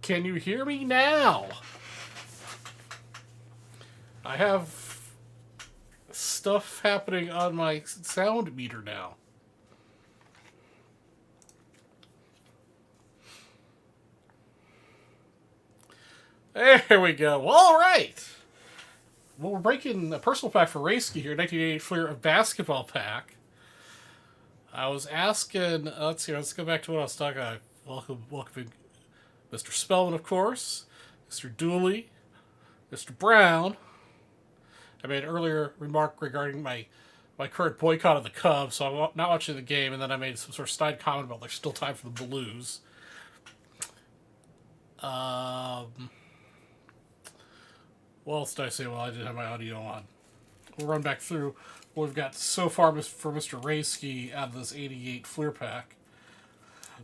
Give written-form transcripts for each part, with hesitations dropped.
Can you hear me now? I have stuff happening on my sound meter now. There we go. All right. Well, we're breaking a personal pack for Rayski here, 1988 Fleer basketball pack. I was asking, let's go back to what I was talking about. Welcoming Mr. Spellman, of course, Mr. Dooley, Mr. Brown. I made an earlier remark regarding my current boycott of the Cubs, so I'm not watching the game, and then I made some sort of snide comment about there's still time for the Blues. What else did I say? Well, I didn't have my audio on. We'll run back through what we've got so far for Mr. Rayski out of this 88 Fleer pack.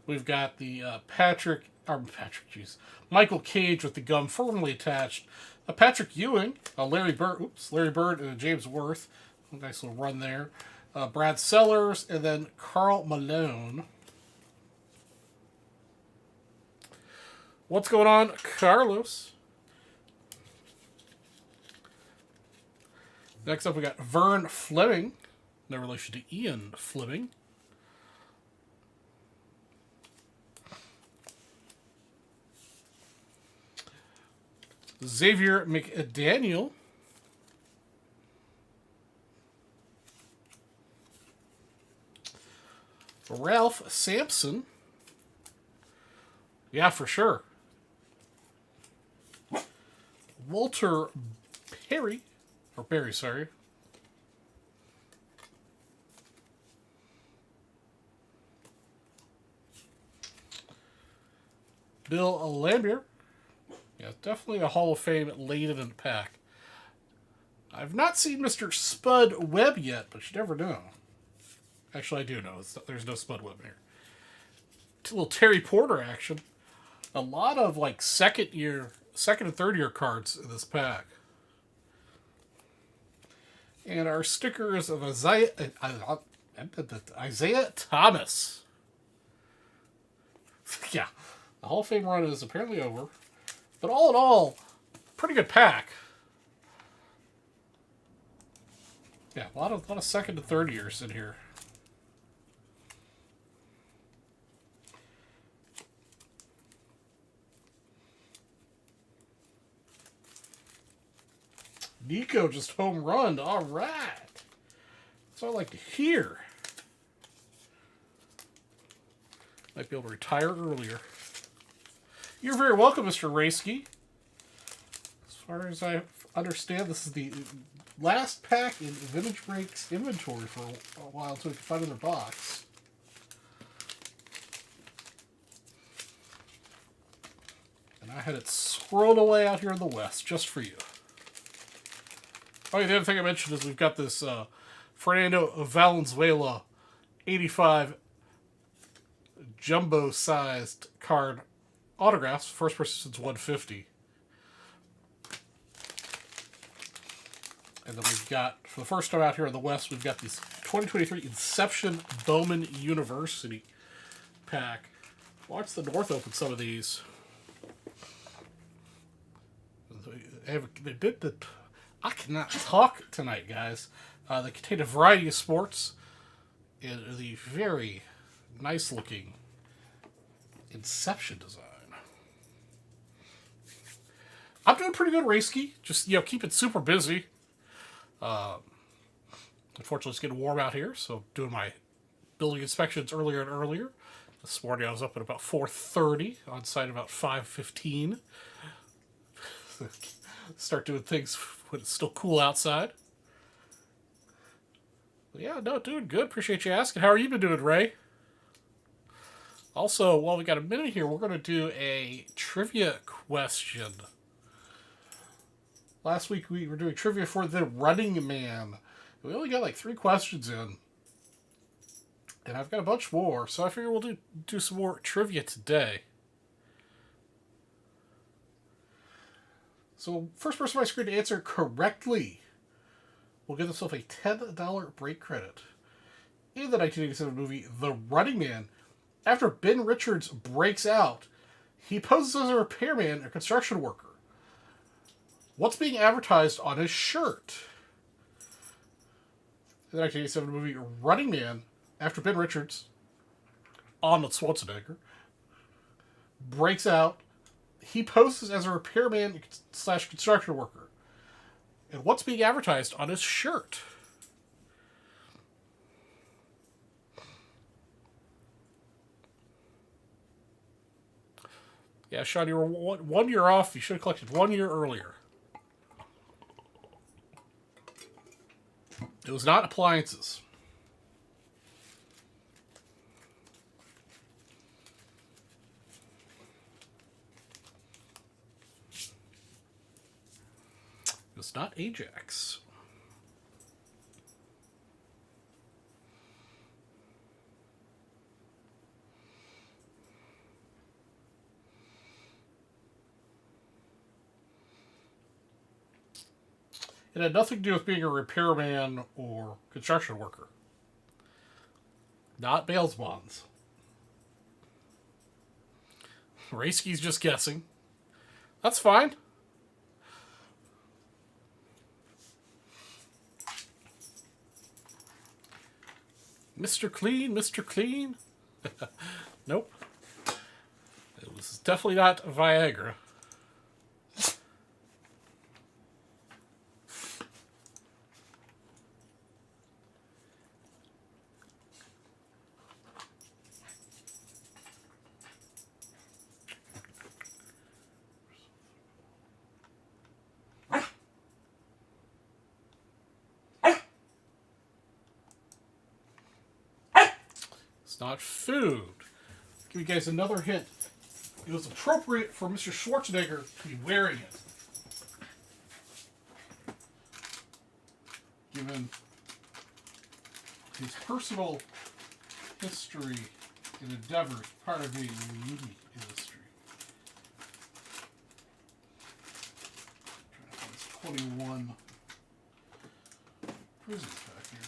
We've got the Michael Cage with the gum firmly attached. Patrick Ewing, Larry Bird, and James Worth. Nice little run there. Brad Sellers, and then Karl Malone. What's going on, Carlos? Next up, we got Vern Fleming, no relation to Ian Fleming. Xavier McDaniel. Ralph Sampson. Yeah, for sure. Walter Perry. Or Barry, sorry. Bill Lambier. Yeah, definitely a Hall of Fame late in the pack. I've not seen Mr. Spud Webb yet, but you never know. Actually, I do know. There's no Spud Webb here. A little Terry Porter action. A lot of like second and third year cards in this pack. And our stickers of Isaiah Thomas. Yeah, the Hall of Fame run is apparently over. But all in all, pretty good pack. Yeah, a lot of second and third years in here. Nico just home run. All right. That's what I like to hear. Might be able to retire earlier. You're very welcome, Mr. Rayski. As far as I understand, this is the last pack in Vintage Break's inventory for a while until we can find another box. And I had it squirreled away out here in the West just for you. Oh, yeah, the other thing I mentioned is we've got this Fernando Valenzuela 85 jumbo-sized card autographs. First person since 150. And then we've got, for the first time out here in the West, we've got this 2023 Inception Bowman University pack. Watch the North open some of these. I cannot talk tonight, guys. They contain a variety of sports in the very nice-looking Inception design. I'm doing pretty good, Rayski. Just, keep it super busy. Unfortunately, it's getting warm out here, so doing my building inspections earlier and earlier. This morning I was up at about 4:30, on site about 5:15. Start doing things when it's still cool outside. But yeah, no, doing good. Appreciate you asking. How are you been doing, Ray? Also, while we got a minute here, we're going to do a trivia question. Last week we were doing trivia for the Running Man. We only got like 3 questions in. And I've got a bunch more, so I figure we'll do some more trivia today. So, first person on my screen to answer correctly will get themselves a $10 break credit. In the 1987 movie The Running Man, after Ben Richards breaks out, He poses as a repairman or construction worker. What's being advertised on his shirt? In the 1987 movie Running Man, after Ben Richards, Arnold Schwarzenegger, breaks out, he poses as a repairman slash construction worker. And what's being advertised on his shirt? Yeah, Sean, you were 1 year off. You should have collected 1 year earlier. It was not appliances. It was not Ajax. It had nothing to do with being a repairman or construction worker. Not bail bonds. Raisky's just guessing. That's fine. Mr. Clean, Mr. Clean. Nope. It was definitely not Viagra. Not food. Give you guys another hint. It was appropriate for Mr. Schwarzenegger to be wearing it. Given his personal history and endeavors part of being in the movie industry. I'm trying to find this 21 prisons back here.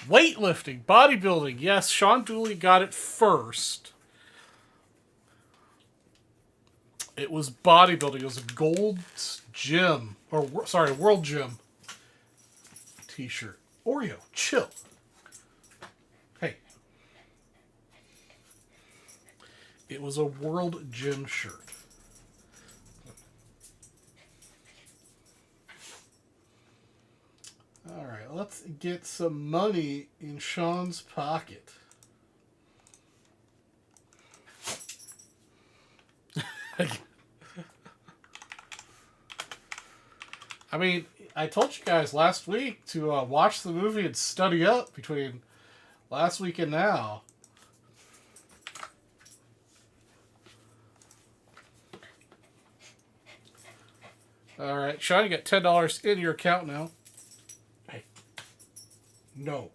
Weightlifting, bodybuilding. Yes, Sean Dooley got it first. It was bodybuilding. It was a Gold's Gym, or sorry, World Gym t-shirt. Oreo, chill. Hey. It was a World Gym shirt. Alright, let's get some money in Sean's pocket. I mean, I told you guys last week to watch the movie and study up between last week and now. Alright, Sean, you got $10 in your account now. Hey. No.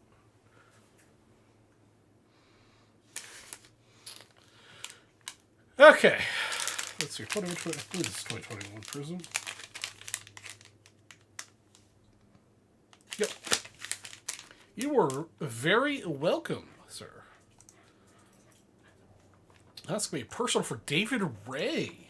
Okay. Let's see. I believe this is 2021 Prism. Yep. You were very welcome, sir. That's going to be personal for David Ray.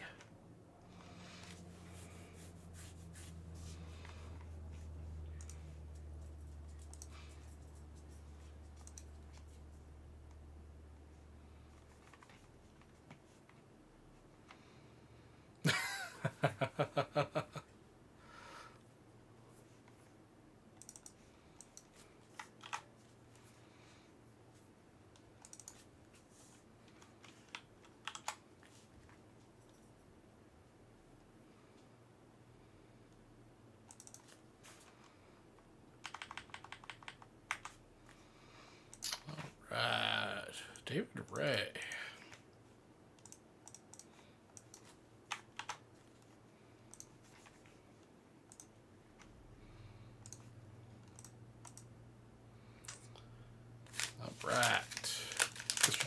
David Ray.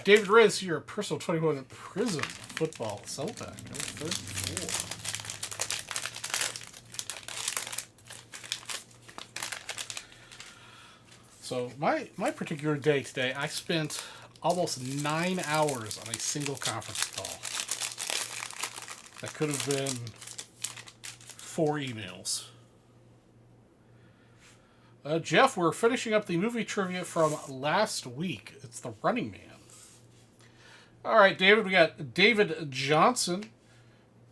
David Reyes, your personal 21 Prism football cell pack. Number 34. So my particular day today, I spent almost 9 hours on a single conference call. That could have been 4 emails. Jeff, we're finishing up the movie trivia from last week. It's The Running Man. All right, David, we got David Johnson,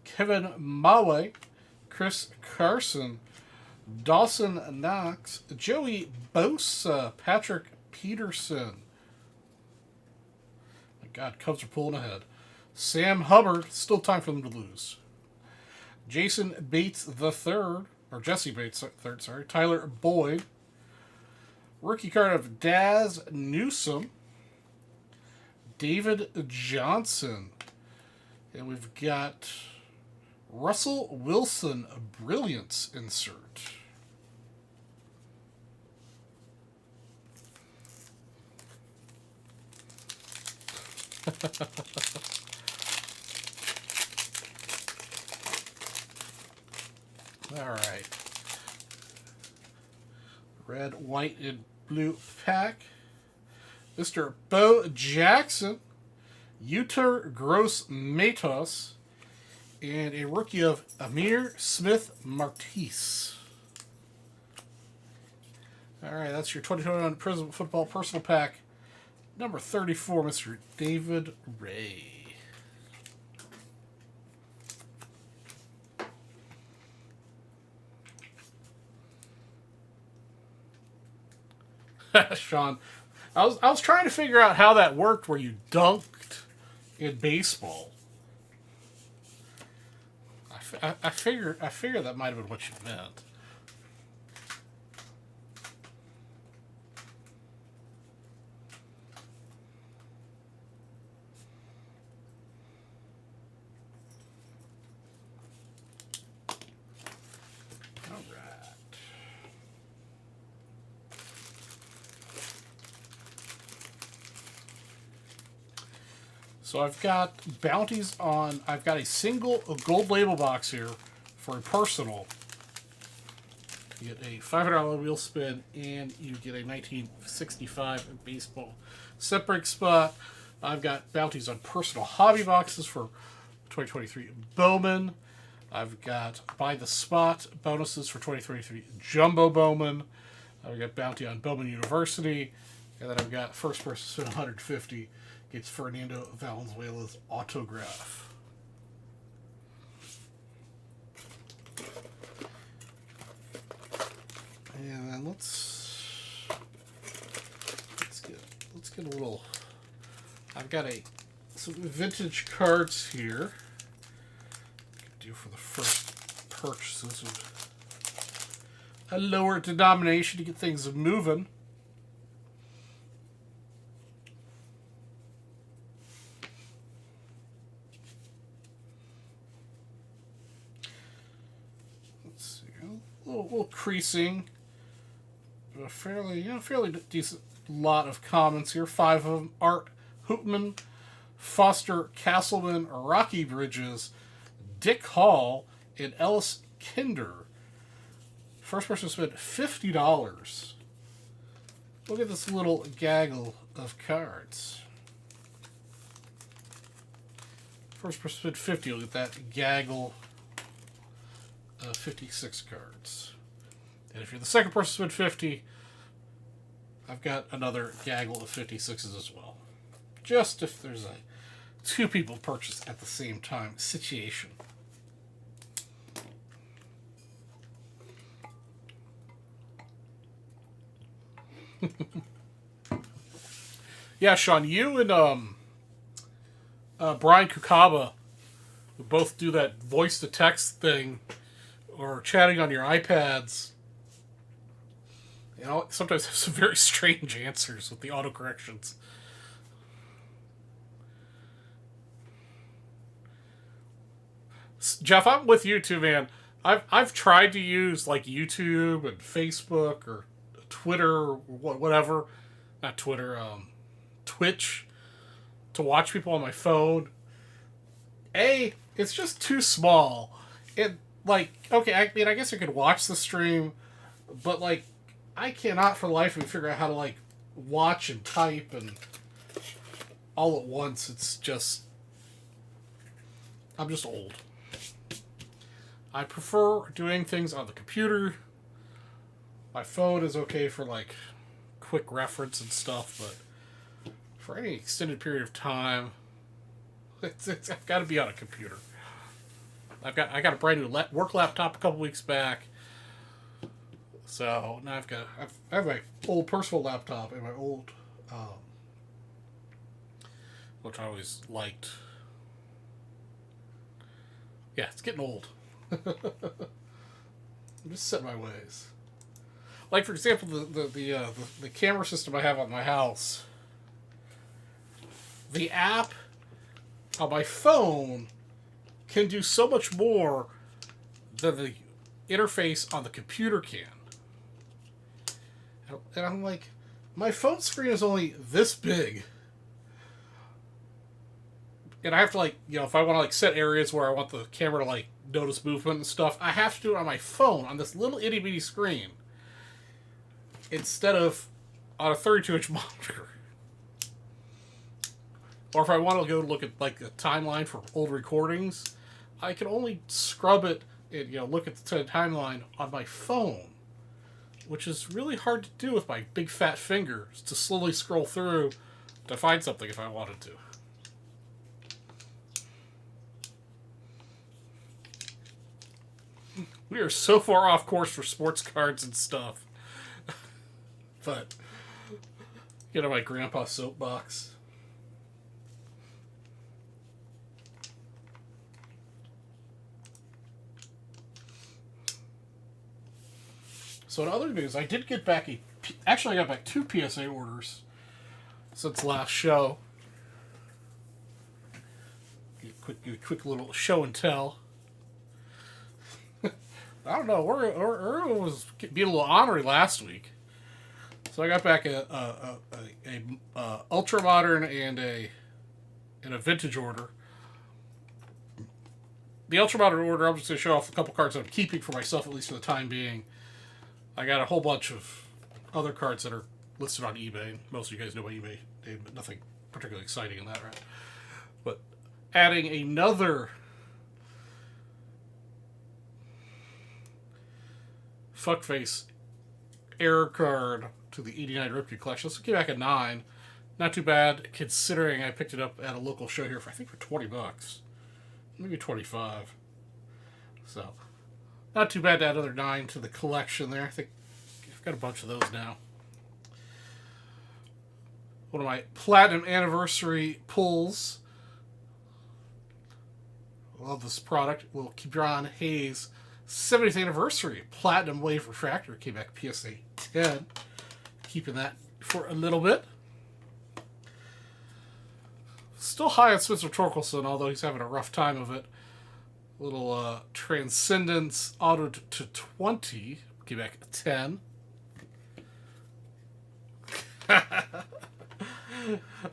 Kevin Mawe, Chris Carson, Dawson Knox, Joey Bosa, Patrick Peterson. My God, Cubs are pulling ahead. Sam Hubbard, still time for them to lose. Jason Bates III, or Jesse Bates III, sorry. Tyler Boyd. Rookie card of Daz Newsome. David Johnson. And we've got Russell Wilson, a Brilliance insert. All right. Red, white, and blue pack. Mr. Bo Jackson, Uter Gross Matos, and a rookie of Amir Smith Martise. All right, that's your 2021 Prism Football Personal Pack, number 34, Mr. David Ray. Sean, I was trying to figure out how that worked where you dunked in baseball. I figure that might have been what you meant. So I've got bounties on, I've got a single gold label box here for a personal. You get a $500 wheel spin and you get a 1965 baseball set break spot. I've got bounties on personal hobby boxes for 2023 Bowman. I've got by the spot bonuses for 2023 Jumbo Bowman. I've got bounty on Bowman University. And then I've got first person spin 150. It's Fernando Valenzuela's autograph. And then let's get a little. I've got some vintage cards here. Do for the first purchases of a lower denomination to get things moving. Little creasing, a fairly decent lot of comments here. 5 of them: Art Hoopman, Foster Castleman, Rocky Bridges, Dick Hall, and Ellis Kinder. First person spent $50. Look at this little gaggle of cards. First person spent 50. Look at that gaggle. 56 cards. And if you're the second person to spend 50, I've got another gaggle of 56s as well. Just if there's a 2 people purchase at the same time situation. Yeah, Sean, you and Brian Kukaba, who both do that voice to text thing, or chatting on your iPads, you know, sometimes have some very strange answers with the autocorrections. Jeff, I'm with you too, man. I've tried to use like YouTube and Facebook or Twitter or whatever, not Twitter, Twitch, to watch people on my phone. It's just too small. It, like, okay, I mean, I guess I could watch the stream, but, like, I cannot for the life of me figure out how to, like, watch and type and all at once. It's just, I'm just old. I prefer doing things on the computer. My phone is okay for, like, quick reference and stuff, but for any extended period of time, I've got to be on a computer. I got a brand new work laptop a couple weeks back, so now I have my old personal laptop and my old, which I always liked. Yeah, it's getting old. I'm just set my ways. Like, for example, the camera system I have on my house. The app on my phone can do so much more than the interface on the computer can. And I'm like, my phone screen is only this big. And I have to, like, you know, if I want to, like, set areas where I want the camera to, like, notice movement and stuff, I have to do it on my phone, on this little itty bitty screen, instead of on a 32-inch monitor. Or if I want to go look at, like, a timeline for old recordings, I can only scrub it and, you know, look at the timeline on my phone, which is really hard to do with my big fat fingers, to slowly scroll through to find something if I wanted to. We are so far off course for sports cards and stuff. But, get on my grandpa soapbox. So in other news, I did get back actually I got back 2 PSA orders since last show. Quick little show and tell. I don't know. Earl was being a little ornery last week, so I got back a ultra modern and a vintage order. The ultra modern order, I'm just going to show off a couple cards that I'm keeping for myself, at least for the time being. I got a whole bunch of other cards that are listed on eBay. Most of you guys know about eBay, but nothing particularly exciting in that, right? But adding another fuckface error card to the 89 Ripkey collection. Let's get back a 9. Not too bad, considering I picked it up at a local show here for, I think, for $20. Maybe 25. So, not too bad to add another 9 to the collection there. I think I've got a bunch of those now. One of my platinum anniversary pulls. Love this product. Will Kibran Hayes 70th anniversary Platinum Wave Refractor came back PSA 10. Keeping that for a little bit. Still high on Spencer Torkelson, although he's having a rough time of it. Little Transcendence Auto to 20. Came back 10.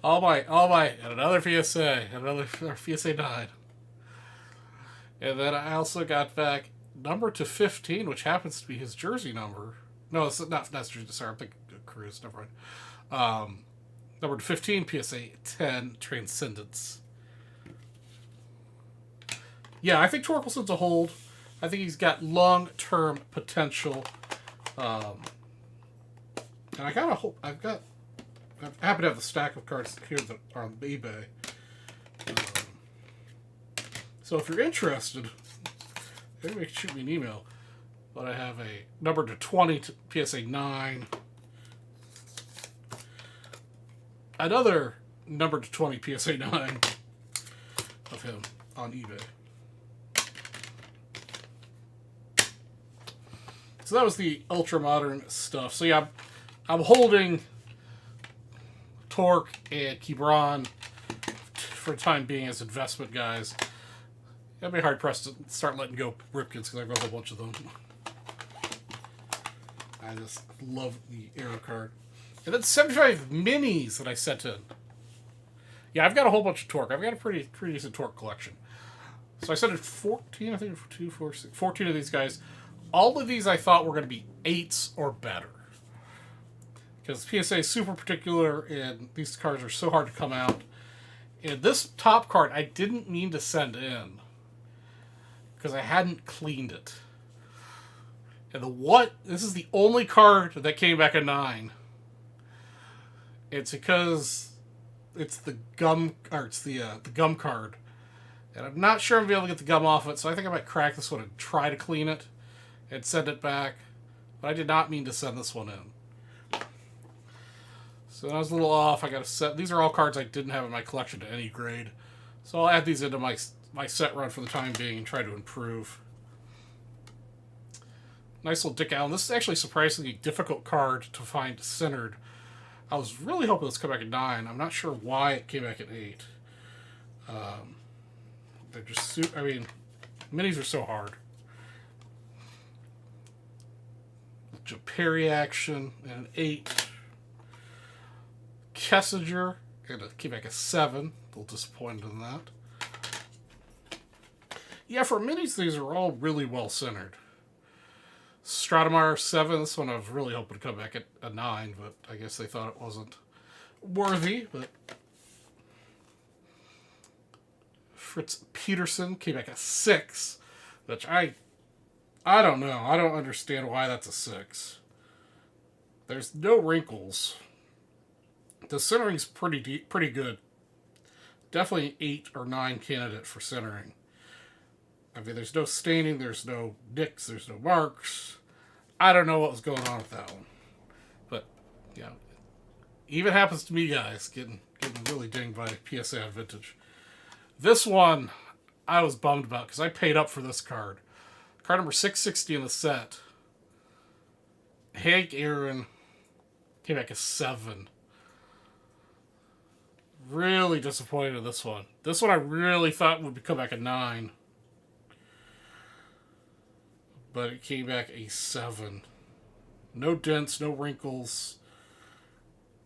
all my, and another PSA, another PSA 9. And then I also got back number to 15, which happens to be his jersey number. No, it's not jersey. Sorry, I'm thinking Cruz. Never mind. Number to 15, PSA 10, Transcendence. Yeah, I think Torkelson's a hold. I think he's got long-term potential. And I kind of hope I happen to have the stack of cards here that are on eBay. So if you're interested, maybe shoot me an email. But I have a number to 20 to PSA 9. Another number to 20 PSA 9 of him on eBay. So that was the ultra modern stuff. So yeah, I'm holding Torque and Kibran for the time being as investment guys. I'd be hard pressed to start letting go Ripkins because I've got a whole bunch of them. I just love the arrow card. And then 75 minis that I sent in. Yeah, I've got a whole bunch of torque. I've got a pretty decent torque collection. So I said it 14, I think 2, 4, 6, 14 of these guys. All of these I thought were going to be 8s or better. Because PSA is super particular and these cards are so hard to come out. And this top card I didn't mean to send in. Because I hadn't cleaned it. And this is the only card that came back a 9. It's because it's the gum card. And I'm not sure I'm going to be able to get the gum off it, so I think I might crack this one and try to clean it and send it back. But I did not mean to send this one in. So I was a little off. I got to set. These are all cards I didn't have in my collection to any grade. So I'll add these into my set run for the time being and try to improve. Nice little Dick Allen. This is actually a surprisingly difficult card to find centered. I was really hoping this would come back at 9. I'm not sure why it came back at 8. They're just, minis are so hard. Perry action and an 8. Kessinger, and it came back at 7. A little disappointed in that. Yeah, for minis, these are all really well centered. Stratemeyer 7. This one I was really hoping to come back at a 9, but I guess they thought it wasn't worthy. But Fritz Peterson came back at 6, which I don't know. I don't understand why that's a 6. There's no wrinkles. The centering's pretty good. Definitely an 8 or 9 candidate for centering. I mean, there's no staining, there's no nicks, there's no marks. I don't know what was going on with that one. But, yeah. Even happens to me, guys, getting really dinged by PSA on Vintage. This one, I was bummed about, because I paid up for this card. Card number 660 in the set. Hank Aaron came back as 7. Really disappointed in this one. This one I really thought would come back a 9. But it came back a 7. No dents, no wrinkles.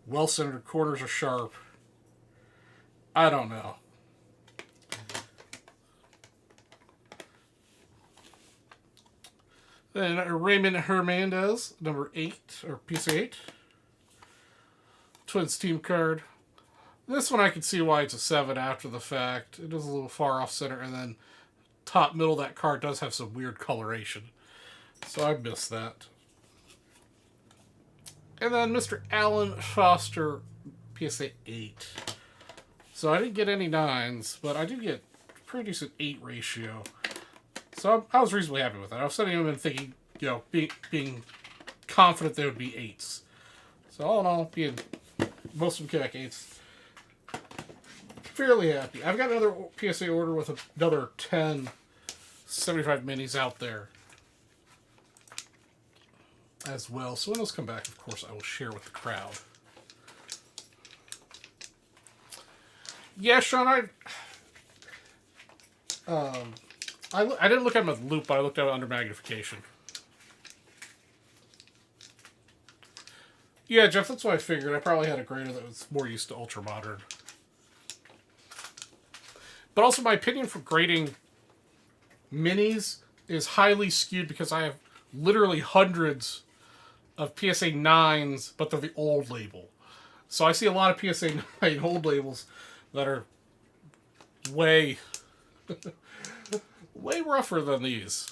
Well-centered, corners are sharp. I don't know. Then Raymond Hernandez, number 8, or PSA 8. Twins team card. This one I can see why it's a 7 after the fact. It is a little far off center, and then top middle of that card does have some weird coloration. So I missed that. And then Mr. Alan Foster, PSA 8. So I didn't get any 9s, but I did get a pretty decent 8 ratio. So I was reasonably happy with that. I was sending them in thinking, being confident they would be 8s. So all in all, most of them came back 8s. Fairly happy. I've got another PSA order with another 10 75 minis out there as well. So when those come back, of course, I will share with the crowd. Yeah, Sean, I didn't look at them with loop, but I looked at it under magnification. Yeah, Jeff, that's what I figured. I probably had a grader that was more used to ultra modern. But also, my opinion for grading minis is highly skewed because I have literally hundreds of PSA 9s, but they're the old label. So I see a lot of PSA 9 old labels that are way, way rougher than these.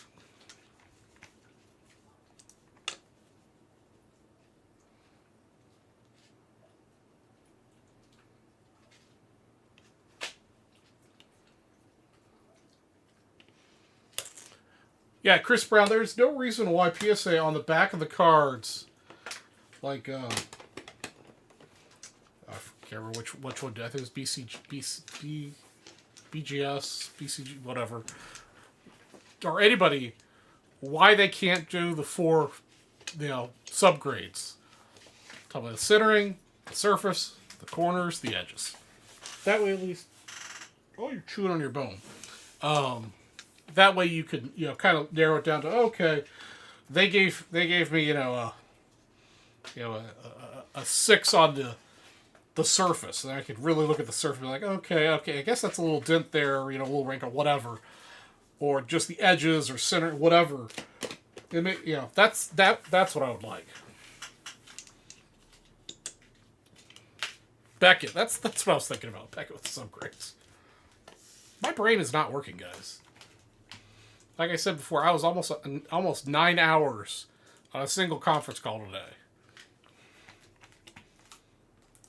Yeah, Chris Brown, there's no reason why PSA on the back of the cards, like, I can't remember which one, I think it was BGS, BCG, whatever, or anybody, why they can't do the 4, subgrades. Talking about the centering, the surface, the corners, the edges. That way at least, you're chewing on your bone. That way you could, kind of narrow it down to, okay, they gave me, a 6 on the the surface. And I could really look at the surface and be like, okay, I guess that's a little dent there, a little wrinkle, whatever. Or just the edges or center, whatever. That's what I would like. Beckett, that's what I was thinking about. Beckett with some grades. My brain is not working, guys. Like I said before, I was almost 9 hours on a single conference call today.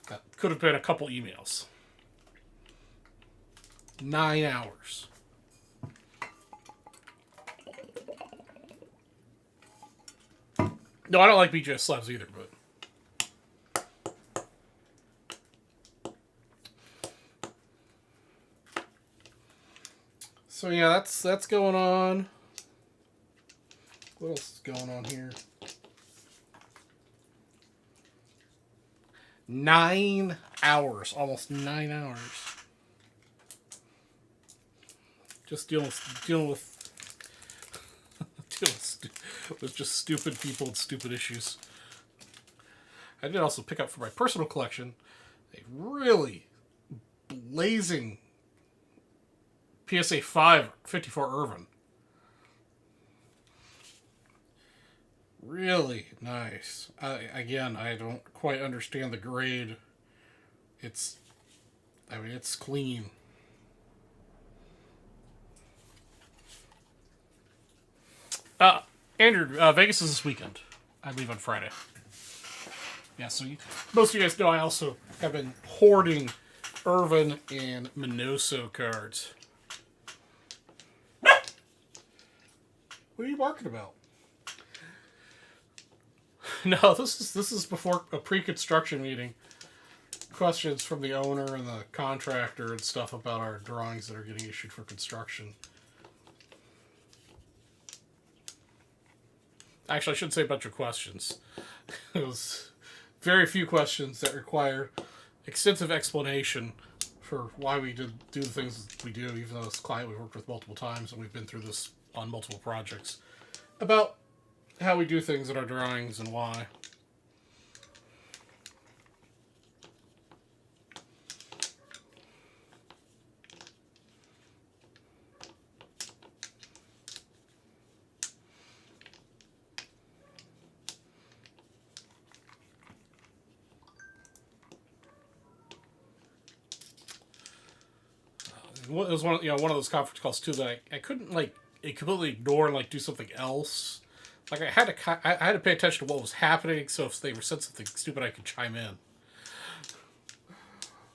That could have been a couple emails. 9 hours. No, I don't like BGS slabs either, but... So yeah, that's going on. What else is going on here? 9 hours. Almost 9 hours. Just dealing with with just stupid people and stupid issues. I did also pick up for my personal collection a really blazing PSA 5 54 Irvin. Really nice. Again, I don't quite understand the grade. It's clean. Andrew, Vegas is this weekend. I leave on Friday. Yeah, so most of you guys know I also have been hoarding Irvin and Minoso cards. What are you barking about? No, this is before a pre-construction meeting. Questions from the owner and the contractor and stuff about our drawings that are getting issued for construction. Actually, I shouldn't say a bunch of questions. It was very few questions that require extensive explanation for why we do the things we do, even though it's a client we've worked with multiple times and we've been through this on multiple projects. About how we do things in our drawings and why. It was one of those conference calls too that I couldn't completely ignore and do something else. Like I had to pay attention to what was happening, so if they said something stupid, I could chime in.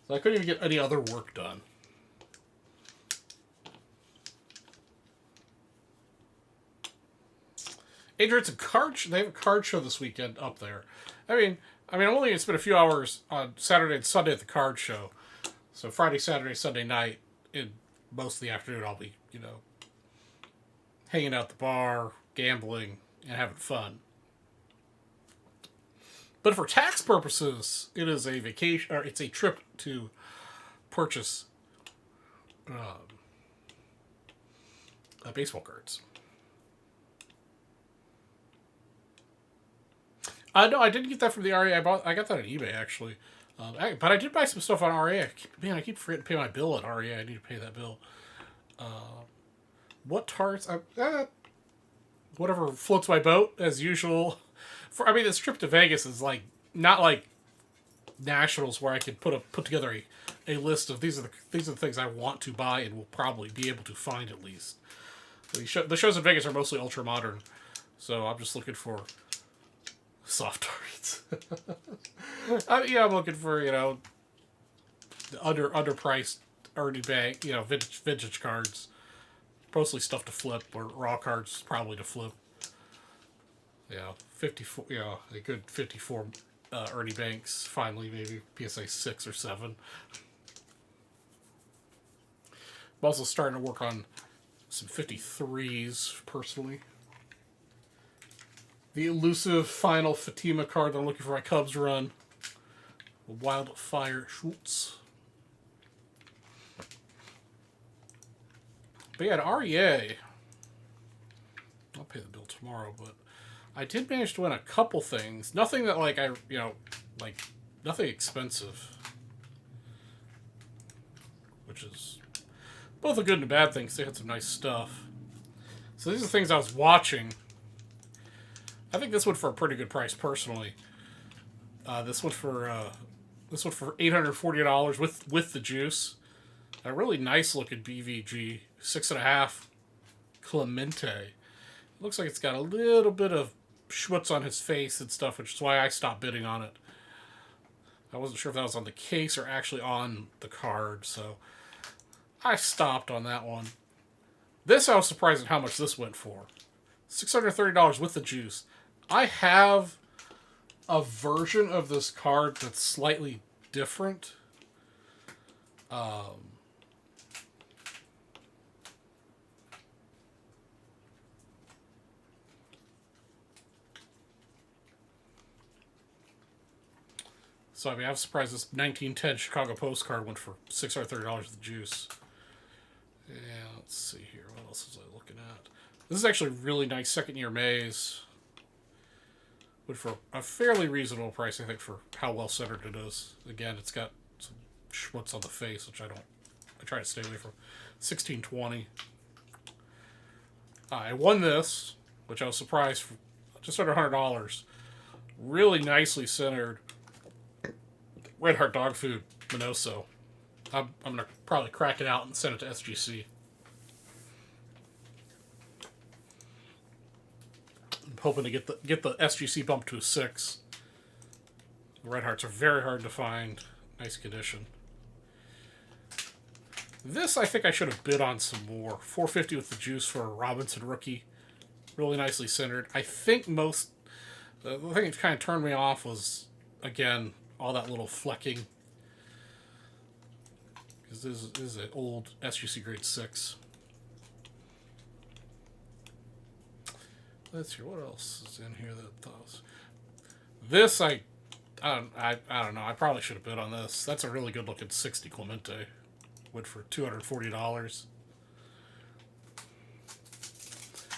So I couldn't even get any other work done. Adrian, they have a card show this weekend up there. I mean, I'm only going to spend a few hours on Saturday and Sunday at the card show. So Friday, Saturday, Sunday night, in most of the afternoon, I'll be, hanging out at the bar, gambling, and having fun. But for tax purposes, it is a vacation, or it's a trip to purchase baseball cards. No, I didn't get that from the RA. I got that on eBay, actually. But I did buy some stuff on RA. I keep forgetting to pay my bill at RA. I need to pay that bill. What tarts? Whatever floats my boat, as usual. This trip to Vegas is not like Nationals, where I can put together a list of these are the things I want to buy and will probably be able to find at least. The shows in Vegas are mostly ultra modern, so I'm just looking for soft targets. I'm looking for underpriced Ernie Bank, vintage cards, mostly stuff to flip, or raw cards probably to flip. 54. A good 54 Ernie Banks. Finally, maybe PSA 6 or 7. I'm also starting to work on some 53s personally. The elusive final Fatima card that I'm looking for my Cubs run. Wildfire Schultz. But yeah, at REA, I'll pay the bill tomorrow, but I did manage to win a couple things. Nothing that nothing expensive. which is both a good and a bad thing because they had some nice stuff. So these are the things I was watching. I think this one for a pretty good price, personally. This one for $840 with the juice. A really nice looking BVG 6.5 Clemente. Looks like it's got a little bit of schmutz on his face and stuff, which is why I stopped bidding on it. I wasn't sure if that was on the case or actually on the card, so I stopped on that one. This, I was surprised at how much this went for. $630 with the juice. I have a version of this card that's slightly different. So, I mean, I'm surprised this 1910 Chicago postcard went for $630 with the juice. Yeah, let's see here. What else was I looking at? This is actually a really nice second-year maze. Went for a fairly reasonable price, I think, for how well-centered it is. Again, it's got some schmutz on the face, which I try to stay away from. $16.20. I won this, which I was surprised, for just under $100. Really nicely centered Red Heart Dog Food Minoso. I'm going to probably crack it out and send it to SGC. I'm hoping to get the SGC bump to a 6. The Red Hearts are very hard to find. Nice condition. This I think I should have bid on some more. $450 with the juice for a Robinson rookie. Really nicely centered. I think the thing that kind of turned me off was, again, all that little flecking. Because this is an old SGC grade 6. Let's see, what else is in here that thought. This, I don't know. I probably should have bid on this. That's a really good looking 60 Clemente. Went for $240.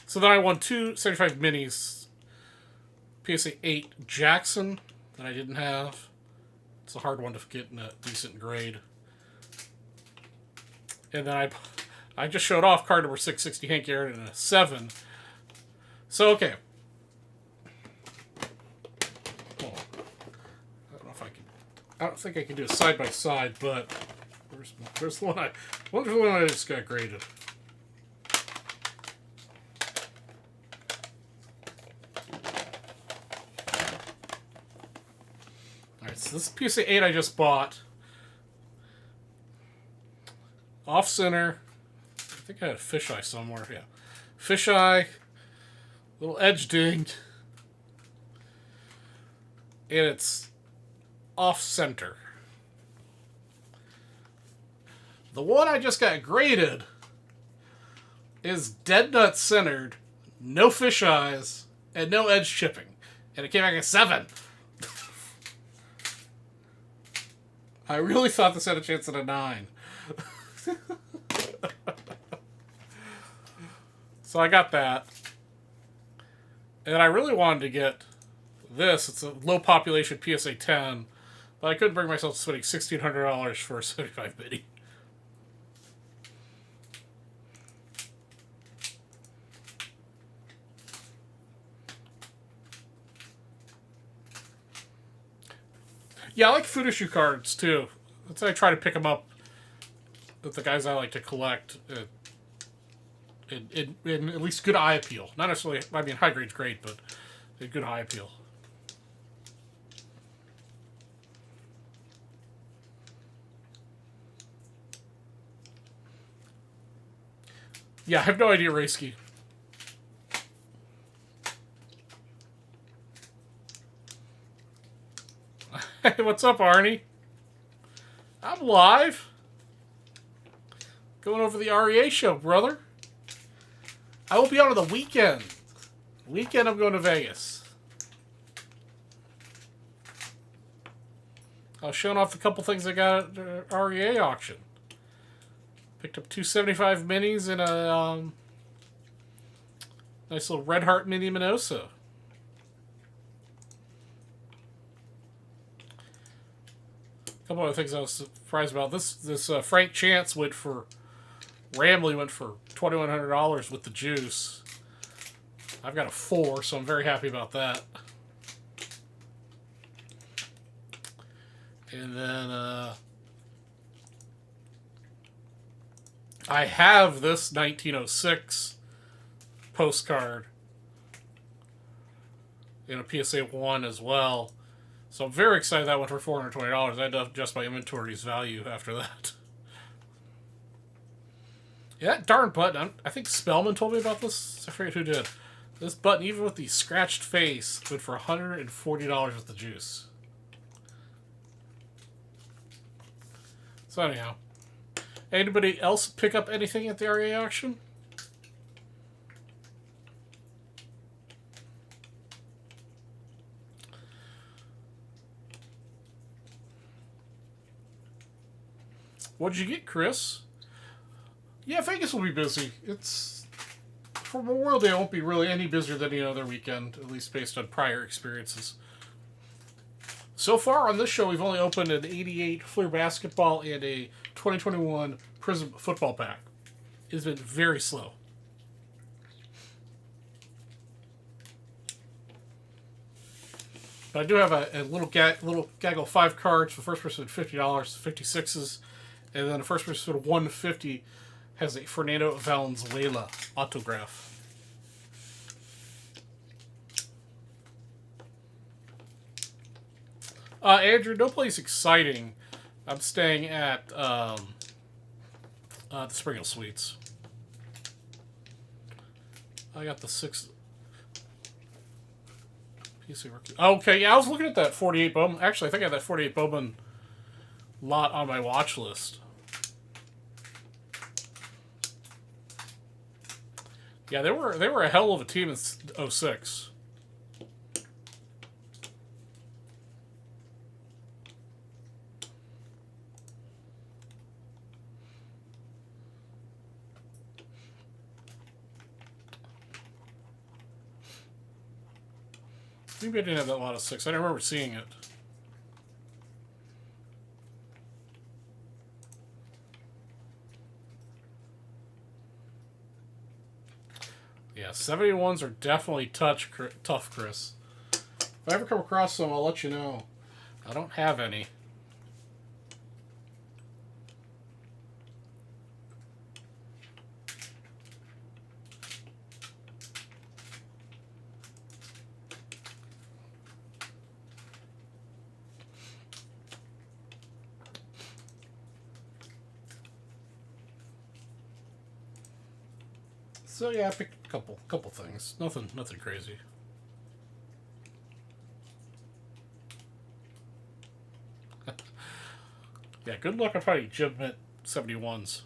So then I won two 75 minis. PSA 8 Jackson that I didn't have. It's a hard one to get in a decent grade. And then I just showed off card number 660 Hank Aaron in a 7. So, okay. Well, I don't think I can do a side by side, but where's the one I just got graded. Alright, so this PSA 8 I just bought. Off center. I think I had a fisheye somewhere. Yeah. Fisheye. Little edge dinged. And it's off center. The one I just got graded is dead nut centered, no fisheyes, and no edge chipping. And it came back at 7. I really thought this had a chance at a 9. So I got that. And I really wanted to get this. It's a low population PSA 10. But I couldn't bring myself to spending $1,600 for a 75 mini. Yeah, I like food issue cards too. That's why I try to pick them up with the guys I like to collect. In at least good eye appeal. Not necessarily, I mean, high grade's great, but a good eye appeal. Yeah, I have no idea, Raisky. Hey, what's up, Arnie? I'm live. Going over the REA show, brother. I will be on the weekend. I'm going to Vegas. I was showing off a couple things I got at the REA auction. Picked up 275 minis and a nice little Red Heart mini Minoso. couple other things I was surprised about. This Frank Chance went for Ramley went for $2,100 with the juice. I've got a 4, so I'm very happy about that. And then I have this 1906 postcard in a PSA 1 as well. So I'm very excited that went for $420. I had to adjust my inventory's value after that. Yeah, that darn button. I think Spellman told me about this. I forget who did. This button, even with the scratched face, went for $140 with the juice. So anyhow, anybody else pick up anything at the RA auction? What'd you get, Chris? Yeah, Vegas will be busy. It's for Memorial Day. It won't be really any busier than any other weekend, at least based on prior experiences. So far on this show, we've only opened an 88 Fleer basketball and a 2021 Prism football pack. It's been very slow. But I do have a little gaggle of 5 cards for first person at $50, 56s, and then the first person at $150 has a Fernando Valenzuela autograph. Andrew, no place exciting. I'm staying at the Spring Hill Suites. I got the 6 PC rookie. Okay, yeah, I was looking at that 48 Bowman. Actually, I think I had that 48 Bowman lot on my watch list. Yeah, they were a hell of a team in 06. Maybe I didn't have that lot of 6. I don't remember seeing it. Yeah, 71s are definitely tough, Chris. If I ever come across some, I'll let you know. I don't have any. So yeah, I picked a couple things. Nothing crazy. Yeah, good luck on finding Jim Mint 71s.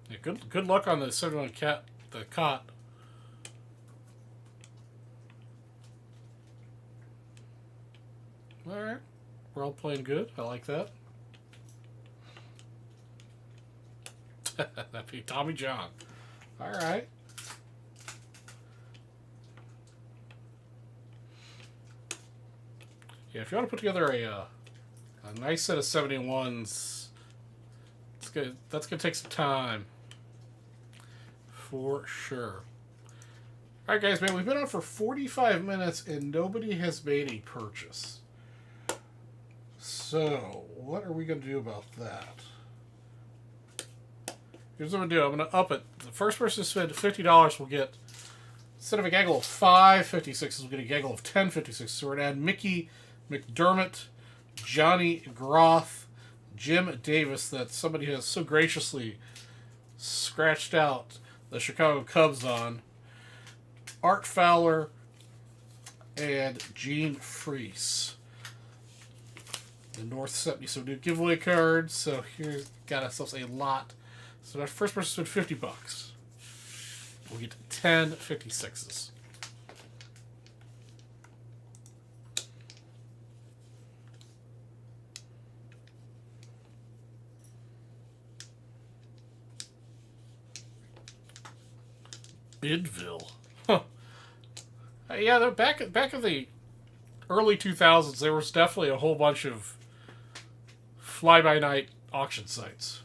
Yeah, good luck on the 71 the cot. All right. We're all playing good. I like that. That'd be Tommy John. All right. Yeah, if you want to put together a nice set of 71s, it's good. That's gonna take some time, for sure. All right, guys, man, we've been on for 45 minutes and nobody has made a purchase. So, what are we going to do about that? Here's what I'm going to do. I'm going to up it. The first person to spend $50 will get, instead of a gaggle of 5 56s, we'll get a gaggle of 10 56s. So we're going to add Mickey McDermott, Johnny Groth, Jim Davis, that somebody has so graciously scratched out the Chicago Cubs on, Art Fowler, and Gene Freese. The North 77 new giveaway cards. So here's got ourselves a lot. So our first person spent $50. We'll get 10 56s. Bidville. Huh. Yeah, back in the early 2000s, there was definitely a whole bunch of fly-by-night auction sites.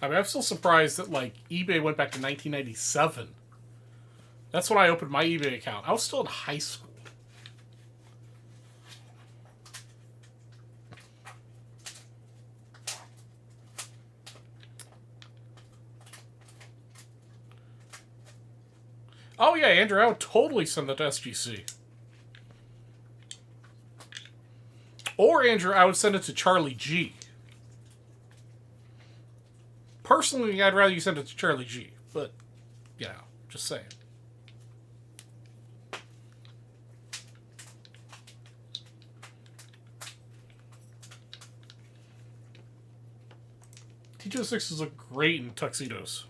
I mean, I'm still surprised that, like, eBay went back to 1997. That's when I opened my eBay account. I was still in high school. Oh, yeah, Andrew, I would totally send that to SGC. Or, Andrew, I would send it to Charlie G. Personally, I'd rather you send it to Charlie G. But, you know, just saying. T-206s look great in tuxedos.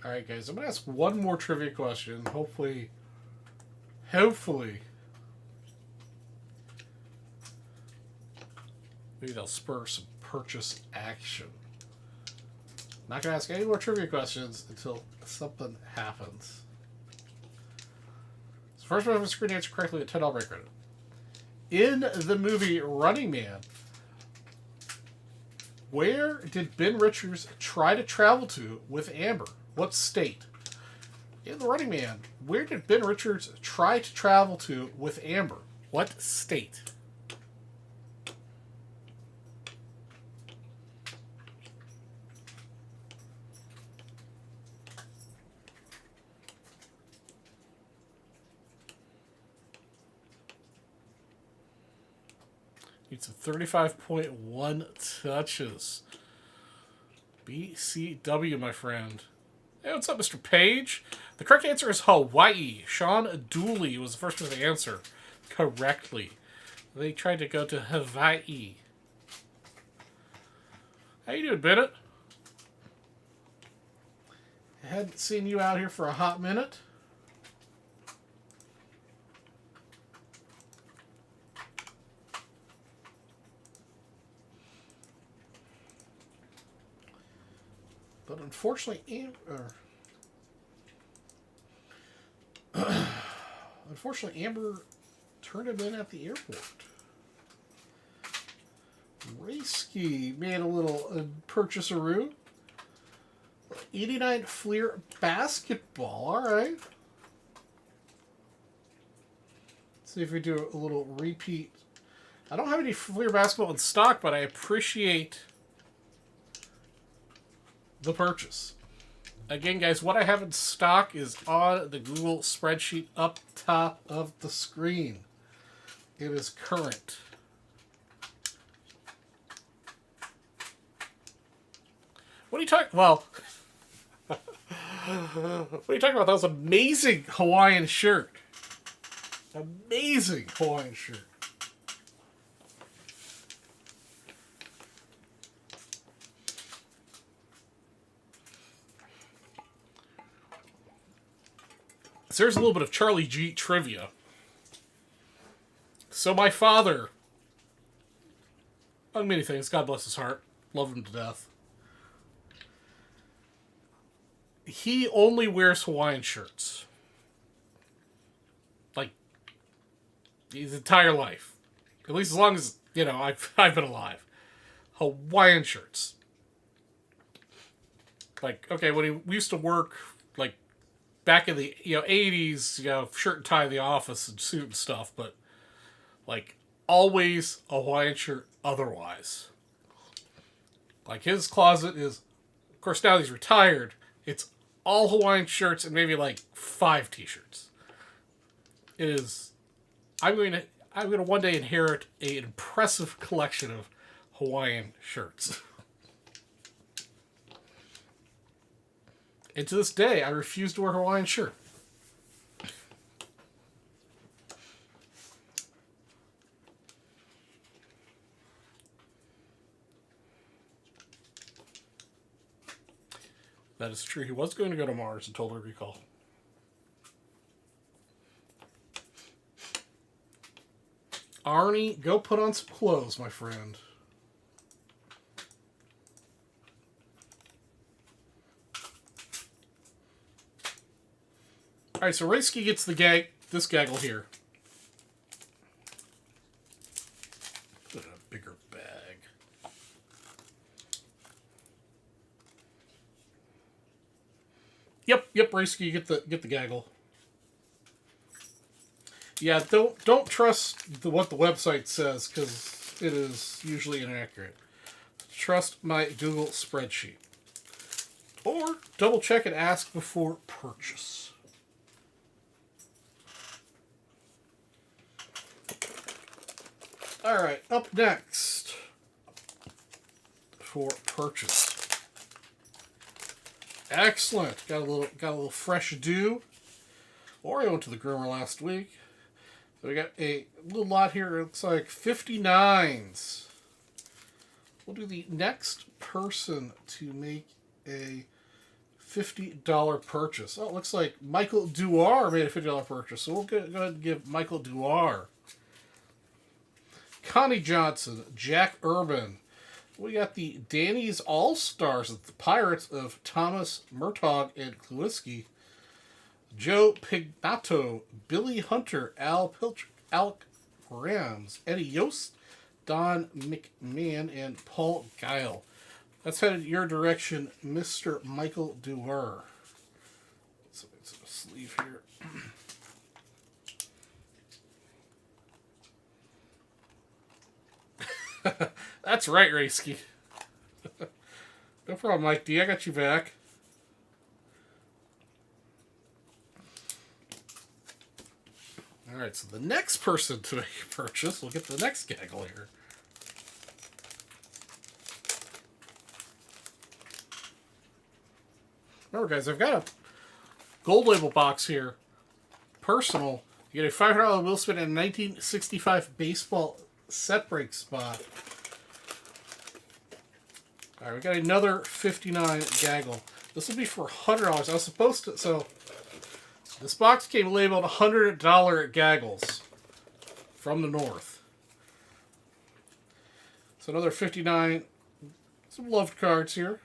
Alright, guys, I'm going to ask one more trivia question. Hopefully, maybe they'll spur some purchase action. Not going to ask any more trivia questions until something happens. So first one, if I screen answer correctly, a $10 break credit. In the movie Running Man, where did Ben Richards try to travel to with Amber? What state? In the Running Man, where did Ben Richards try to travel to with Amber? What state? It's a 35.1 touches. BCW, my friend. Hey, what's up, Mr. Page? The correct answer is Hawaii. Sean Dooley was the first one to answer correctly. They tried to go to Hawaii. How you doing, Bennett? I hadn't seen you out here for a hot minute. But unfortunately, Amber turned him in at the airport. Raysky made a little purchase-a-roo. 89 Fleer basketball. All right. Let's see if we do a little repeat. I don't have any Fleer basketball in stock, but I appreciate the purchase. Again, guys, what I have in stock is on the Google spreadsheet up top of the screen. It is current. What are you talking? Well, what are you talking about? That was an amazing Hawaiian shirt. Amazing Hawaiian shirt. So there's a little bit of Charlie G trivia. So my father, among many things, God bless his heart, love him to death. He only wears Hawaiian shirts. Like, his entire life. At least as long as, you know, I've been alive. Hawaiian shirts. Like, okay, when we used to work, like, back in the 80s, shirt and tie in the office and suit and stuff, but like always a Hawaiian shirt otherwise. Like his closet is, of course now he's retired, it's all Hawaiian shirts and maybe like 5 t-shirts. It is, I'm going to one day inherit an impressive collection of Hawaiian shirts. And to this day, I refuse to wear a Hawaiian shirt. That is true. He was going to go to Mars in Total Recall. Arnie, go put on some clothes, my friend. Alright, so Reisky gets the this gaggle here. Put it in a bigger bag. Yep, Reisky, get the gaggle. Yeah, don't trust what the website says, because it is usually inaccurate. Trust my Google spreadsheet. Or double check and ask before purchase. Alright, up next for purchase. Excellent. Got a little fresh dew. Oreo went to the groomer last week. So we got a little lot here. It looks like 59s. We'll do the next person to make a $50 purchase. Oh, it looks like Michael Duar made a $50 purchase. So we'll go ahead and give Michael Duar. Connie Johnson, Jack Urban. We got the Danny's All-Stars of the Pirates of Thomas Murtaugh and Kluisky. Joe Pignato, Billy Hunter, Al Pilcher, Alec Rams, Eddie Yost, Don McMahon, and Paul Geil. That's headed your direction, Mr. Michael Duer. So it's a sleeve here. That's right, Reisky. No problem, Mike D. I got you back. Alright, so the next person to make a purchase, we'll get the next gaggle here. Remember, guys, I've got a gold label box here. Personal. You get a $500 wheel spin and a 1965 baseball set break spot. Alright, we got another 59 gaggle. This will be for $100. I was supposed to... So, this box came labeled $100 gaggles from the north. So another 59. Some loved cards here.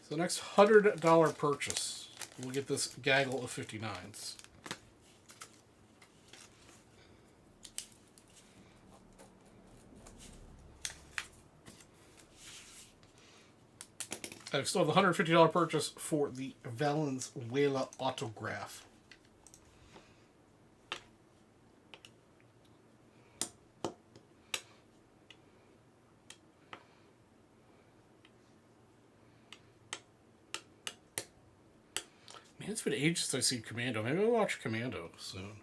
So the next $100 purchase, we'll get this gaggle of 59s. I still have the $150 purchase for the Valenzuela autograph. Man, it's been ages since I've seen Commando. Maybe I'll watch Commando soon.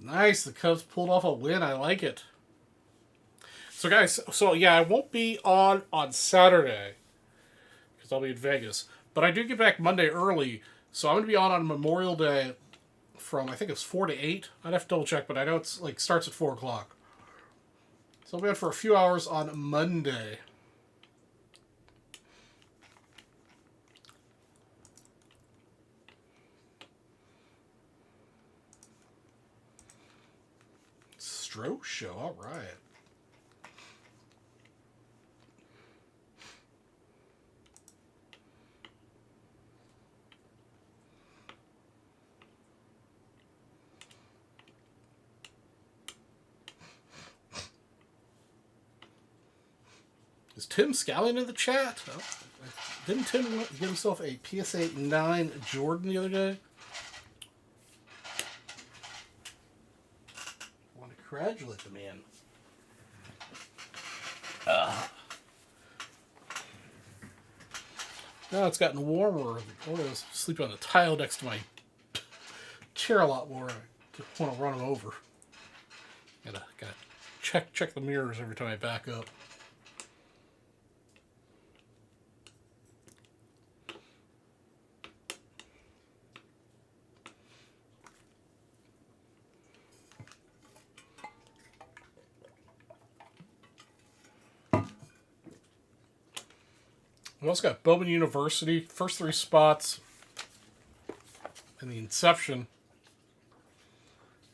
Nice, the Cubs pulled off a win. I like it. So guys, yeah, I won't be on Saturday because I'll be in Vegas. But I do get back Monday early, so I'm going to be on Memorial Day from, I think it's 4 to 8. I'd have to double check, but I know it's like starts at 4 o'clock. So I'll be on for a few hours on Monday. Stroke show, all right. Is Tim Scallion in the chat? Oh, didn't Tim give himself a PSA 9 Jordan the other day? I want to congratulate the man. Now it's gotten warmer. I was sleeping on the tile next to my chair a lot more. I just want to run him over. Gotta check the mirrors every time I back up. We also got Bowman University, first 3 spots in the inception.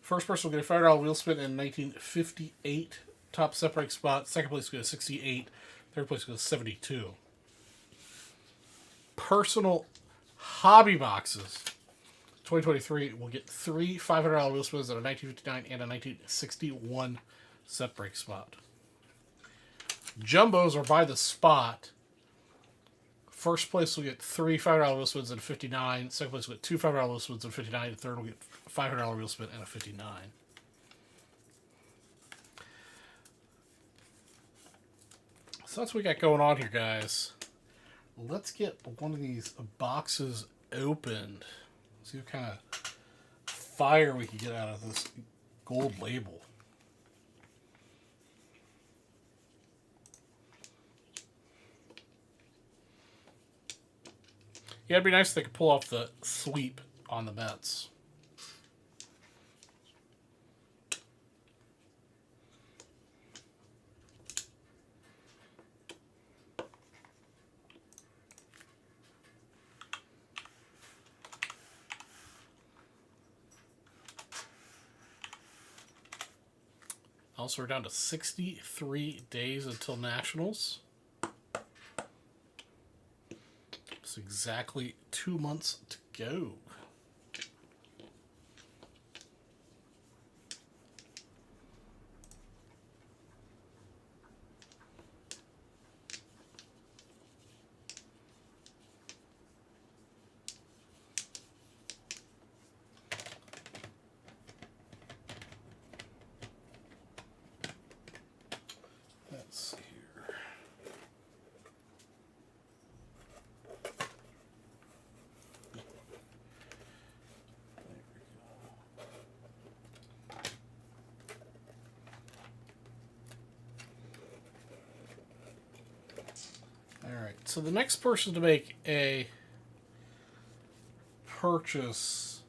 First person will get a $5 wheel spin in 1958. Top set break spot. Second place goes 68. Third place goes 72. Personal hobby boxes. 2023 will get 3 $500 wheel spins at a 1959 and a 1961 set break spot. Jumbos are by the spot. First place will get 3 $5 wheel spins and a 59. Second place will get 2 $5 wheel spins and a 59. And third will get $500 wheel spin and a 59. So that's what we got going on here, guys. Let's get one of these boxes opened. See what kind of fire we can get out of this gold label. Yeah, it'd be nice if they could pull off the sweep on the Mets. Also, we're down to 63 days until Nationals. It's exactly 2 months to go. Let's see here. Alright, so the next person to make a purchase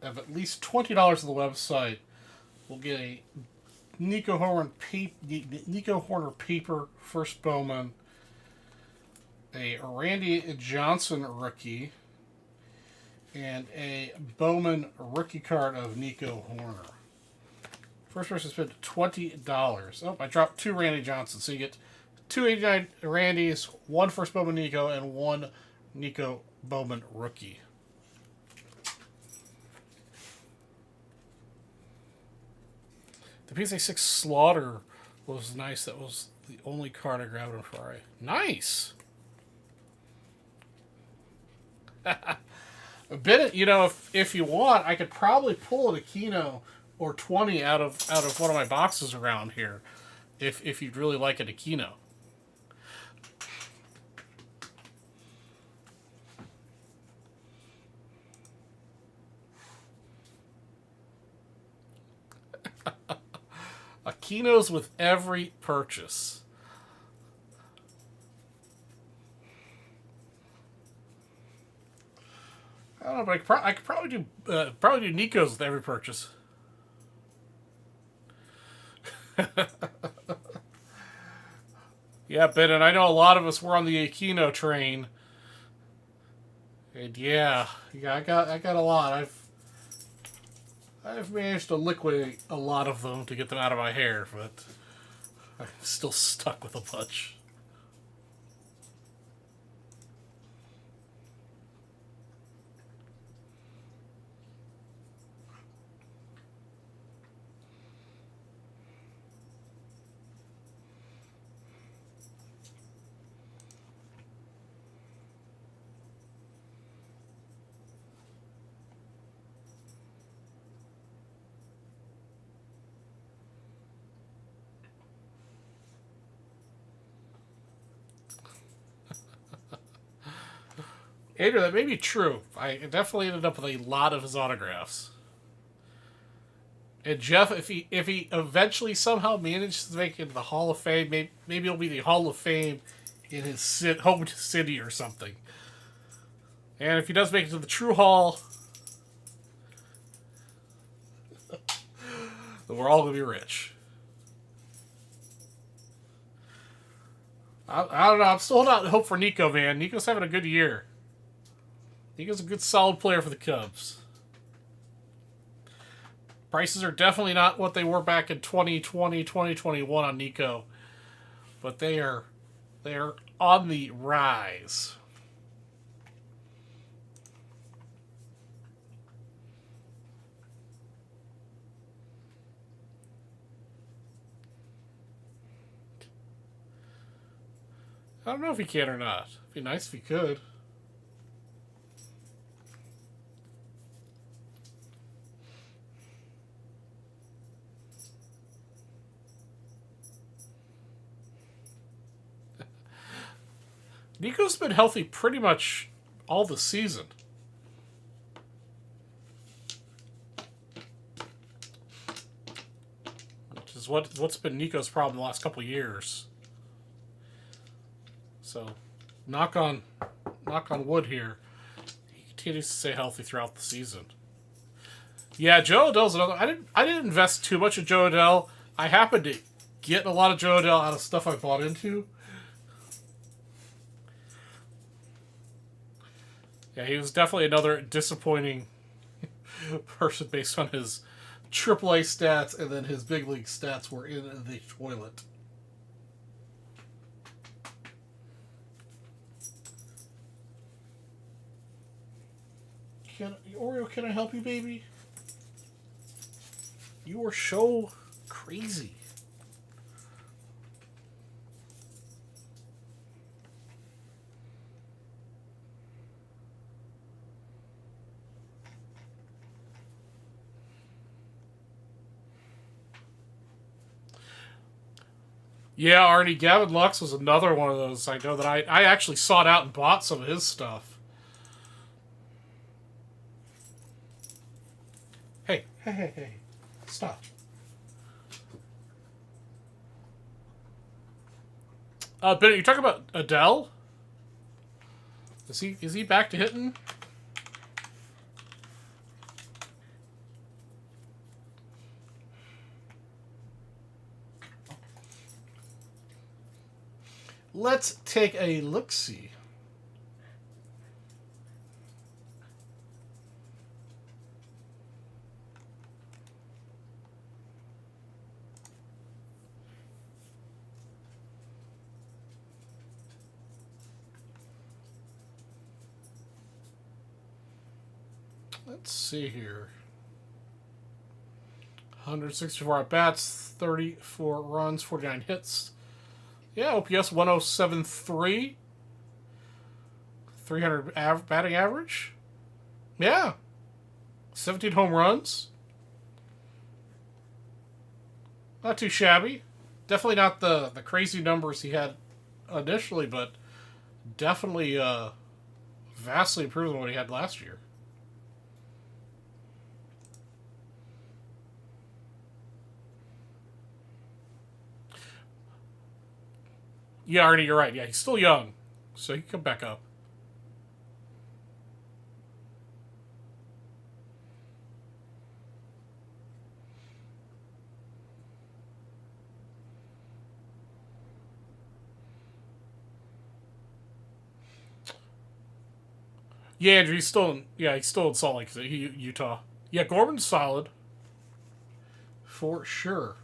of at least $20 on the website will get a Nico Horner paper first Bowman, a Randy Johnson rookie, and a Bowman rookie card of Nico Horner. First person spent $20. Oh, I dropped 2 Randy Johnsons, so you get 289 Randys, 1 first Bowman Nico, and 1 Nico Bowman rookie. The PSA 6 Slaughter was nice. That was the only card I grabbed on Friday. Nice! A bit, you know, if you want, I could probably pull an Aquino or 20 out of one of my boxes around here, if you'd really like an Aquino. Aquino's with every purchase. I don't know, but I could probably do Nico's with every purchase. Yeah, Ben, and I know a lot of us were on the Aquino train. And yeah, I got a lot. I've managed to liquidate a lot of them to get them out of my hair, but I'm still stuck with a bunch. Andrew, that may be true. I definitely ended up with a lot of his autographs. And Jeff, if he eventually somehow manages to make it into the Hall of Fame, maybe it'll be the Hall of Fame in his home city or something. And if he does make it to the True Hall, then we're all gonna be rich. I don't know. I'm still holding out hope for Nico, man. Nico's having a good year. Nico's a good, solid player for the Cubs. Prices are definitely not what they were back in 2020, 2021 on Nico, but they are on the rise. I don't know if he can or not. It'd be nice if he could. Nico's been healthy pretty much all the season. Which is what's been Nico's problem the last couple of years. So, knock on wood here. He continues to stay healthy throughout the season. Yeah, Joe Adell's another. I didn't invest too much in Joe Adell. I happened to get a lot of Joe Adell out of stuff I bought into. Yeah, he was definitely another disappointing person based on his AAA stats, and then his big league stats were in the toilet. Oreo, can I help you, baby? You are so crazy. Yeah, Arnie, Gavin Lux was another one of those. I know that I actually sought out and bought some of his stuff. Hey. Stop. Bennett, you talking about Adele? Is he back to hitting? Let's take a look-see. Let's see here. 164 at bats, 34 runs, 49 hits. Yeah, OPS 1073. 300 batting average. Yeah. 17 home runs. Not too shabby. Definitely not the crazy numbers he had initially, but definitely vastly improved on what he had last year. Yeah, Arnie, you're right. Yeah, he's still young, so he can come back up. Yeah, Andrew, he's still in Salt Lake City, Utah. Yeah, Gorman's solid. For sure.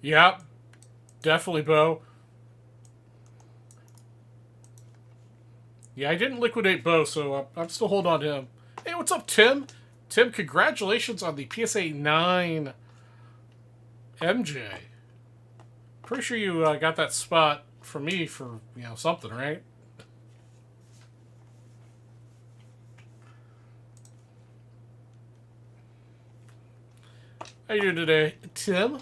Yeah, definitely, Bo. Yeah, I didn't liquidate Bo, so I'm still holding on to him. what's up, Tim? Tim, congratulations on the PSA 9 MJ. Pretty sure you got that spot from me for, something, right? How you doing today, Tim?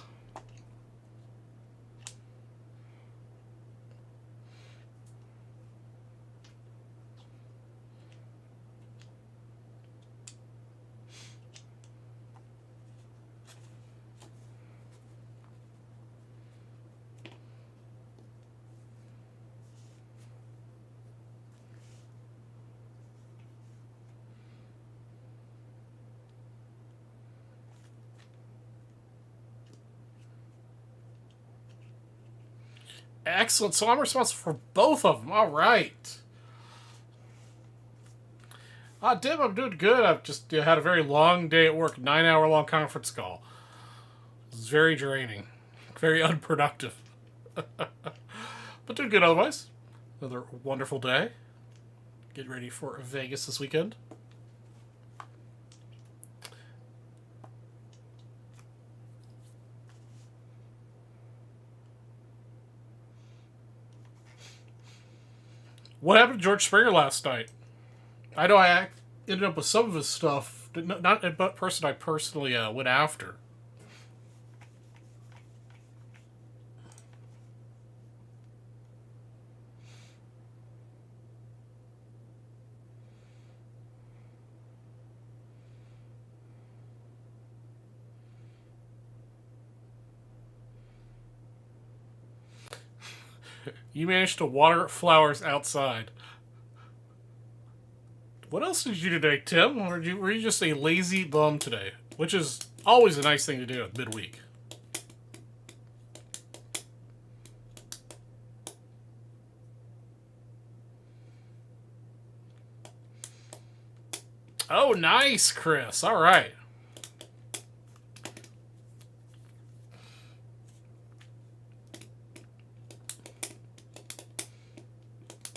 Excellent. So I'm responsible for both of them. All right. Tim, I'm doing good. I've just had a very long day at work, 9-hour long conference call. It was very draining, very unproductive. But doing good otherwise. Another wonderful day. Get ready for Vegas this weekend. What happened to George Springer last night? I know I ended up with some of his stuff, not a person I personally went after. You managed to water flowers outside. What else did you do today, Tim? Or were you just a lazy bum today? Which is always a nice thing to do at midweek. Oh, nice, Chris. All right.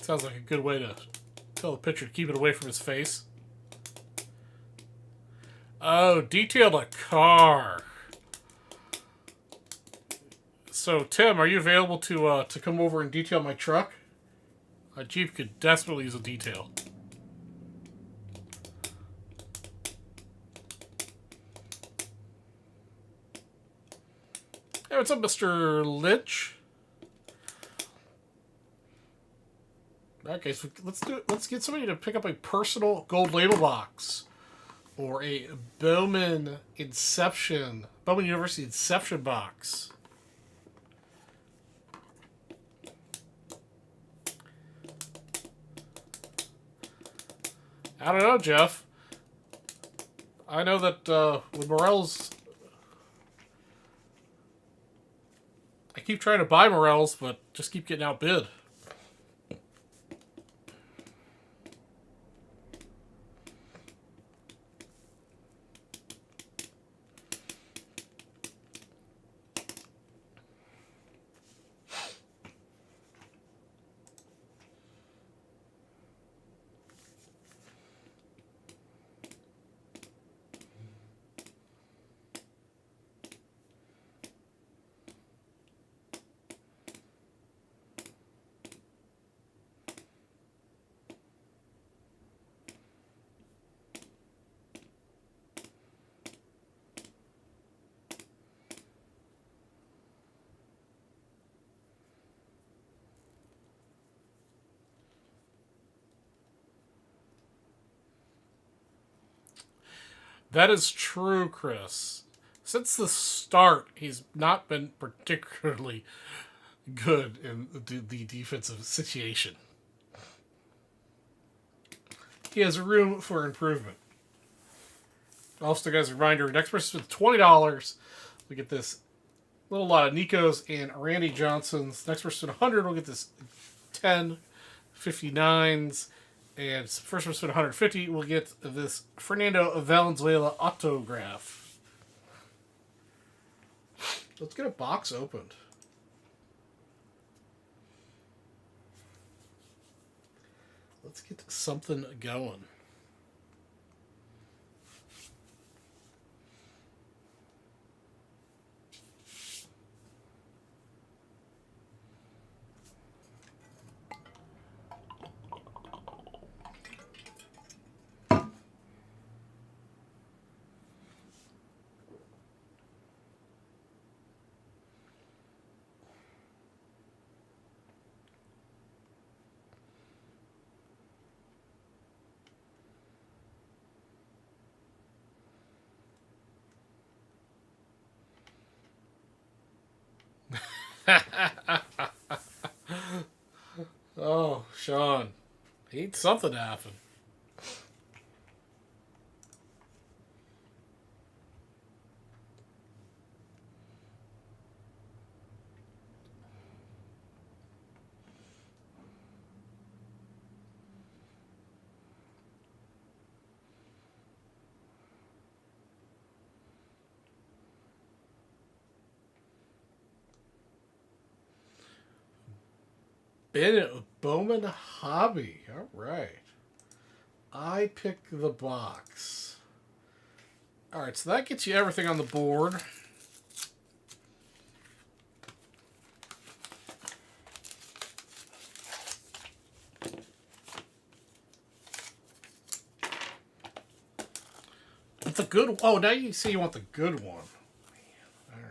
Sounds like a good way to tell the pitcher to keep it away from his face. Oh, detailed a car. So, Tim, are you available to come over and detail my truck? My Jeep could desperately use a detail. Hey, what's up, Mr. Lynch? Okay, so let's get somebody to pick up a personal gold label box or a Bowman University Inception box. I don't know, Jeff. I know that with Morels, I keep trying to buy Morels, but just keep getting outbid. That is true, Chris. Since the start, he's not been particularly good in the defensive situation. He has room for improvement. Also, guys, a reminder, next person with $20, we get this little lot of Nico's and Randy Johnson's. Next person with 100, we'll get this 10 59s. And first person with 150, we'll get this Fernando Valenzuela autograph. Let's get a box opened. Let's get something going. Oh, Sean. Need something to happen. Bennett Bowman Hobby. All right. I pick the box. All right, so that gets you everything on the board. But the good. Oh, now you see you want the good one. All right.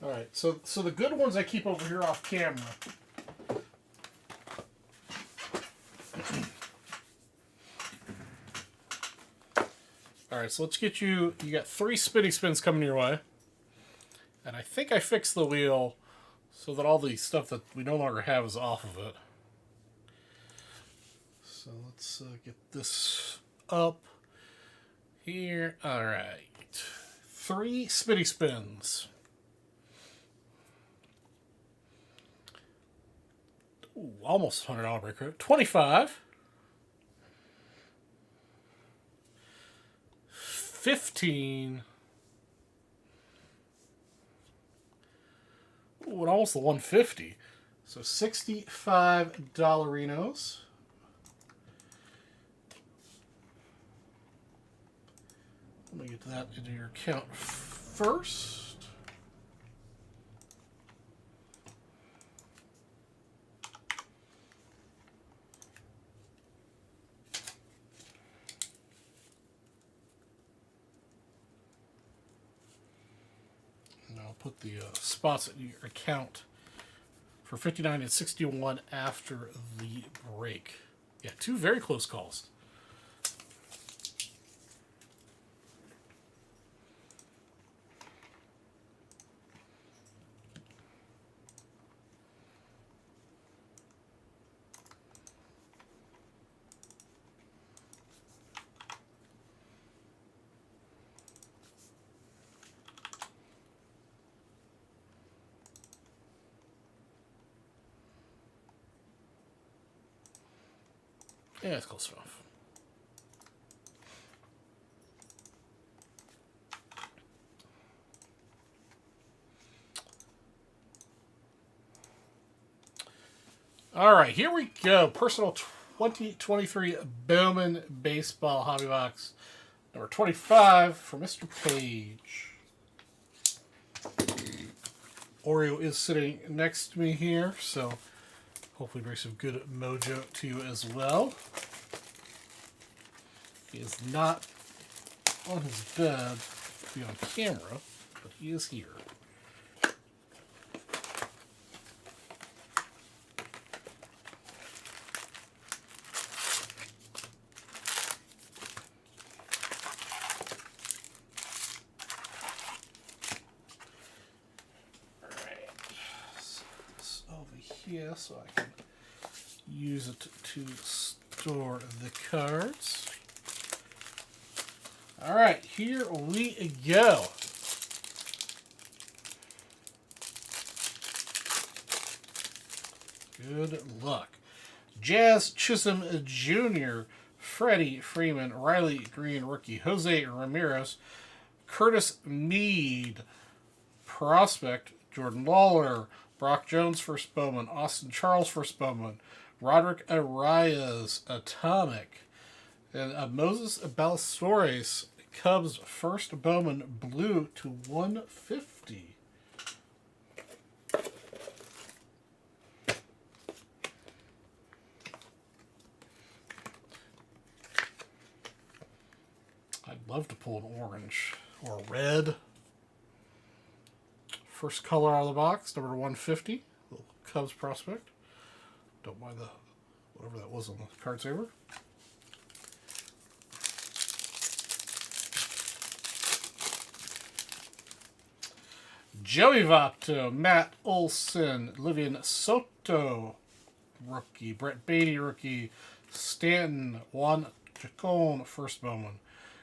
All right, so the good ones I keep over here off camera. All right, so let's get you. You got 3 spinny spins coming your way, and I think I fixed the wheel so that all the stuff that we no longer have is off of it. So let's get this up here. All right, 3 spinny spins. Ooh, almost $100 breaker. 25. 15. Ooh, and almost the 150. So $65 dollarinos. Let me get that into your account first. Put the spots in your account for 59 and 61 after the break. Yeah, 2 very close calls. Yeah, it's close enough. All right, here we go. Personal 2023 Bowman Baseball Hobby Box. Number 25 for Mr. Page. Oreo is sitting next to me here, so hopefully bring some good mojo to you as well. He is not on his bed to be on camera, but he is here. Alright, set this over here so I can use it to store the cards. All right, here we go. Good luck. Jazz Chisholm Jr., Freddie Freeman, Riley Green rookie, Jose Ramirez, Curtis Mead, prospect, Jordan Lawler, Brock Jones first Bowman, Austin Charles first Bowman, Roderick Arias Atomic, and Moses Ballesteros, Cubs first Bowman blue to 150. love to pull an orange or red. First color out of the box, number 150, little Cubs prospect. Don't mind the whatever that was on the card saver. Joey Votto, Matt Olson, Livian Soto, rookie, Brett Beatty, rookie, Stanton, Juan Chacon, first Bowman,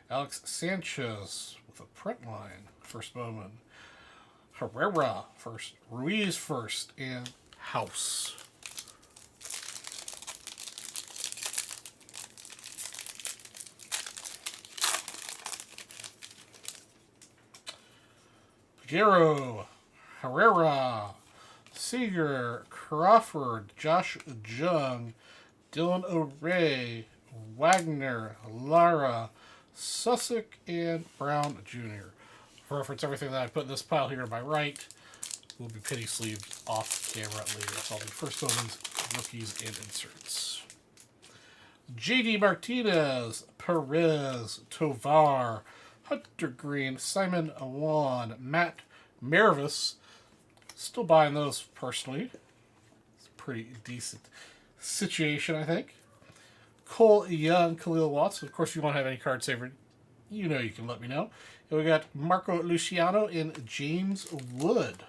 Alex Sanchez with a print line, first Bowman, Herrera, first, Ruiz, first, and House. Guerrero, Herrera, Seager, Crawford, Josh Jung, Dylan O'Reilly, Wagner, Lara, Sussick, and Brown Jr. For reference, everything that I put in this pile here on my right will be penny sleeved off camera later. It's all the first omens, rookies, and inserts. JD Martinez, Perez, Tovar, Hunter Green, Simon Awan, Matt Mervis. Still buying those personally. It's a pretty decent situation, I think. Cole Young, Khalil Watson. Of course, if you want to have any card saver, you know you can let me know. And we got Marco Luciano and James Wood.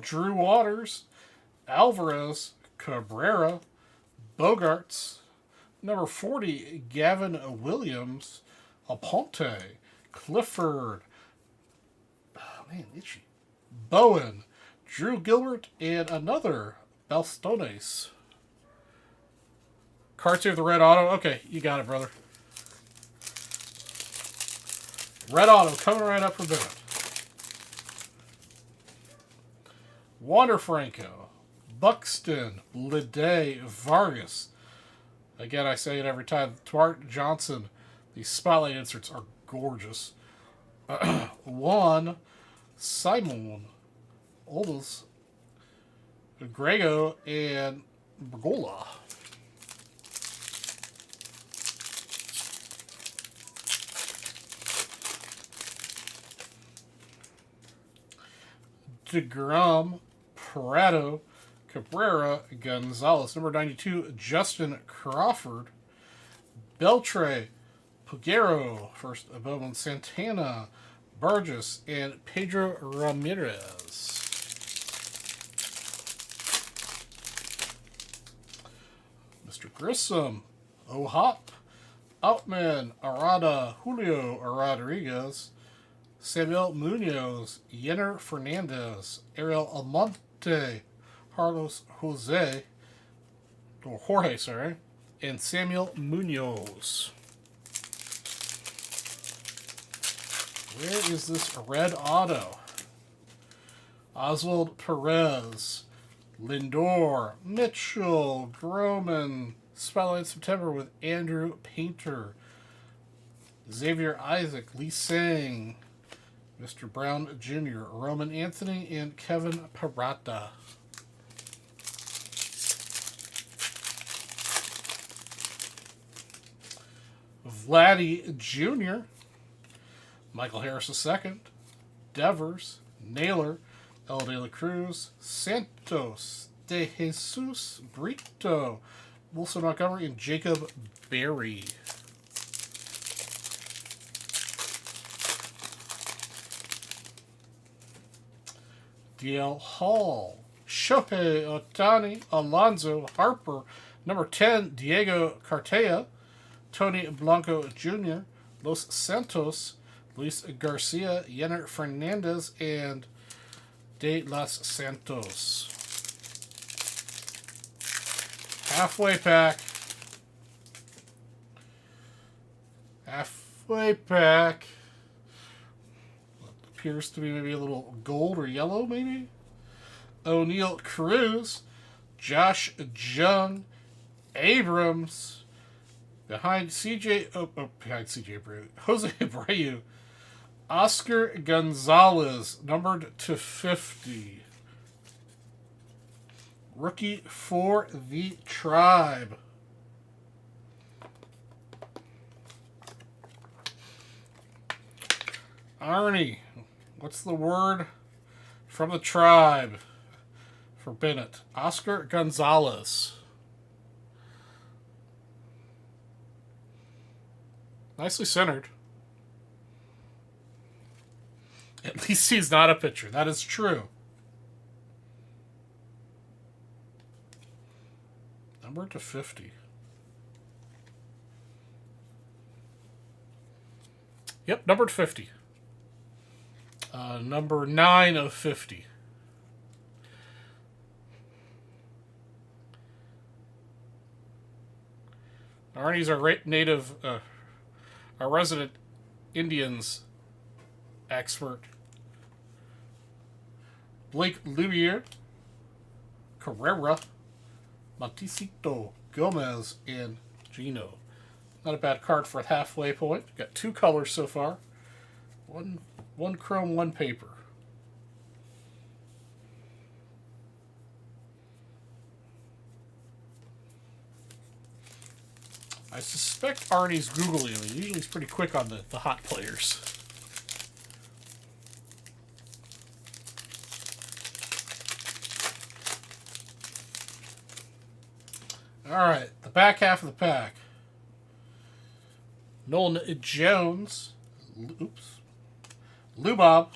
Drew Waters, Alvarez, Cabrera, Bogarts, number 40, Gavin Williams, Aponte, Clifford, oh man, itchy, Bowen, Drew Gilbert, and another Belstones. Card save the red auto. Okay, you got it, brother. Red auto coming right up for Bennett. Wander Franco, Buxton, Lede, Vargas. Again, I say it every time. Twart Johnson. These spotlight inserts are gorgeous. Juan, Simon, Oldus, Grego, and Bergola. DeGrom, Prado, Cabrera, Gonzalez. Number 92, Justin Crawford. Beltre, Pugero, first Bowman, Santana, Burgess, and Pedro Ramirez. Mr. Grissom, O'Hop, Outman, Arada, Julio Rodriguez, Samuel Munoz, Yenner Fernandez, Ariel Almonte, Carlos Jorge, and Samuel Munoz. Where is this red auto? Oswald Perez, Lindor, Mitchell, Groman, Spotlight September with Andrew Painter, Xavier Isaac, Lee Sang, Mr. Brown Jr., Roman Anthony, and Kevin Parata. Vladdy Jr., Michael Harris II, Devers, Naylor, El De La Cruz, Santos, De Jesus, Brito, Wilson Montgomery, and Jacob Berry. DL Hall, Shohei Ohtani, Alonzo Harper, number 10, Diego Cartaya, Tony Blanco Jr., Los Santos, Luis Garcia, Yenner Fernandez, and De Los Santos. Halfway pack. Halfway pack. What appears to be maybe a little gold or yellow, maybe? O'Neal Cruz, Josh Jung, Abrams, behind CJ Abreu, Jose Abreu, Oscar Gonzalez, numbered to 50. Rookie for the Tribe. Arnie, what's the word from the Tribe for Bennett? Oscar Gonzalez. Nicely centered. At least he's not a pitcher. That is true. Number to 50. Yep, numbered 50. Number 9 of 50. Arnie's our native, our resident Indians expert. Blake Lumiere, Carrera, Monticito, Gomez, and Gino. Not a bad card for a halfway point. Got 2 colors so far. One chrome, 1 paper. I suspect Arnie's Googling me. Usually he's pretty quick on the hot players. Alright, the back half of the pack. Nolan Jones. Oops. Lubob.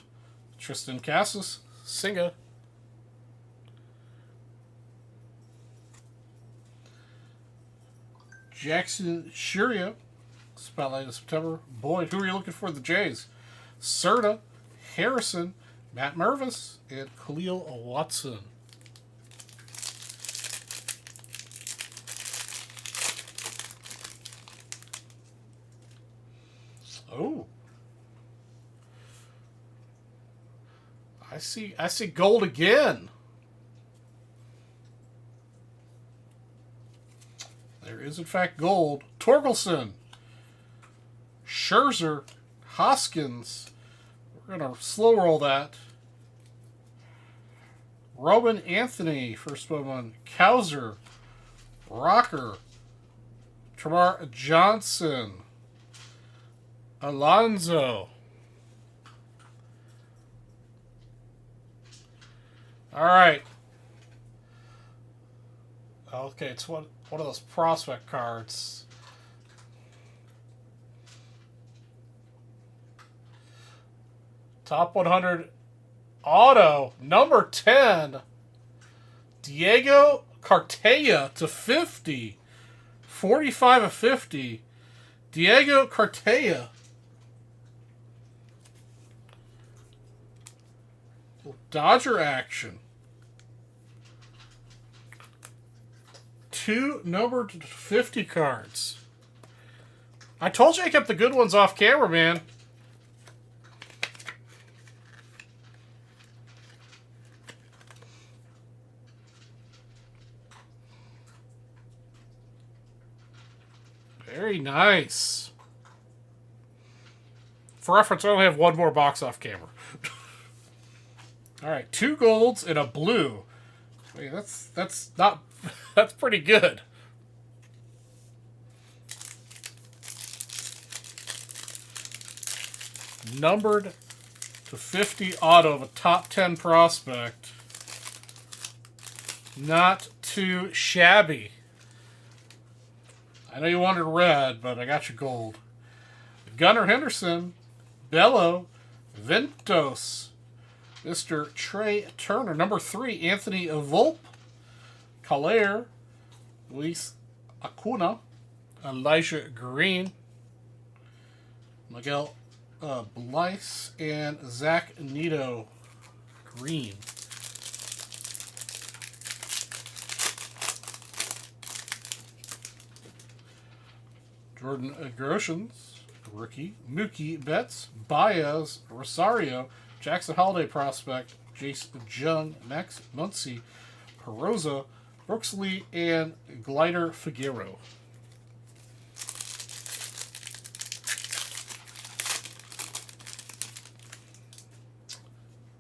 Tristan Cassis. Singa. Jackson Shuria. Spotlight of September. Boyd, who are you looking for? The Jays. Serta. Harrison. Matt Mervis. And Khalil Watson. Oh. I see gold again. There is in fact gold. Torkelson. Scherzer. Hoskins. We're going to slow roll that. Roman Anthony. First one. Kowser. Rocker. Tramar Johnson. Alonzo. All right. Okay, it's one of those prospect cards. Top 100 auto number 10. Diego Cartaya to 50. 45 of 50. Diego Cartaya. Dodger action. 2 numbered 50 cards. I told you I kept the good ones off camera, man. Very nice. For reference, I only have 1 more box off camera. All right, 2 golds and a blue. Wait, that's not that's pretty good. Numbered to 50 auto of a top 10 prospect. Not too shabby. I know you wanted red, but I got you gold. Gunnar Henderson, Bello, Ventos, Mr. Trey Turner. Number 3, Anthony Volpe, Calaire, Luis Acuna, Elijah Green, Miguel Blyce, and Zach Nito Green. Jordan Groshans, rookie. Mookie Betts, Baez, Rosario, Jackson Holiday prospect, Jason Jung, Max Muncy, Perosa, Brooks Lee, and Glider Figueroa.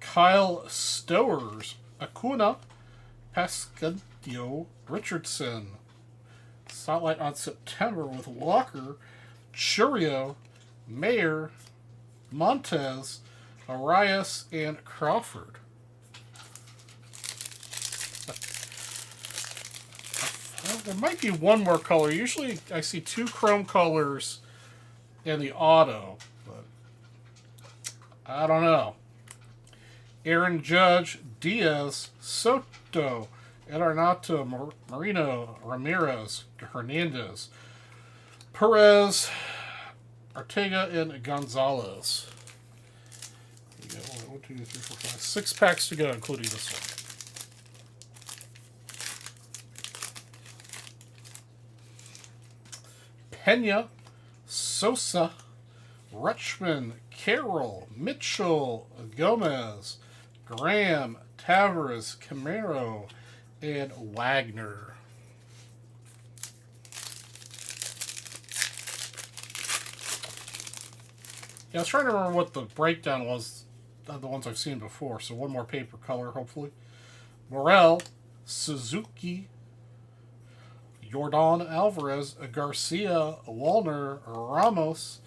Kyle Stowers, Acuna, Pascudio Richardson. Spotlight on September with Walker, Churio, Mayer, Montez, Arias, and Crawford. There might be one more color. Usually I see 2 chrome colors in the auto, but I don't know. Aaron Judge, Diaz, Soto, Arenado, Marino, Ramirez, Hernandez, Perez, Ortega, and Gonzalez. We got 1, 2, 3, 4, 5, 6 packs to go, including this one. Pena, Sosa, Rutschman, Carroll, Mitchell, Gomez, Graham, Tavares, Camaro, and Wagner. Yeah, I was trying to remember what the breakdown was of the ones I've seen before, so one more paper color, hopefully. Morel, Suzuki, Jordan Alvarez, Garcia, Wallner, Ramos,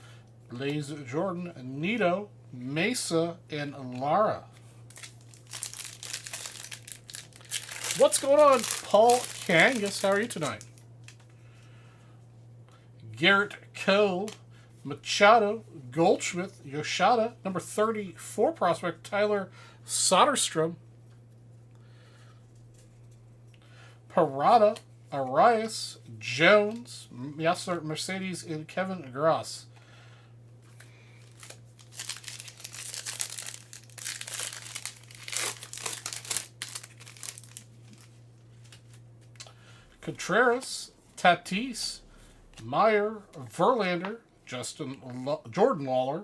Blaze Jordan, Nito, Mesa, and Lara. What's going on, Paul Kangas? How are you tonight? Garrett Cole, Machado, Goldschmidt, Yoshida, number 34 prospect, Tyler Soderstrom, Parada, Arias, Jones, Yasser Mercedes, and Kevin Gross. Contreras, Tatis, Meyer, Verlander, Jordan Lawler,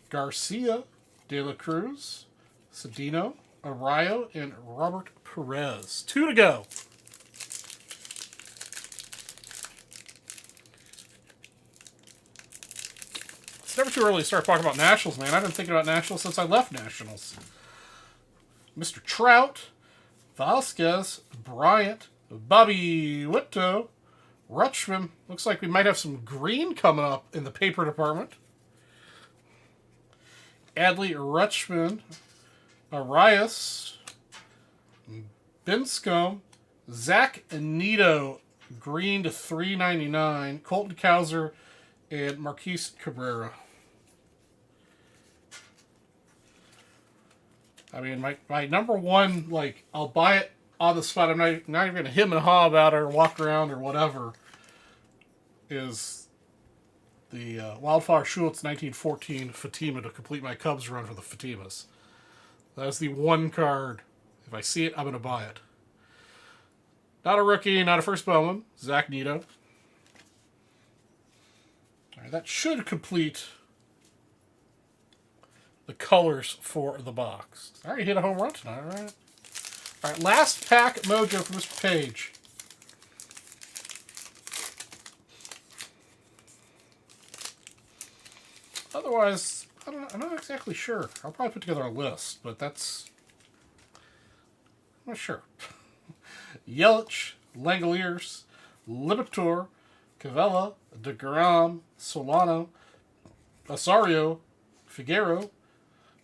Garcia, De La Cruz, Cedeno, Arroyo, and Robert Perez. 2 to go. It's never too early to start talking about Nationals, man. I've been thinking about Nationals since I left Nationals. Mr. Trout, Vasquez, Bryant, Bobby Witt, Rutschman. Looks like we might have some green coming up in the paper department. Adley Rutschman, Arias, Binscombe, Zach Nito, green to $3.99, Colton Cowser, and Marquise Cabrera. I mean, my number one, like, I'll buy it on the spot. I'm not even going to hem and haw about it or walk around or whatever, is the Wildflower Schultz 1914 Fatima to complete my Cubs run for the Fatimas. That's the one card. If I see it, I'm going to buy it. Not a rookie, not a first Bowman. Zach Nito. All right, that should complete the colors for the box. All right, hit a home run tonight, all right? All right, last pack mojo for Mr. Page. Otherwise, I'm not exactly sure. I'll probably put together a list, but I'm not sure. Yelich, Langoliers, Lipitor, Cavella, DeGrom, Solano, Osorio, Figueroa,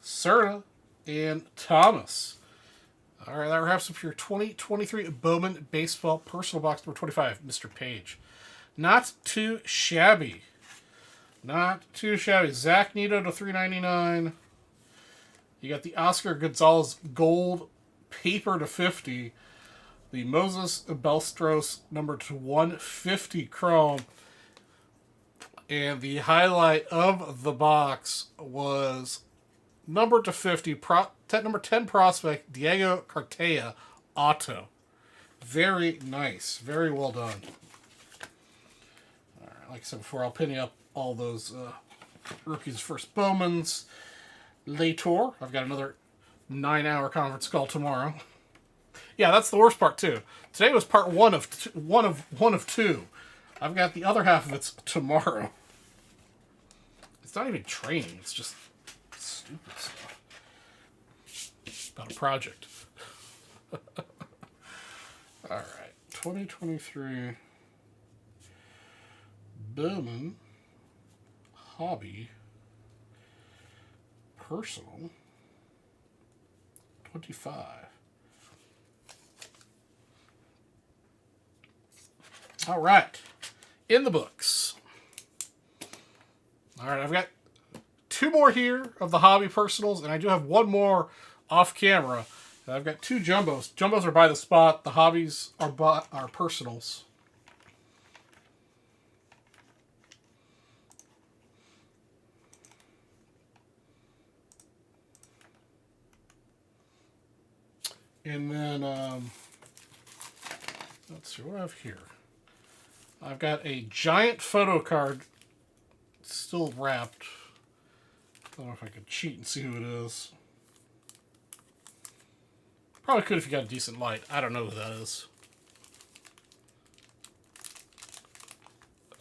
Serna, and Thomas. All right, that wraps up your 2023 Bowman Baseball Personal Box number 25, Mr. Page. Not too shabby. Not too shabby. Zach Nito to $3.99. You got the Oscar Gonzalez Gold Paper to 50. The Moses Belstros number to 150 Chrome. And the highlight of the box was number to 50, number 10 prospect, Diego Cartaya, auto. Very nice. Very well done. All right, like I said before, I'll pin you up all those rookies first Bowmans. Lator. I've got another 9-hour conference call tomorrow. Yeah, that's the worst part too. Today was part one of two. I've got the other half of it tomorrow. It's not even training. It's just stupid stuff about a project. All right, 2023 Bowman Hobby Personal 25. All right, in the books. All right, I've got 2 more here of the hobby personals, and I do have 1 more off camera. I've got 2 jumbos. Jumbos are by the spot. The hobbies are personals. And then, let's see what I have here. I've got a giant photo card still wrapped. I don't know if I could cheat and see who it is. Probably could if you got a decent light. I don't know who that is.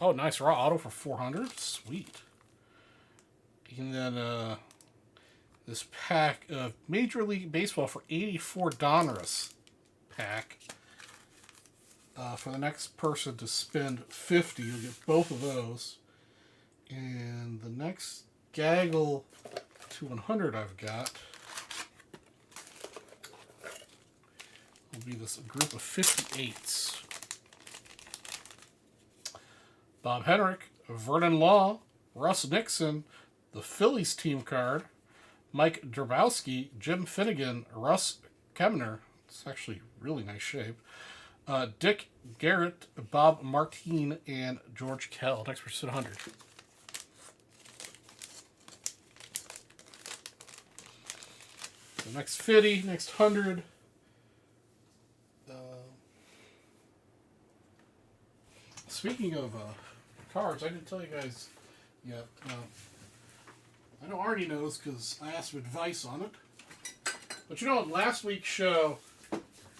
Oh, nice raw auto for 400. Sweet. And then this pack of Major League Baseball for 84 Donruss pack. For the next person to spend 50, you'll get both of those. And the next gaggle to 100 I've got will be this group of 58s. Bob Henrik, Vernon Law, Russ Nixon, the Phillies team card, Mike Drabowski, Jim Finnegan, Russ Kemner. It's actually really nice shape. Dick Garrett, Bob Martine, and George Kell. Next person 100. The next 50, next 100. Speaking of cards, I didn't tell you guys yet. I know Arnie knows because I asked him advice on it. But you know, in last week's show,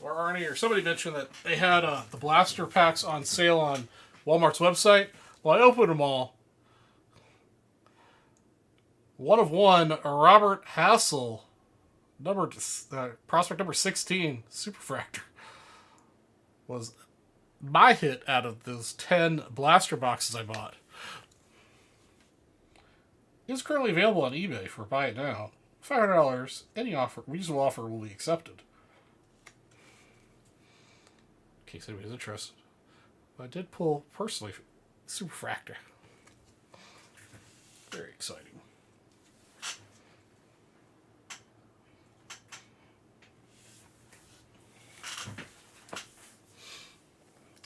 or Arnie or somebody mentioned that they had the blaster packs on sale on Walmart's website. Well, I opened them all. One of one, a Robert Hassel, prospect number 16, Superfractor, was my hit out of those 10 blaster boxes I bought. It's currently available on eBay for buy it now. $500. Any offer, reasonable offer will be accepted. In case anybody's interested. But I did pull, personally, Superfractor. Very exciting.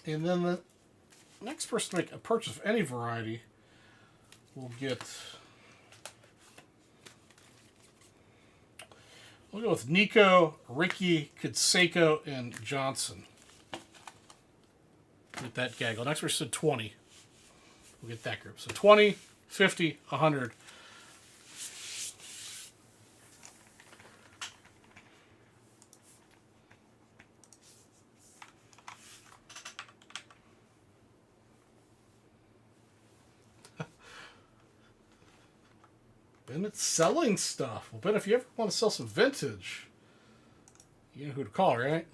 And then the next person to make a purchase of any variety will get... We'll go with Nico, Ricky, Canseco, and Johnson. Get that gaggle. Next person 20. We'll get that group. So 20, 50, 100. Ben, it's selling stuff. Well, Ben, if you ever want to sell some vintage, you know who to call, right?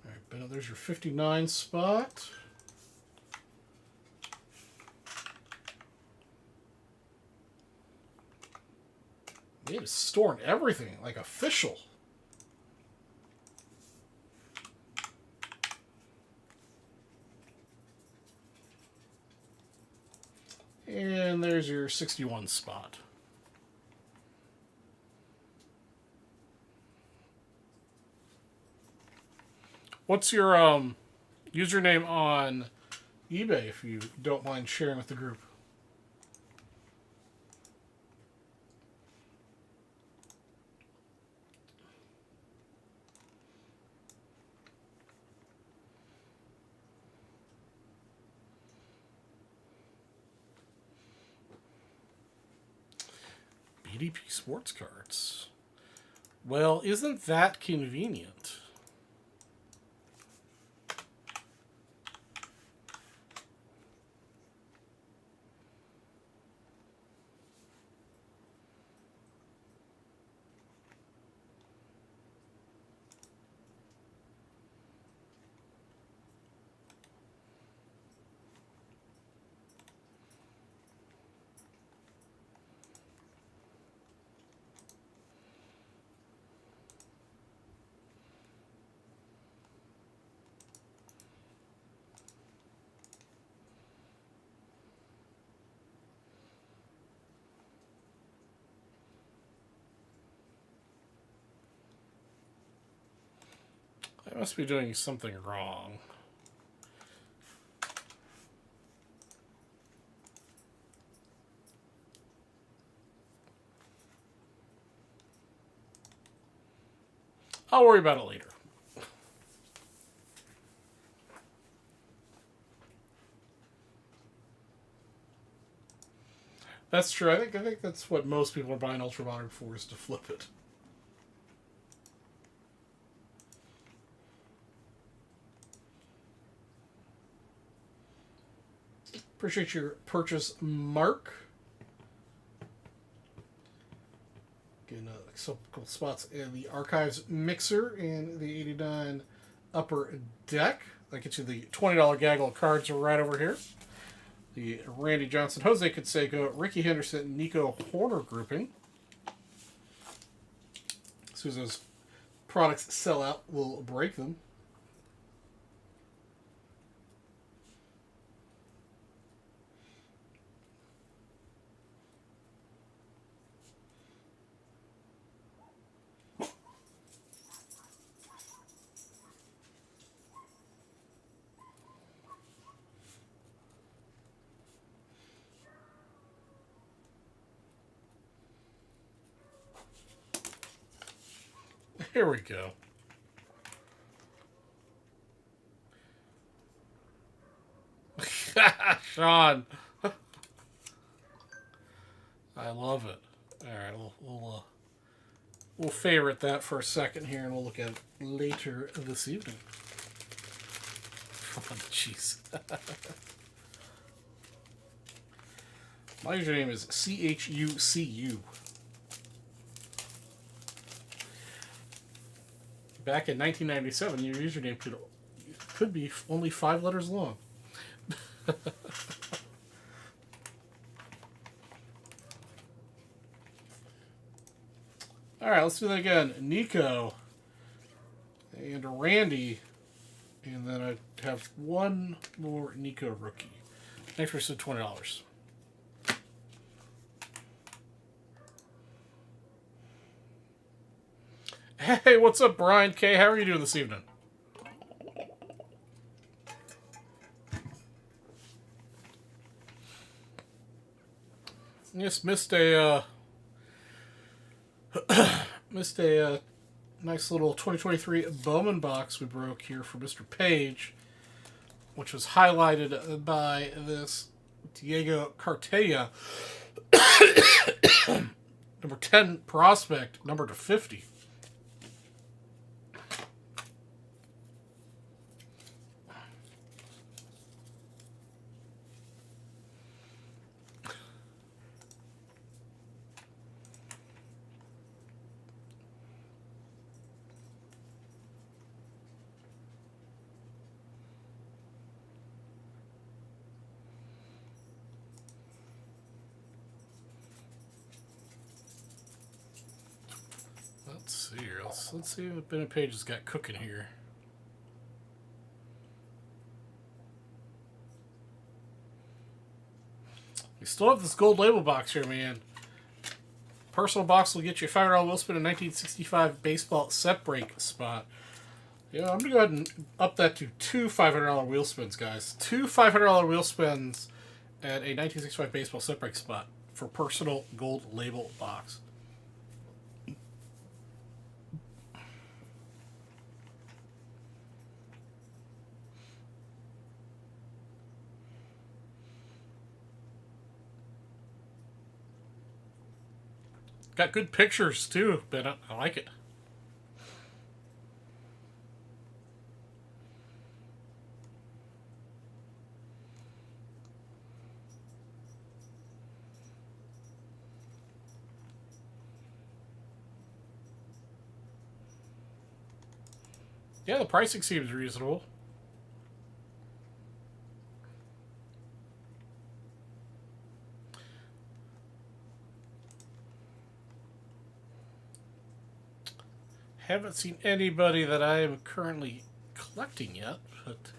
All right, Ben, there's your 59 spot. They is storing everything like official. And there's your 61 spot. What's your username on eBay, if you don't mind sharing with the group? BDP Sports Cards. Well, isn't that convenient? must be doing something wrong. I'll worry about it later. That's true. I think that's what most people are buying Ultra Modern for, is to flip it. Appreciate your purchase, Mark. Getting a couple spots in the Archives Mixer and the 89 Upper Deck. That gets you the $20 gaggle of cards right over here. The Randy Johnson, Jose Canseco, Ricky Henderson, Nico Horner grouping. As soon as those products sell out, we'll break them. Here we go. Sean. I love it. All right, we'll favorite that for a second here, and we'll look at it later this evening. Oh, jeez. My username is CHUCU. Back in 1997, your username could be only 5 letters long. All right, let's do that again. Nico and Randy, and then I have one more Nico rookie. Next person, $20. Hey, what's up, Brian K? How are you doing this evening? Just missed a nice little 2023 Bowman box we broke here for Mr. Page, which was highlighted by this Diego Cartella, number 10 prospect, number to 50. Let's see what Bennett Page has got cooking here. We still have this gold label box here, man. Personal box will get you a $5 wheel spin, a 1965 baseball set break spot. Yeah, I'm going to go ahead and up that to 2 $500 wheel spins, guys. 2 $500 wheel spins at a 1965 baseball set break spot for personal gold label box. Got good pictures too, but I like it. Yeah, the pricing seems reasonable. Haven't seen anybody that I am currently collecting yet, but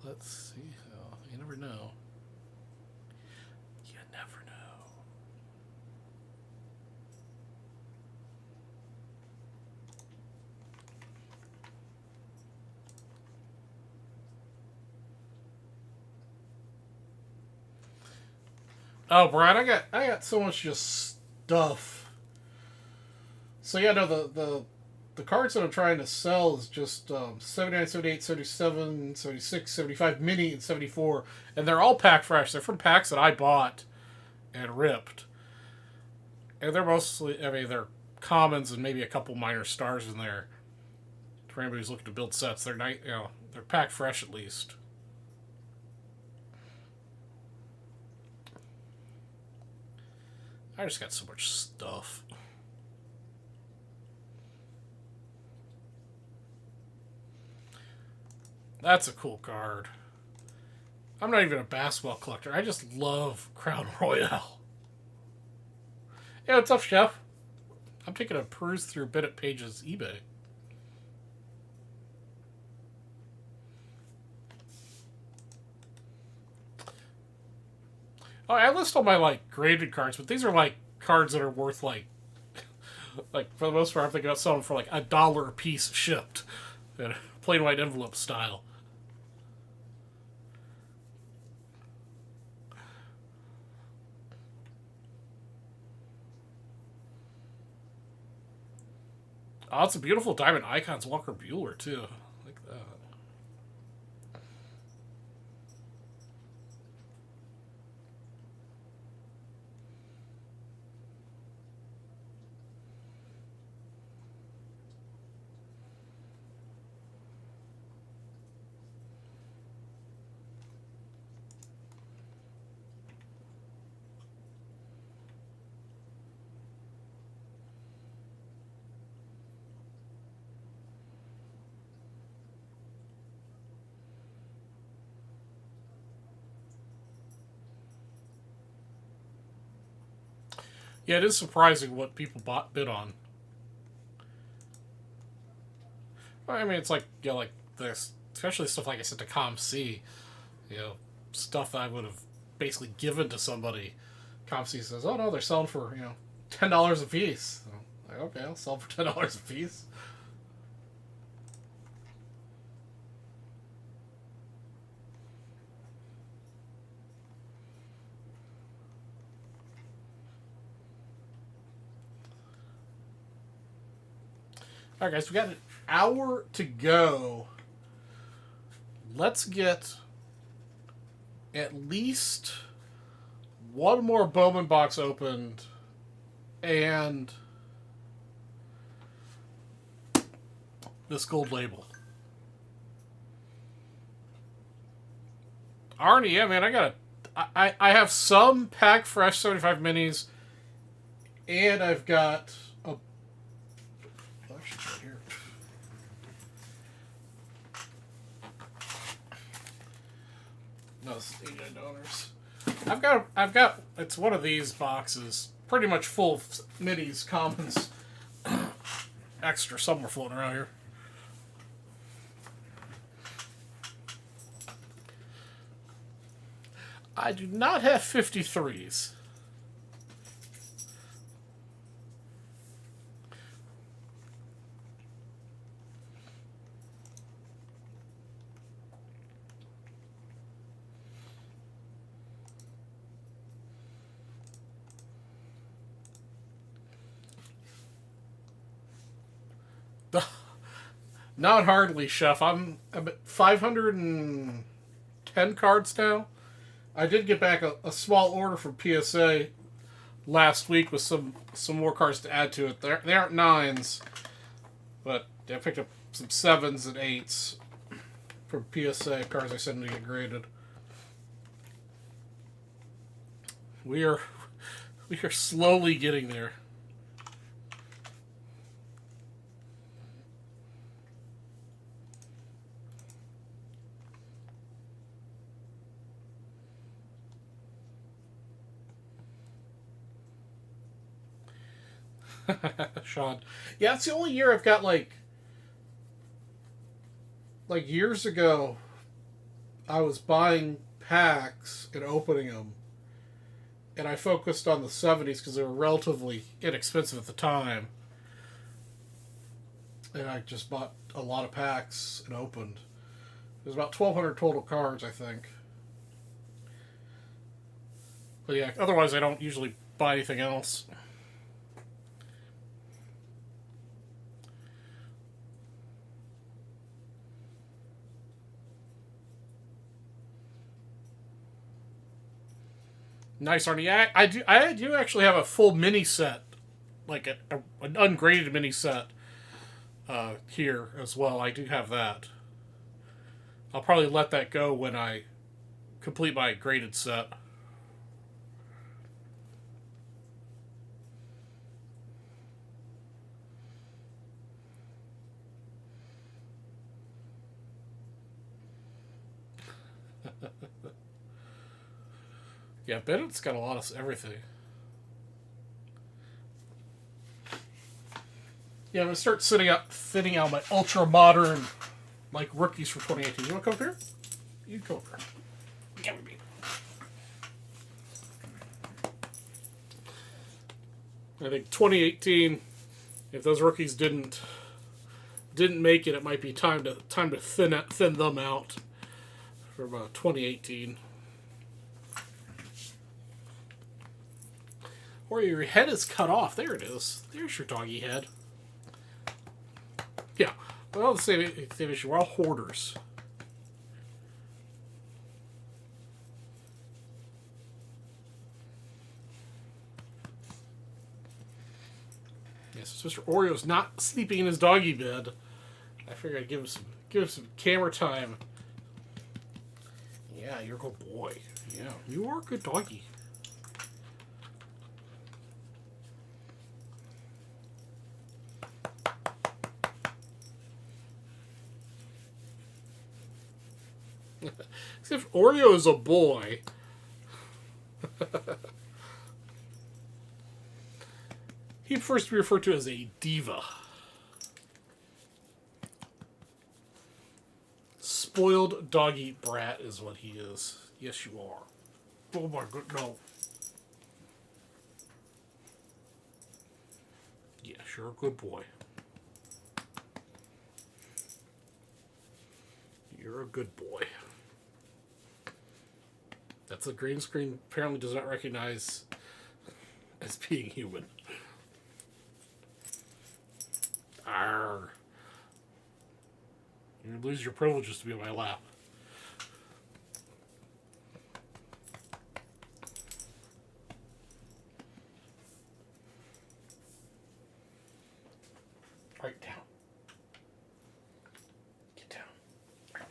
let's see. Oh, you never know. You never know. Oh, Brian, I got so much just stuff. So yeah, no, the cards that I'm trying to sell is just 79, 78, 77, 76, 75 mini, and 74. And they're all pack fresh. They're from packs that I bought and ripped. And they're mostly, I mean, they're commons and maybe a couple minor stars in there. For anybody who's looking to build sets, they're nice, they're pack fresh at least. I just got so much stuff. That's a cool card. I'm not even a basketball collector. I just love Crown Royale. Yeah, what's up, Chef? I'm taking a peruse through Bennett Page's eBay. Oh, I list all my like graded cards, but these are like cards that are worth like for the most part, I'm thinking about selling for like $1 a piece shipped, in a plain white envelope style. Oh, it's a beautiful Diamond Icons Walker Bueller too. I like that. Yeah, it is surprising what people bid on. I mean, it's like like this, especially stuff like I said to Com C, you know, stuff that I would have basically given to somebody. Com C says, "Oh no, they're selling for $10 a piece." So, like, okay, I'll sell for $10 a piece. All right, guys, we got an hour to go. Let's get at least one more Bowman box opened and this gold label. Arnie, yeah, man, I have some pack fresh 75 minis, and I've got a. Actually, right here. No, it's $89. I've got. It's one of these boxes, pretty much full of minis, commons, extra somewhere floating around here. I do not have 53s. Not hardly, Chef. I'm at 510 cards now. I did get back a small order from PSA last week with some more cards to add to it. They aren't nines, but I picked up some sevens and eights from PSA cards I sent to get graded. We are slowly getting there. Sean. Yeah, it's the only year I've got like years ago I was buying packs and opening them, and I focused on the 70s because they were relatively inexpensive at the time. And I just bought a lot of packs and opened. There's about 1,200 total cards, I think. But yeah, otherwise I don't usually buy anything else. Nice, Arnie. Yeah, I do. I do actually have a full mini set, like an ungraded mini set here as well. I do have that. I'll probably let that go when I complete my graded set. Yeah, Bennett's got a lot of everything. Yeah, I'm gonna start thinning out my ultra modern, like rookies for 2018. You wanna come up here? You come up here. Give me. I think 2018. If those rookies didn't make it, it might be time to thin them out from 2018. Or your head is cut off. There it is. There's your doggy head. Yeah. Well, the same issue. We're all hoarders. Yes, so Mr. Oreo's not sleeping in his doggy bed. I figured I'd give him some camera time. Yeah, you're a good boy. Yeah, you are a good doggy. Except Oreo is a boy. He prefers to be referred to as a diva. Spoiled doggy brat is what he is. Yes, you are. Oh my god, no. Yes, you're a good boy. You're a good boy. That's a green screen apparently does not recognize as being human. Arr. You lose your privileges to be on my lap. Right down. Get down. Go.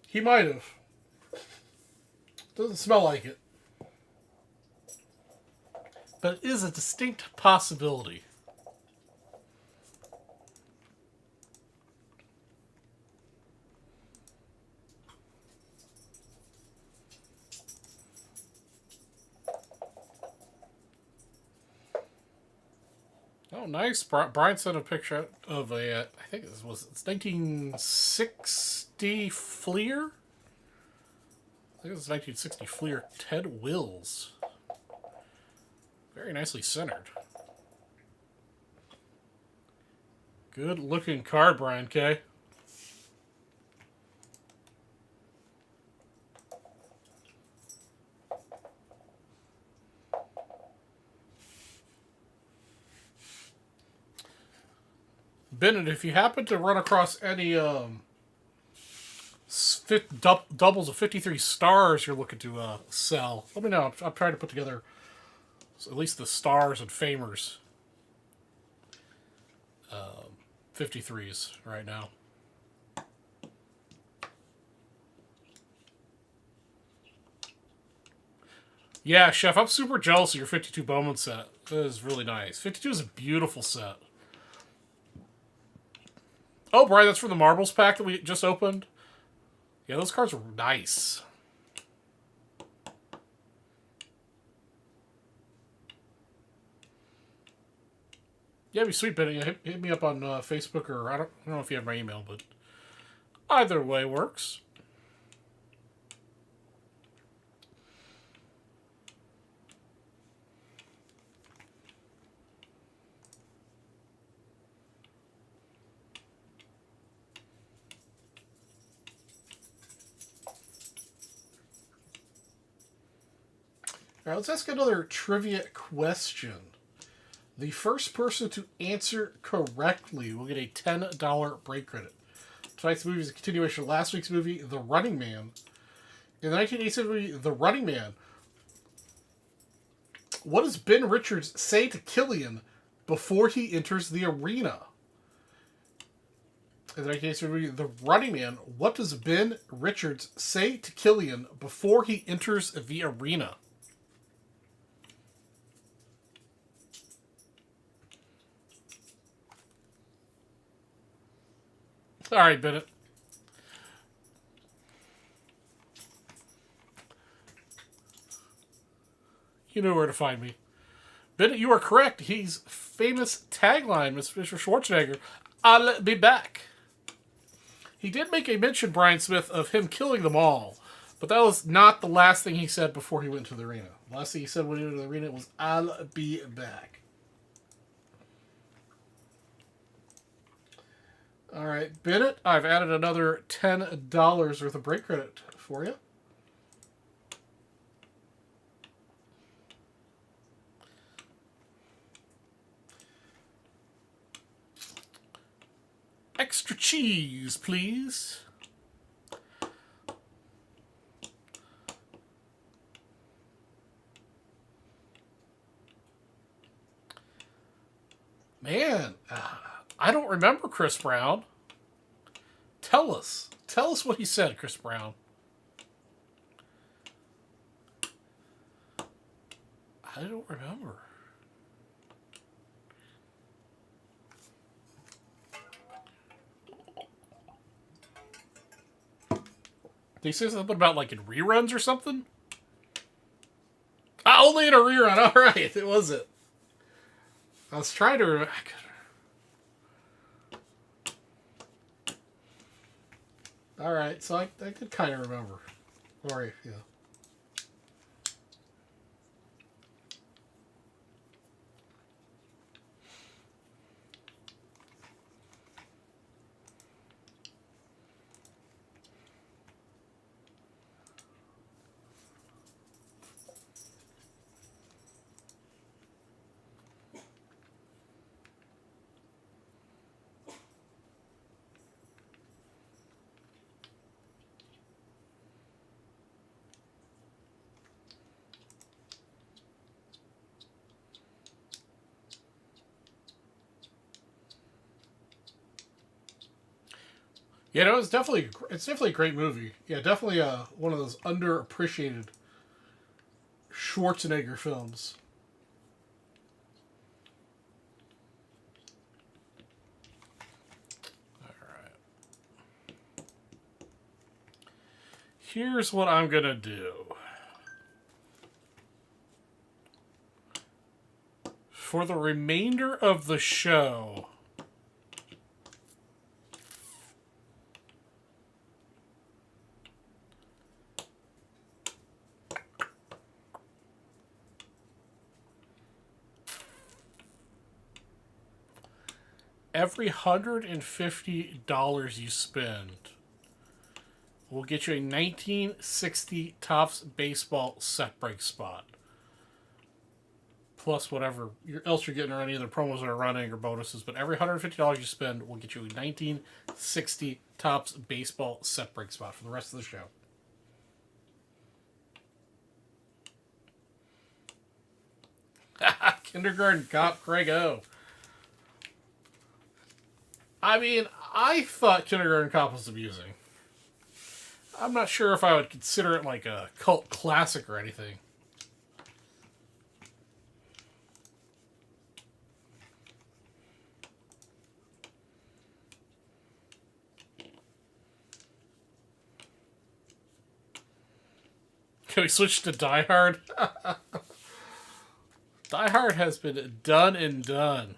He might have. Doesn't smell like it. But it is a distinct possibility. Oh, nice. Brian sent a picture of a, I think it's 1960 Fleer? I think it's 1960 Fleer Ted Wills. Very nicely centered. Good looking card, Brian K. Bennett, if you happen to run across any doubles of 53 stars you're looking to sell, let me know. I'm trying to put together at least the stars and famers 53s right now. Yeah, Chef, I'm super jealous of your 52 Bowman set. That is really nice. 52 is a beautiful set. Oh, Brian, that's from the Marbles pack that we just opened. Yeah, those cards are nice. Yeah, it'd be sweet, Benny. Hit me up on Facebook, or I don't know if you have my email, but either way works. All right, let's ask another trivia question. The first person to answer correctly will get a $10 break credit. Tonight's movie is a continuation of last week's movie, The Running Man. In the 1987 movie, The Running Man, what does Ben Richards say to Killian before he enters the arena? In the 1987 movie, The Running Man, what does Ben Richards say to Killian before he enters the arena? All right, Bennett. You know where to find me. Bennett, you are correct. His famous tagline, Mr. Schwarzenegger, I'll be back. He did make a mention, Brian Smith, of him killing them all. But that was not the last thing he said before he went to the arena. The last thing he said when he went to the arena was, I'll be back. All right, Bennett, I've added another $10 worth of break credit for you. Extra cheese, please. Man, I don't remember Chris Brown. Tell us. Tell us what he said, Chris Brown. I don't remember. Did he say something about like in reruns or something? Only in a rerun. All right, it was it. I was trying to remember. All right, so I could kind of remember. Or, yeah. Yeah, no, it's definitely a great movie. Yeah, definitely one of those underappreciated Schwarzenegger films. All right. Here's what I'm gonna do. For the remainder of the show, every $150 you spend will get you a 1960 Topps baseball set break spot. Plus whatever else you're getting around either promos that are running or bonuses. But every $150 you spend will get you a 1960 Topps baseball set break spot for the rest of the show. Kindergarten Cop Craig O. I mean, I thought Kindergarten Cop was amusing. I'm not sure if I would consider it like a cult classic or anything. Can we switch to Die Hard? Die Hard has been done and done.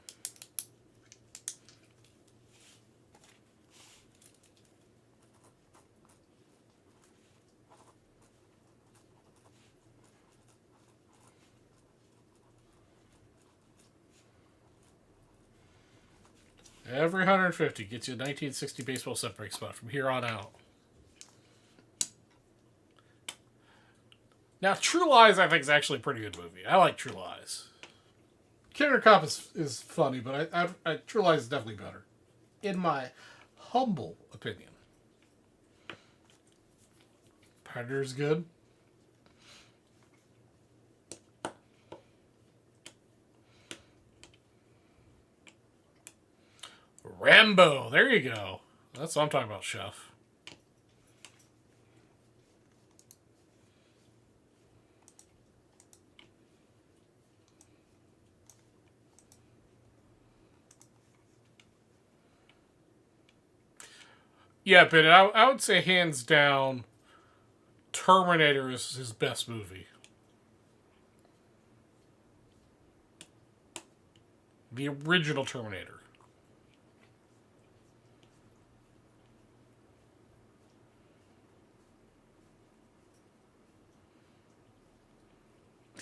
Every 150 gets you a 1960 baseball set break spot from here on out. Now, True Lies, I think, is actually a pretty good movie. I like True Lies. Kindergarten Cop is funny, but True Lies is definitely better, in my humble opinion. Predator's good. Rambo, there you go. That's what I'm talking about, Chef. Yeah, but I would say hands down, Terminator is his best movie. The original Terminator.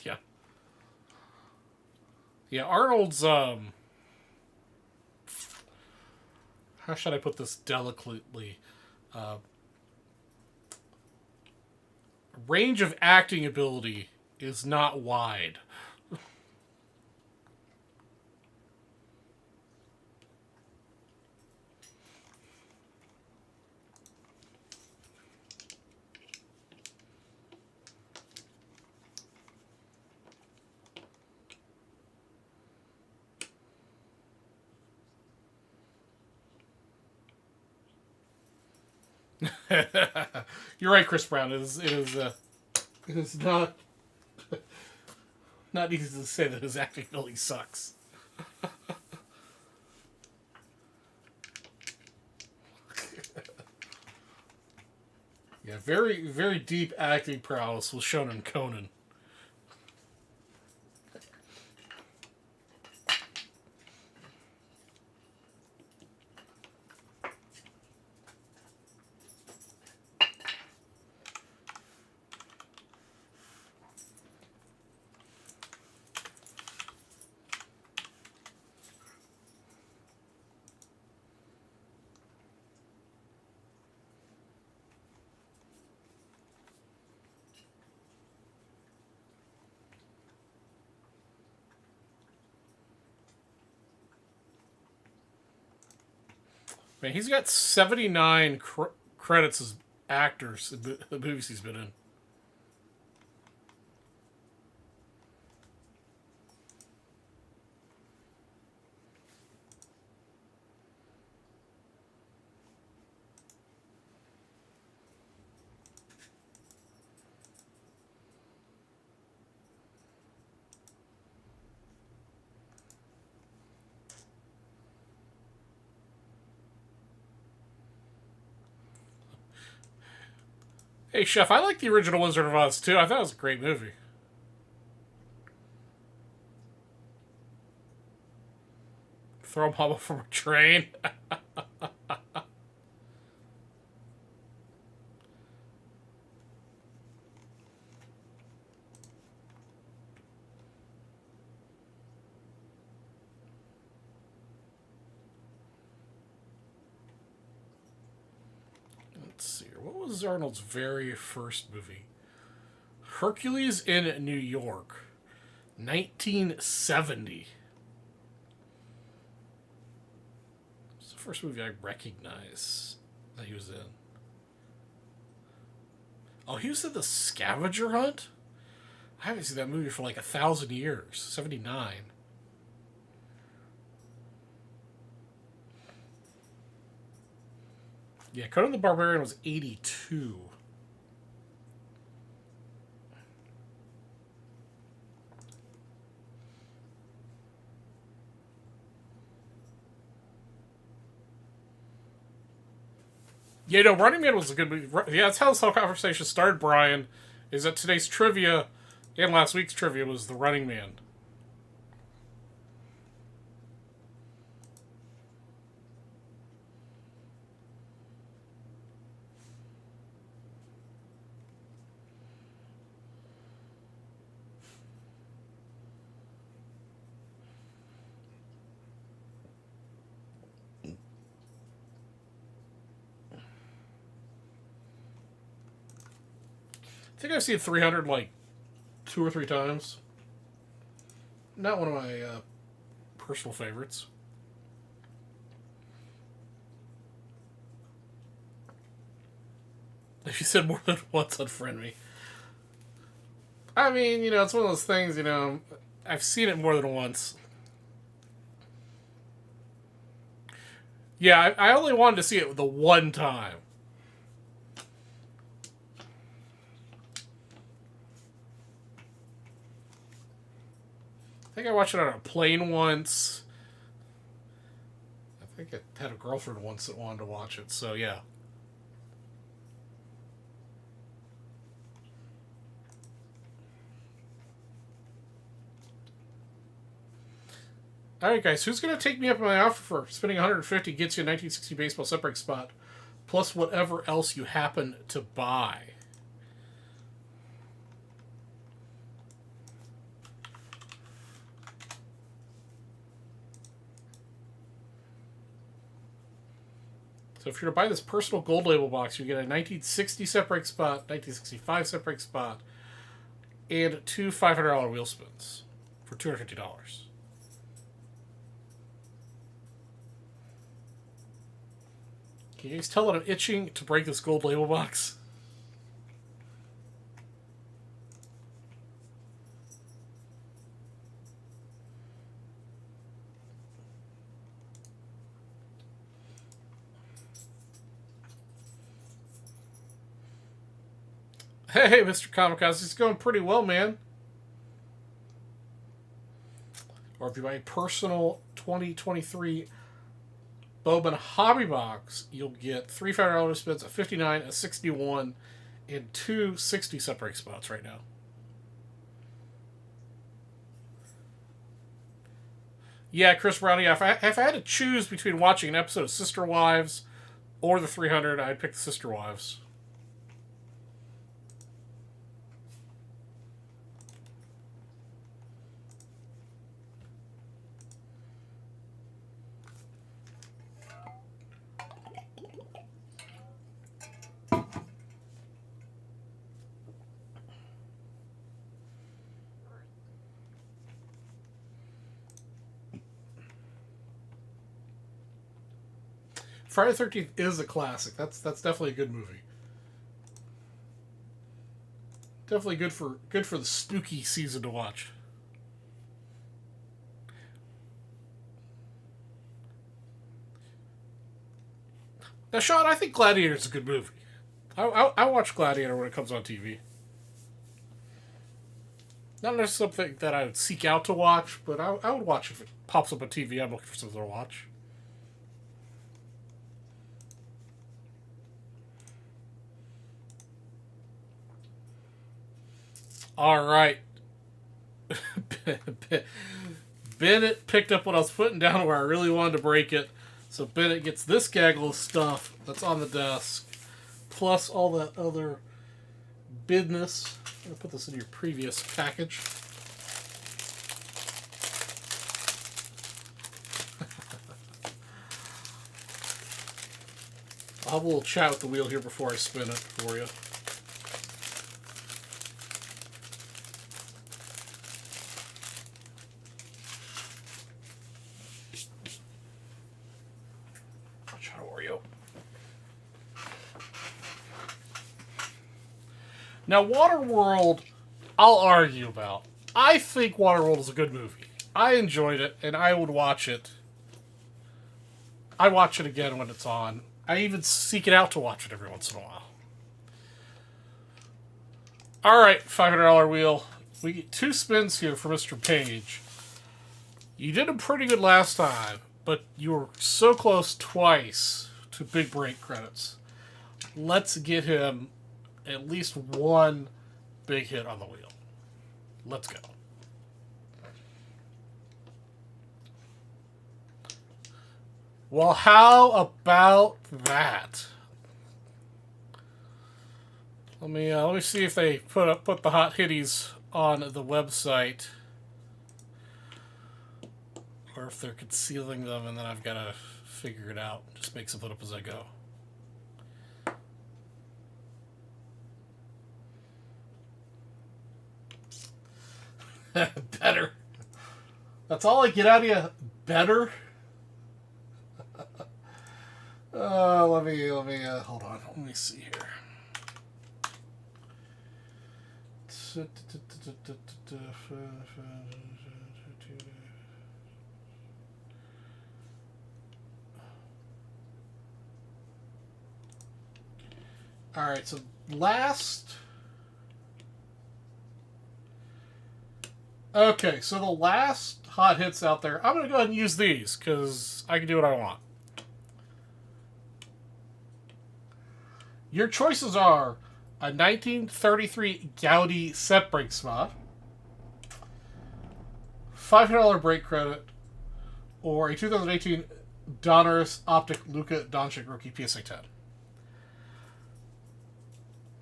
Yeah. Yeah, Arnold's how should I put this delicately? Uh, range of acting ability is not wide. You're right, Chris Brown. It is not not easy to say that his acting ability sucks. Yeah, very very deep acting prowess was shown in Conan. Man, he's got 79 credits as actors in the movies he's been in. Hey, Chef, I like the original Wizard of Oz, too. I thought it was a great movie. Throw Mama from a train. Let's see here. What was Arnold's very first movie? Hercules in New York, 1970. It's the first movie I recognize that he was in. Oh, he was in The Scavenger Hunt? I haven't seen that movie for like 1,000 years. 79. Yeah, Conan the Barbarian was 82. Yeah, no, Running Man was a good movie. Yeah, that's how this whole conversation started, Brian. Is that today's trivia and last week's trivia was The Running Man. think I've seen 300 like 2 or 3 times. Not one of my personal favorites. If you said more than once, unfriend me. I mean, it's one of those things, I've seen it more than once. Yeah, I only wanted to see it the one time. I think I watched it on a plane once. I think I had a girlfriend once that wanted to watch it, so yeah. All right, guys, who's going to take me up on my offer for spending 150 gets you a 1960 baseball separate spot, plus whatever else you happen to buy? So if you're to buy this personal gold label box, you get a 1960 separate spot, 1965 separate spot, and 2 $500 wheel spins for $250. Can you guys tell that I'm itching to break this gold label box? Hey, Mr. Kamikaze, it's going pretty well, man. Or if you buy a personal 2023 Bowman Hobby Box, you'll get 3 $5 spins, a 59, a 61, and 2 60 separate spots right now. Yeah, Chris Brownie, if I had to choose between watching an episode of Sister Wives or the 300, I'd pick the Sister Wives. Friday the 13th is a classic. That's definitely a good movie. Definitely good for the spooky season to watch. Now, Sean, I think Gladiator is a good movie. I watch Gladiator when it comes on TV. Not necessarily something that I would seek out to watch, but I would watch if it pops up on TV. I'm looking for something to watch. All right. Bennett picked up what I was putting down where I really wanted to break it. So Bennett gets this gaggle of stuff that's on the desk, plus all that other business. I'm going to put this in your previous package. I'll have a little chat with the wheel here before I spin it for you. Now, Waterworld, I'll argue about. I think Waterworld is a good movie. I enjoyed it, and I would watch it. I watch it again when it's on. I even seek it out to watch it every once in a while. All right, $500 wheel. We get 2 spins here for Mr. Page. You did a pretty good last time, but you were so close twice to big break credits. Let's get him at least one big hit on the wheel. Let's go. Well, how about that? Let me see if they put the hot hitties on the website, or if they're concealing them, and then I've got to figure it out. Just make something up as I go. Better. That's all I get out of you. Better. Let me hold on. Let me see here. All right, so last. Okay, so the last hot hits out there, I'm going to go ahead and use these because I can do what I want. Your choices are a 1933 Gaudi set brake spot, $500 brake credit, or a 2018 Donruss Optic Luka Doncic rookie PSA 10.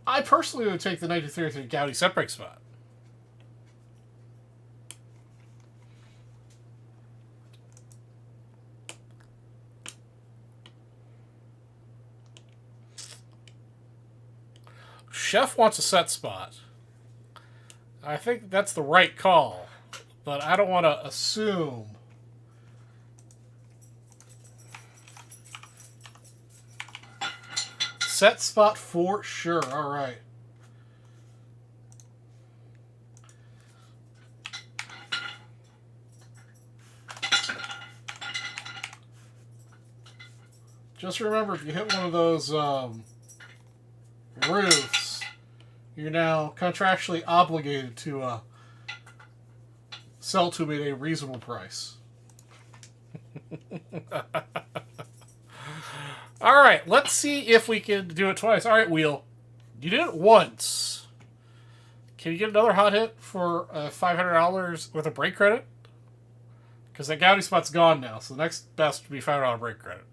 I personally would take the 1933 Gaudi set brake spot. Chef wants a set spot. I think that's the right call, but I don't want to assume. Set spot for sure. All right. Just remember, if you hit one of those roofs, you're now contractually obligated to sell to me at a reasonable price. All right, let's see if we can do it twice. All right, Wheel. You did it once. Can you get another hot hit for $500 with a brake credit? Because that Gaudi spot's gone now, so the next best would be $500 brake credit.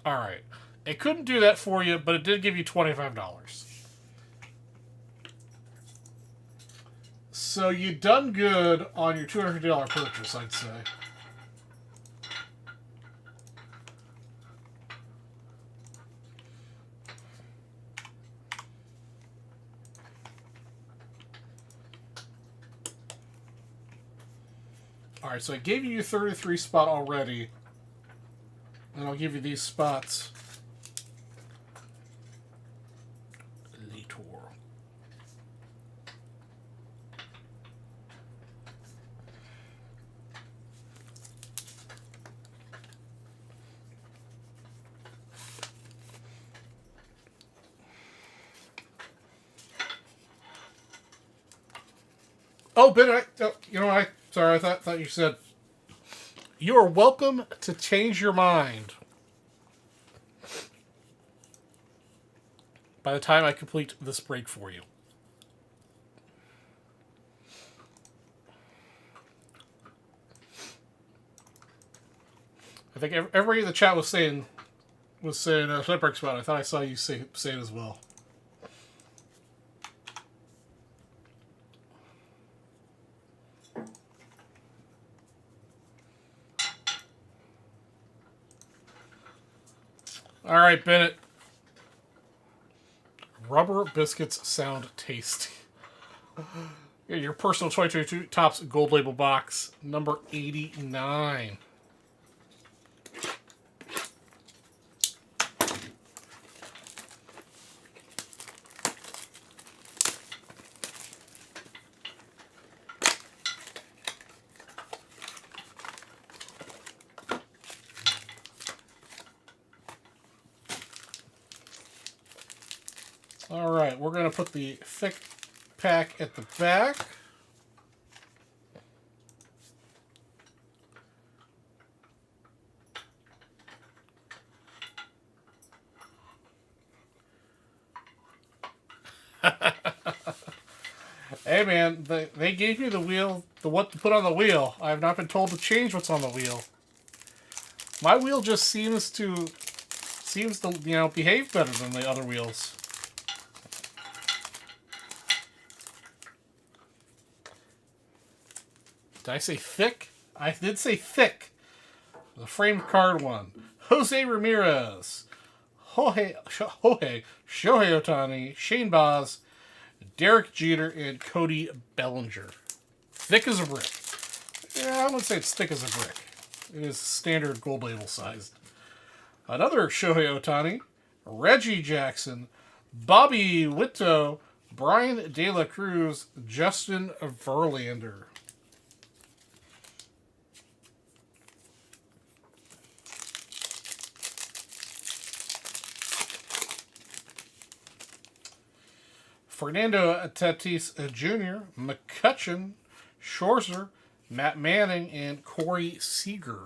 All right. It couldn't do that for you, but it did give you $25. So you done good on your $250 purchase, I'd say. All right, so I gave you your 33 spot already. And I'll give you these spots. Later. Oh, Ben, you know what? Sorry, I thought you said you are welcome to change your mind by the time I complete this break for you. I think everybody in the chat was saying set break spot. I thought I saw you say it as well. All right, Bennett. Rubber biscuits sound tasty. Your personal 2022 Topps Gold Label box, number 89. All right, we're going to put the thick pack at the back. Hey man, they gave you the wheel, what to put on the wheel. I have not been told to change what's on the wheel. My wheel just seems to behave better than the other wheels. Did I say thick? I did say thick. The framed card one. Jose Ramirez. Shohei Ohtani, Shane Baz, Derek Jeter, and Cody Bellinger. Thick as a brick. Yeah, I wouldn't say it's thick as a brick. It is standard gold label sized. Another Shohei Ohtani, Reggie Jackson, Bobby Witt, Brian De La Cruz, Justin Verlander. Fernando Tatis Jr., McCutchen, Scherzer, Matt Manning, and Corey Seager.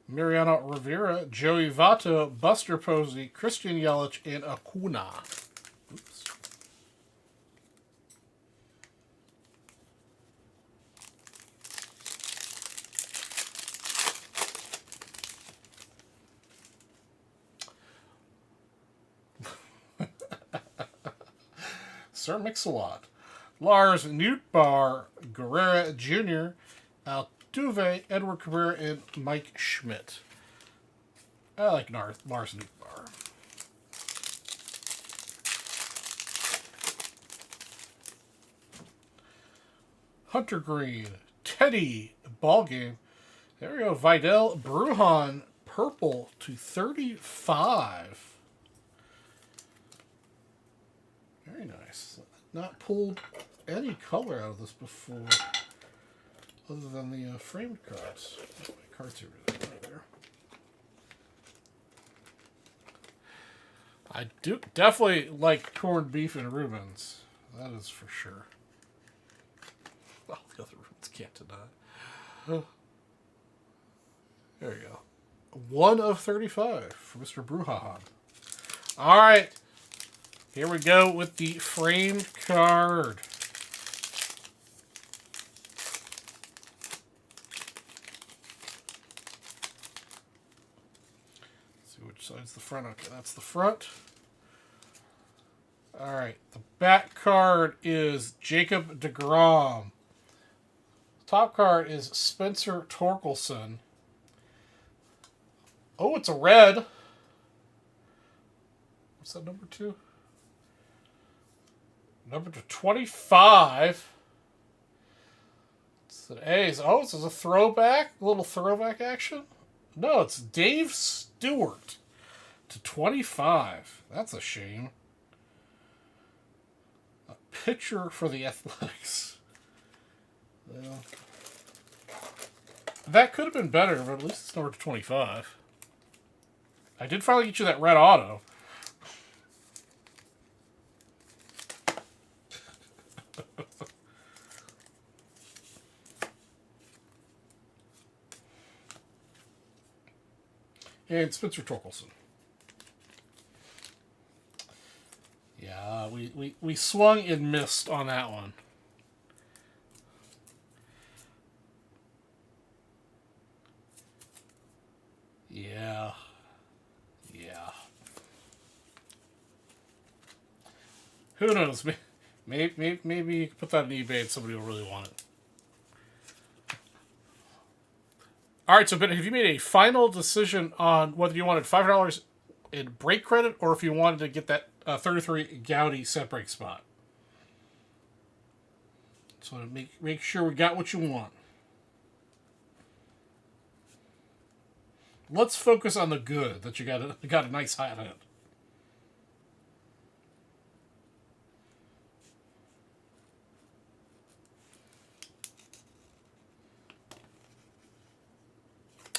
Mariano Rivera, Joey Votto, Buster Posey, Christian Yelich, and Acuna. Oops. Sir Mix-a-Lot, Lars Nootbaar, Guerrera Jr., Altuve, Edward Cabrera, and Mike Schmidt. I like Lars Nootbaar. Hunter Green, Teddy, Ballgame. There we go. Vidal Brujan, purple to 35. Very nice. Not pulled any color out of this before, other than the framed cards. Oh, my cards are right there. I do definitely like corned beef and Rubens. That is for sure. Well, the other Rubens can't deny. There you go. 1 of 35 for Mr. Brujan. All right. Here we go with the framed card. Let's see which side's the front. Okay, that's the front. All right, the back card is Jacob deGrom. Top card is Spencer Torkelson. Oh, it's a red. What's that, number 2? Number 25. It's an A's. Oh, this is a throwback? A little throwback action? No, it's Dave Stewart to 25. That's a shame. A pitcher for the Athletics. Well, that could have been better, but at least it's number 25. I did finally get you that red auto. And Spencer Torkelson. Yeah, we swung and missed on that one. Yeah. Who knows? Maybe you can put that on eBay and somebody will really want it. All right, so Ben, have you made a final decision on whether you wanted $5 in break credit or if you wanted to get that 33 Gaudy set break spot? So make sure we got what you want. Let's focus on the good, that you got a nice high end.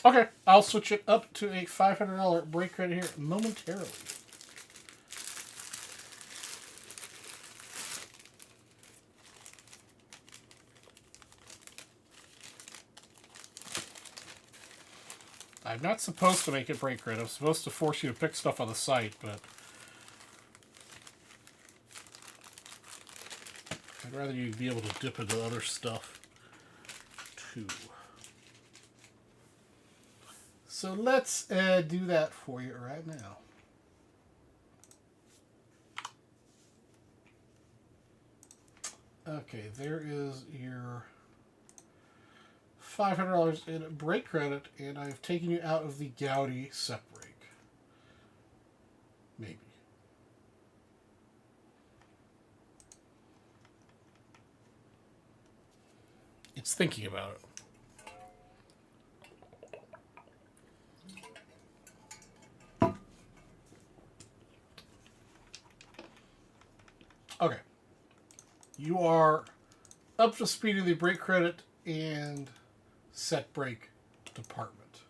Okay, I'll switch it up to a $500 break credit here momentarily. I'm not supposed to make it break credit. I'm supposed to force you to pick stuff on the site, but I'd rather you be able to dip into other stuff too. So let's do that for you right now. Okay, there is your $500 in brake credit, and I've taken you out of the Gaudi set brake. Maybe. It's thinking about it. Okay. You are up to speed in the brake credit and set brake department.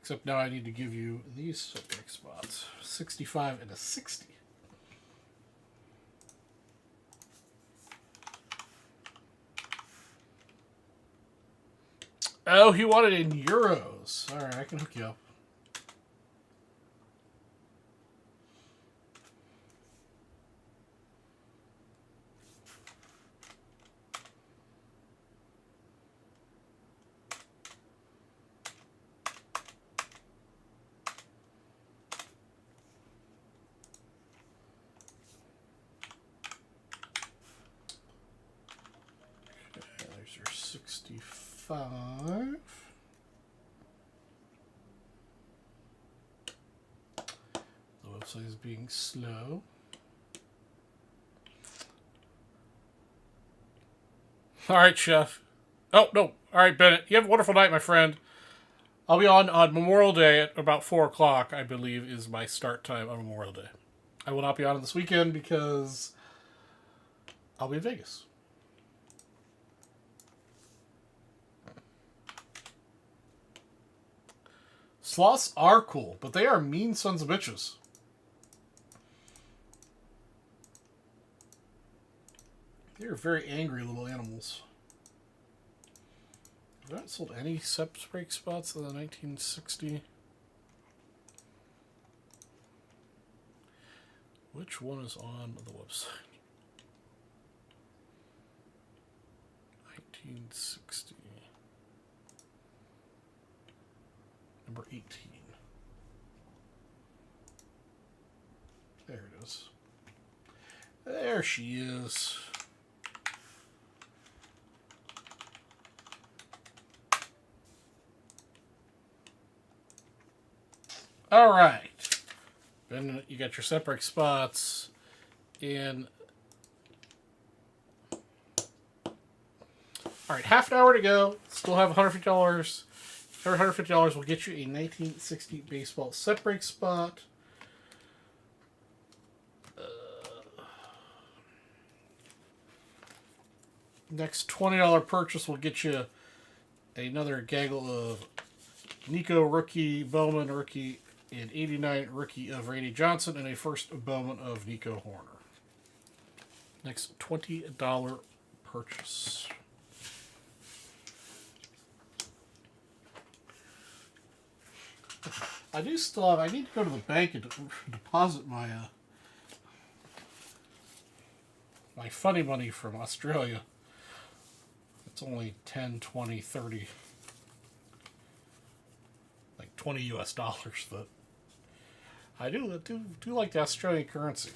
Except now I need to give you these set brake spots. 65 and a 60. Oh, he wanted it in euros. Alright, I can hook you up. There's your 65. The website is being slow. All right, Chef. Oh, no. All right, Bennett. You have a wonderful night, my friend. I'll be on Memorial Day at about 4 o'clock, I believe, is my start time on Memorial Day. I will not be on this weekend because I'll be in Vegas. Sloths are cool, but they are mean sons of bitches. They're very angry little animals. Have I not sold any set brake spots in the 1960? Which one is on the website? 1960. Number 18. There it is. There she is. All right. Then you got your set brake spots in. All right, half an hour to go. Still have $150. $150 will get you a 1960 baseball set brake spot. Next $20 purchase will get you another gaggle of Nico rookie, Bowman rookie, and 89 rookie of Randy Johnson, and a first Bowman of Nico Horner. Next $20 purchase. I do still have. I need to go to the bank and deposit my my funny money from Australia. It's only 10, 20, 30, like 20 US dollars, but I do like the Australian currency.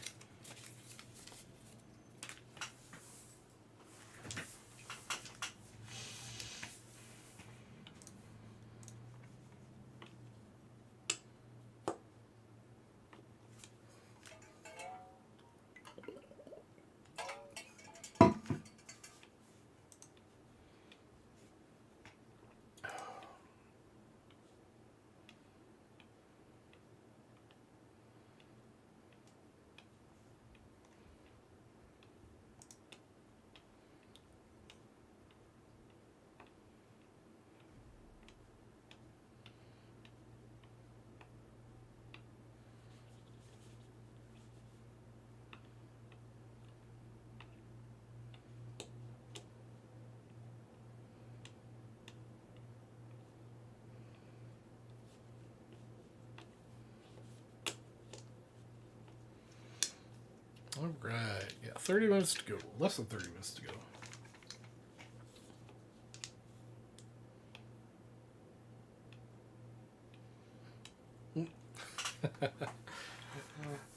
All right, yeah, 30 minutes to go. Less than 30 minutes to go.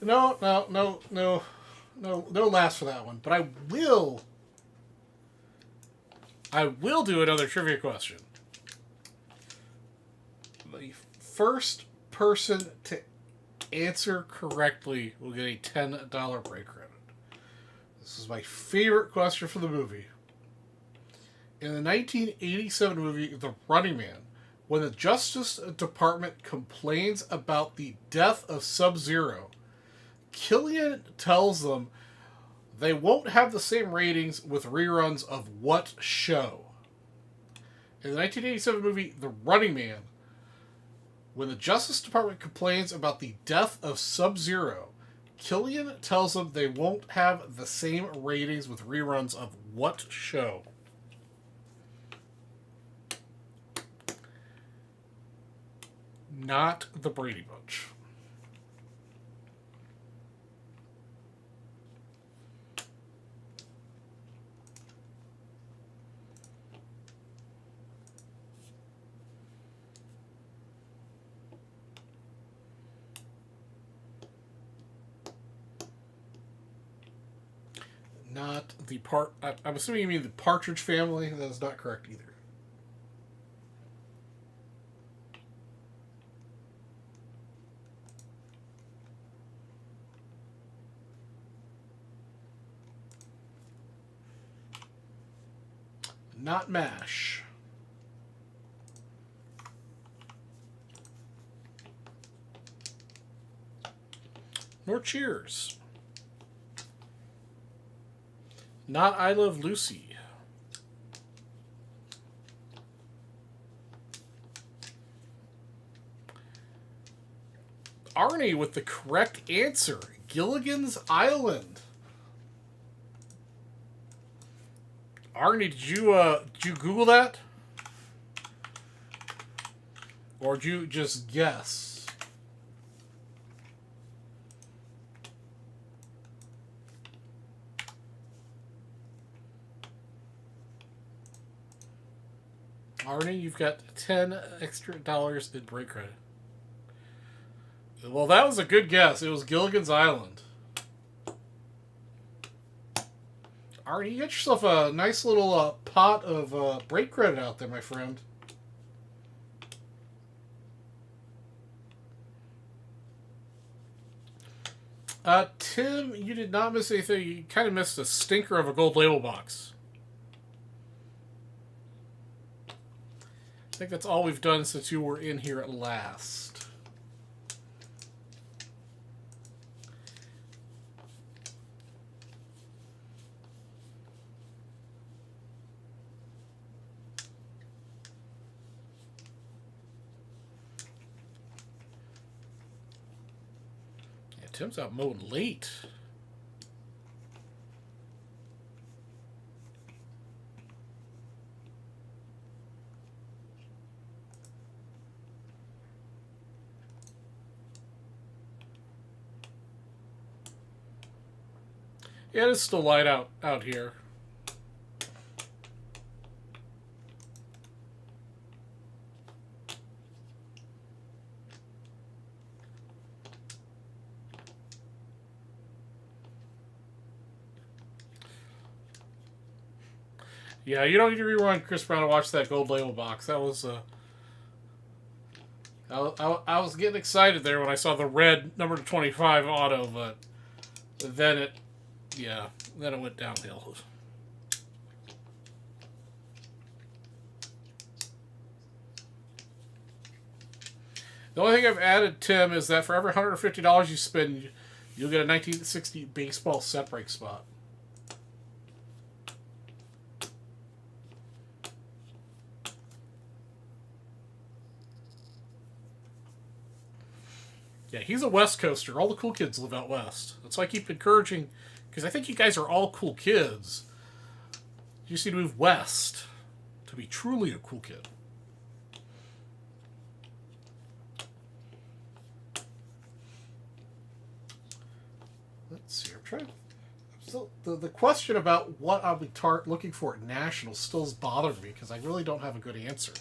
No laughs for that one. But I will I will do another trivia question. The first person to answer correctly will get a $10 break credit. This is my favorite question for the movie. In the 1987 movie The Running Man, when the Justice Department complains about the death of Sub-Zero, Killian tells them they won't have the same ratings with reruns of what show? In the 1987 movie The Running Man, when the Justice Department complains about the death of Sub-Zero, Killian tells them they won't have the same ratings with reruns of what show? Not the Brady Bunch. Not the I'm assuming you mean the Partridge Family. That is not correct either. Not MASH. Nor Cheers. Not I Love Lucy. Arnie with the correct answer. Gilligan's Island. Arnie, did you Google that? Or did you just guess? Arnie, you've got $10 extra in break credit. Well, that was a good guess. It was Gilligan's Island. Arnie, you got yourself a nice little pot of break credit out there, my friend. Tim, you did not miss anything. You kind of missed a stinker of a gold label box. I think that's all we've done since you were in here at last. Yeah, Tim's out mowing late. Yeah, it is still light out here. Yeah, you don't need to rewind Chris Brown to watch that gold label box. That was I was getting excited there when I saw the red number 25 auto, but then it went downhill. The only thing I've added, Tim, is that for every $150 you spend, you'll get a 1960 baseball set break spot. Yeah, he's a West Coaster. All the cool kids live out west. That's why I keep encouraging, because I think you guys are all cool kids. You just need to move west to be truly a cool kid. Let's see. I'm trying. Still, the question about what I'll be looking for at Nationals still is bothering me because I really don't have a good answer.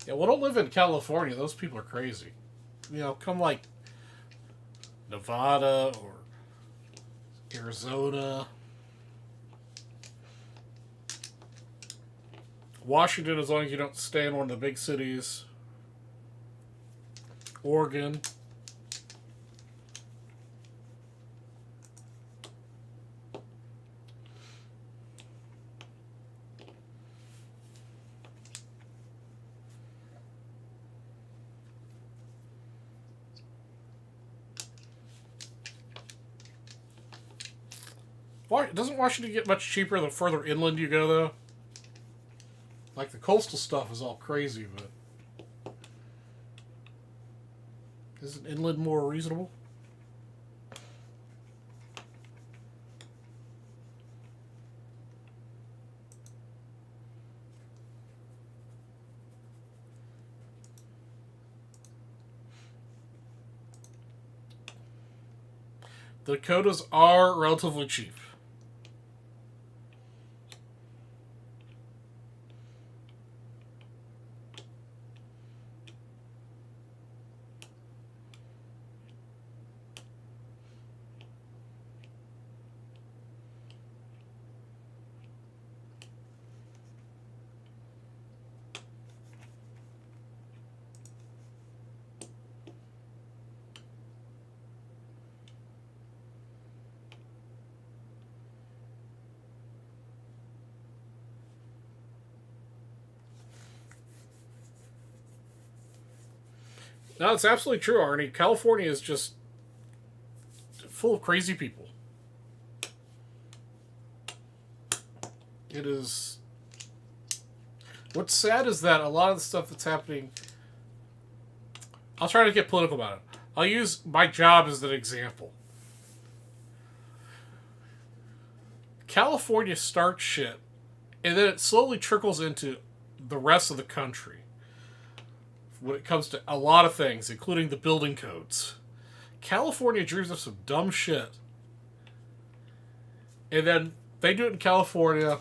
Yeah, well, I don't live in California. Those people are crazy. come like Nevada or Arizona. Washington, as long as you don't stay in one of the big cities. Oregon. Doesn't Washington get much cheaper the further inland you go, though? Like, the coastal stuff is all crazy, but... Isn't inland more reasonable? The Dakotas are relatively cheap. No, it's absolutely true, Arnie. California is just full of crazy people. It is. What's sad is that a lot of the stuff that's happening. I'll try to get political about it. I'll use my job as an example. California starts shit, and then it slowly trickles into the rest of the country. When it comes to a lot of things, including the building codes. California dreams up some dumb shit. And then they do it in California.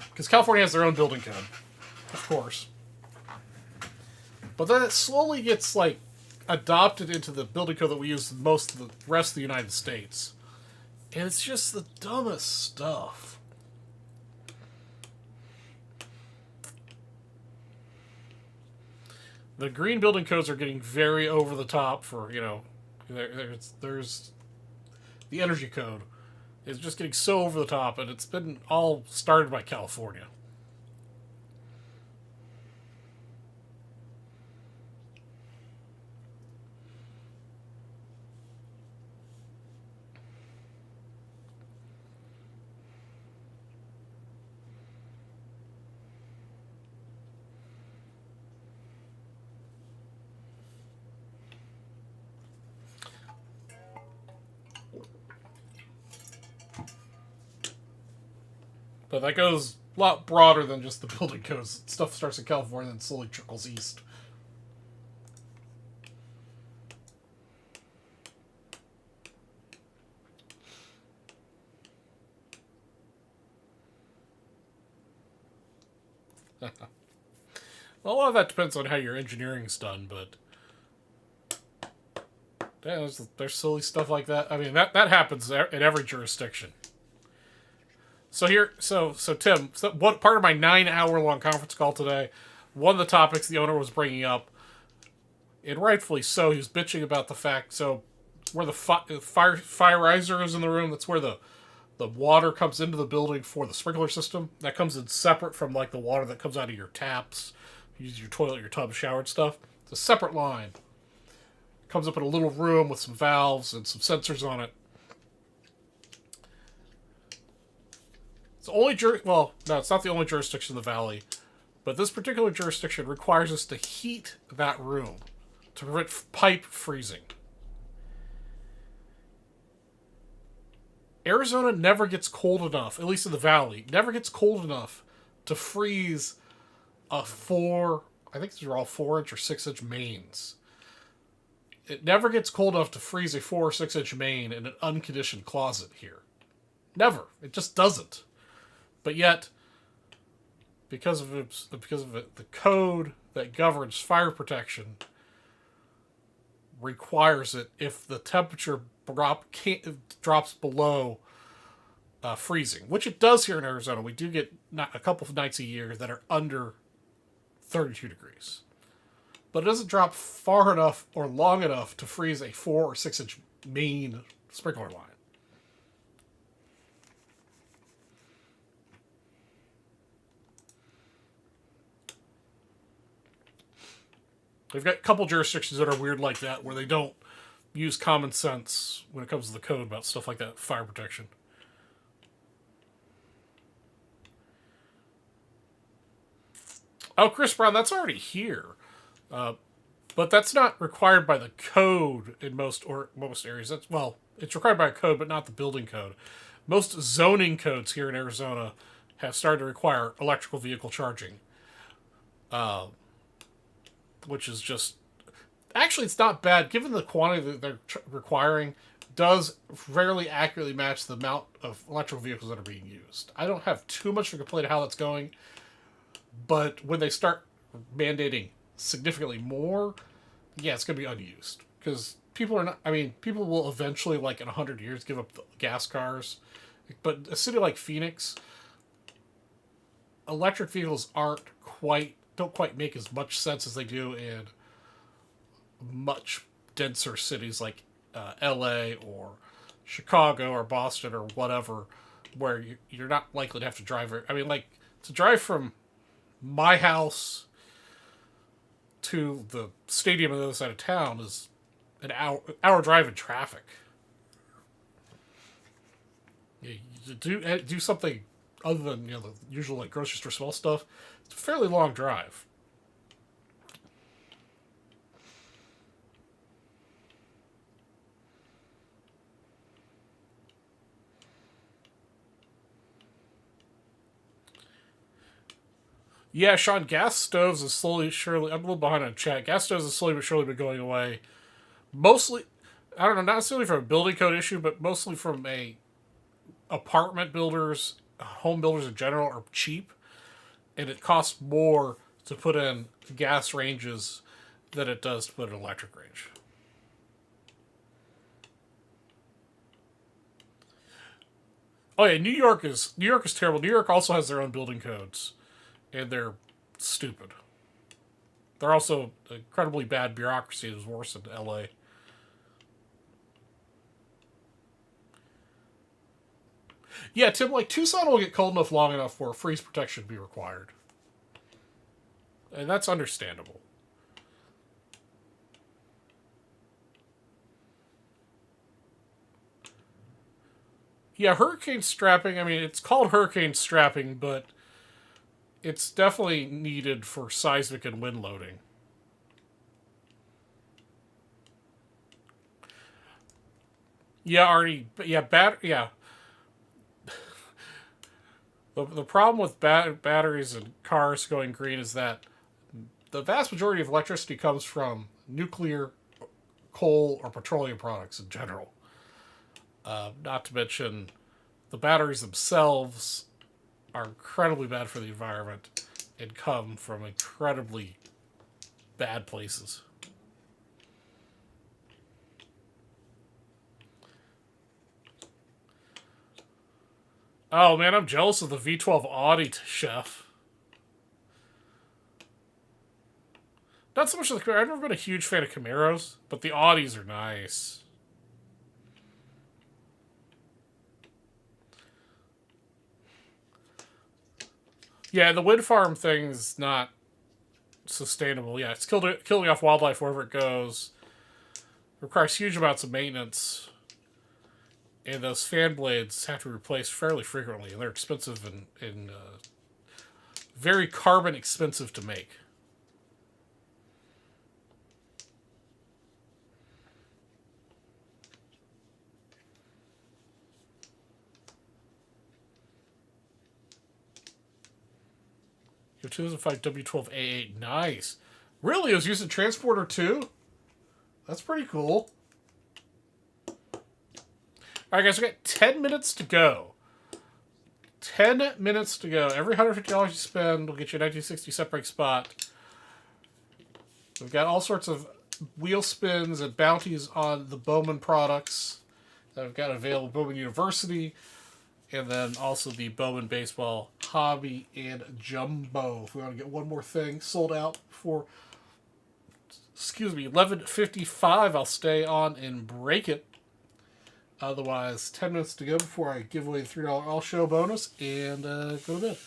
Because California has their own building code. Of course. But then it slowly gets, like, adopted into the building code that we use most of the rest of the United States. And it's just the dumbest stuff. The green building codes are getting very over the top for, there's the energy code is just getting so over the top, and it's been all started by California. But that goes a lot broader than just the building codes. Stuff starts in California and slowly trickles east. Well, a lot of that depends on how your engineering's done, but yeah, there's silly stuff like that. I mean, that happens in every jurisdiction. So Tim, what part of my 9-hour-long conference call today, one of the topics the owner was bringing up, and rightfully so, he was bitching about the fact, so where the fire riser is in the room, that's where the water comes into the building for the sprinkler system. That comes in separate from, like, the water that comes out of your taps. You use your toilet, your tub, shower, and stuff. It's a separate line. It comes up in a little room with some valves and some sensors on it. It's not the only jurisdiction in the valley, but this particular jurisdiction requires us to heat that room to prevent pipe freezing. Arizona never gets cold enough, at least in the valley, never gets cold enough to freeze I think these are all 4-inch or 6-inch mains. It never gets cold enough to freeze a 4 or 6-inch main in an unconditioned closet here. Never. It just doesn't. But yet, because of the code that governs fire protection, requires it if the temperature drops below freezing, which it does here in Arizona. We do get a couple of nights a year that are under 32 degrees. But it doesn't drop far enough or long enough to freeze a 4 or 6 inch main sprinkler line. We've got a couple jurisdictions that are weird like that, where they don't use common sense when it comes to the code about stuff like that, fire protection. Oh, Chris Brown, that's already here. But that's not required by the code in most areas. It's required by a code, but not the building code. Most zoning codes here in Arizona have started to require electrical vehicle charging, which is just actually it's not bad given the quantity that they're requiring. Does fairly accurately match the amount of electrical vehicles that are being used. I don't have too much to complain how that's going, but when they start mandating significantly more, yeah, it's going to be unused. Because people are not, I mean, people will eventually, like in 100 years, give up the gas cars. But a city like Phoenix, electric vehicles don't quite make as much sense as they do in much denser cities like LA or Chicago or Boston or whatever, where you're not likely to have to drive. I mean, like, to drive from my house to the stadium on the other side of town is an hour drive in traffic. You do something other than the usual like grocery store small stuff. It's a fairly long drive. Yeah, Sean, gas stoves is slowly, surely. I'm a little behind on chat. Gas stoves has slowly but surely been going away. Mostly, I don't know, not necessarily from a building code issue, but mostly from apartment builders, home builders in general are cheap, and it costs more to put in gas ranges than it does to put an electric range. Oh yeah, New York is terrible. New York also has their own building codes, and they're stupid. They're also incredibly bad bureaucracy. Is worse than LA. Yeah, Tim, like Tucson will get cold enough long enough where freeze protection be required. And that's understandable. Yeah, hurricane strapping, I mean, it's called hurricane strapping, but it's definitely needed for seismic and wind loading. Yeah, Arnie, yeah. The problem with batteries and cars going green is that the vast majority of electricity comes from nuclear, coal, or petroleum products in general. Not to mention, the batteries themselves are incredibly bad for the environment and come from incredibly bad places. Oh man, I'm jealous of the V12 Audi, chef. Not so much of the Camaro. I've never been a huge fan of Camaros, but the Audis are nice. Yeah, the wind farm thing's not sustainable. Yeah, it's killing off wildlife wherever it goes. Requires huge amounts of maintenance, and those fan blades have to be replaced fairly frequently, and they're expensive and very carbon expensive to make. Your 2005 W12A8, nice. Really, it was used in Transporter too? That's pretty cool. Alright guys, we got 10 minutes to go. 10 minutes to go. Every $150 you spend will get you a 1960 set break spot. We've got all sorts of wheel spins and bounties on the Bowman products that I've got available at Bowman University, and then also the Bowman Baseball Hobby and Jumbo. If we want to get one more thing sold out for, 11:55, I'll stay on and break it. Otherwise, 10 minutes to go before I give away the $3 all show bonus and go to bed.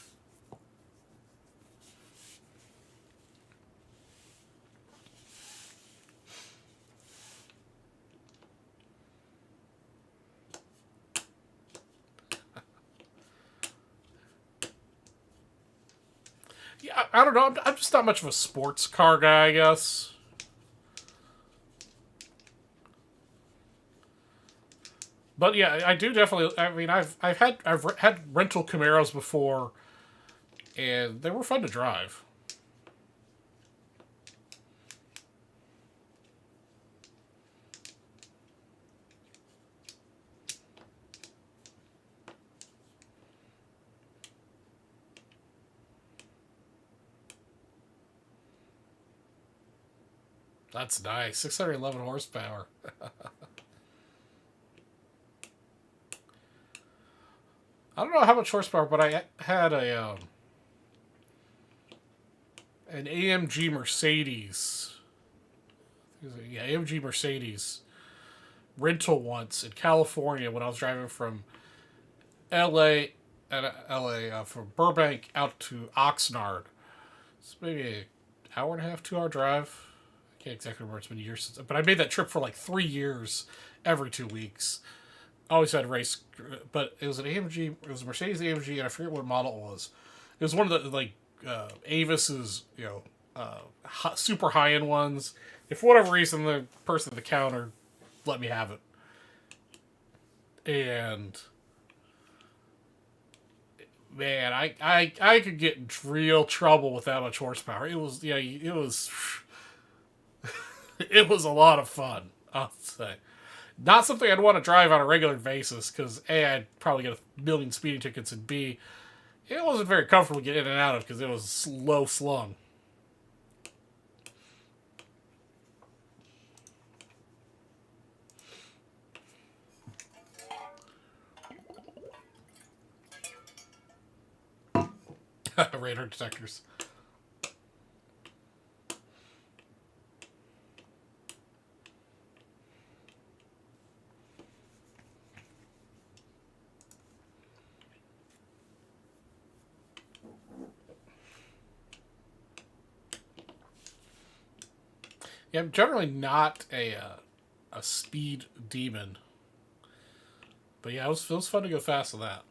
Yeah, I don't know. I'm just not much of a sports car guy, I guess. But yeah, I do definitely. I mean, I've had rental Camaros before, and they were fun to drive. That's nice. 611 horsepower. I don't know how much horsepower, but I had an AMG Mercedes. Yeah, AMG Mercedes rental once in California when I was driving from LA from Burbank out to Oxnard. It's maybe an hour and a half, 2 hour drive. I can't exactly remember. It's been years since, but I made that trip for like 3 years, every 2 weeks. Always had a race, but it was an AMG. It was a Mercedes AMG, and I forget what model it was. It was one of the like Avis's, super high end ones. If for whatever reason the person at the counter let me have it, and man, I could get in real trouble with that much horsepower. It was a lot of fun. I'll say. Not something I'd want to drive on a regular basis because A, I'd probably get a million speeding tickets, and B, it wasn't very comfortable to get in and out of because it was low slung. Radar detectors. Yeah, I'm generally not a speed demon, but yeah, it was fun to go fast on that.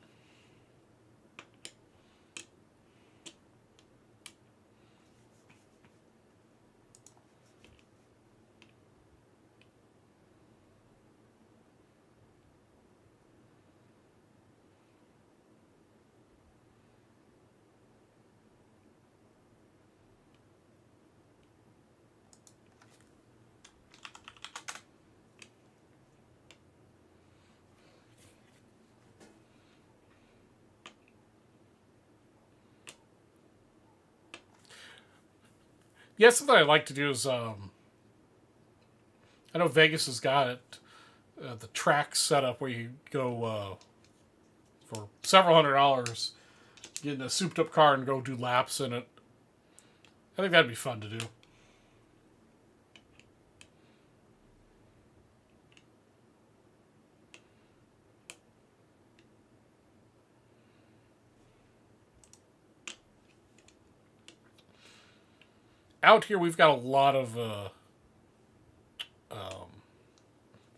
Yeah, something I like to do is I know Vegas has got it, the track setup where you go for several $100s, get in a souped up car and go do laps in it. I think that'd be fun to do. Out here, we've got a lot of what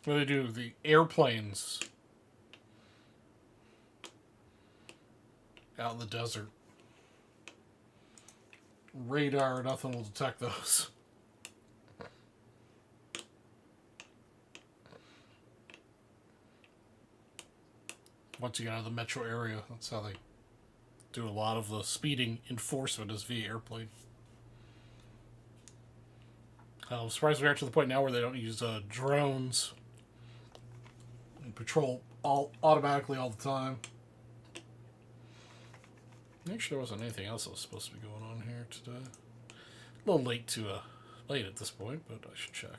do they do? The airplanes out in the desert. Radar, nothing will detect those. Once you get out of the metro area, that's how they do a lot of the speeding enforcement is via airplane. I'm surprised we're to the point now where they don't use drones and patrol all automatically all the time. Make sure there wasn't anything else that was supposed to be going on here today. A little late to late at this point, but I should check.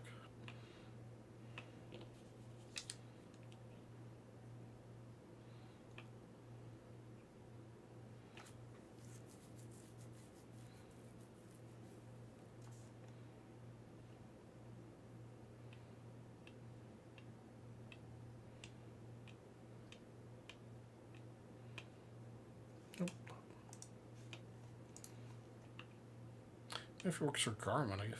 If it works for Garmin, I guess.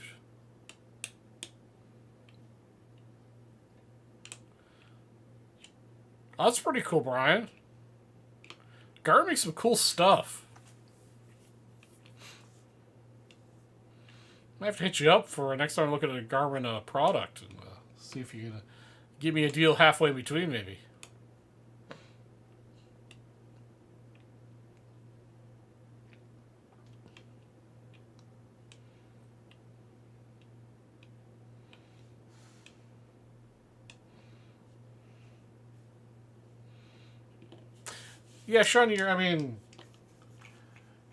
Oh, that's pretty cool, Brian. Garmin makes some cool stuff. I have to hit you up for next time I look at a Garmin product and see if you can give me a deal halfway between, maybe. Yeah, Sean, I mean,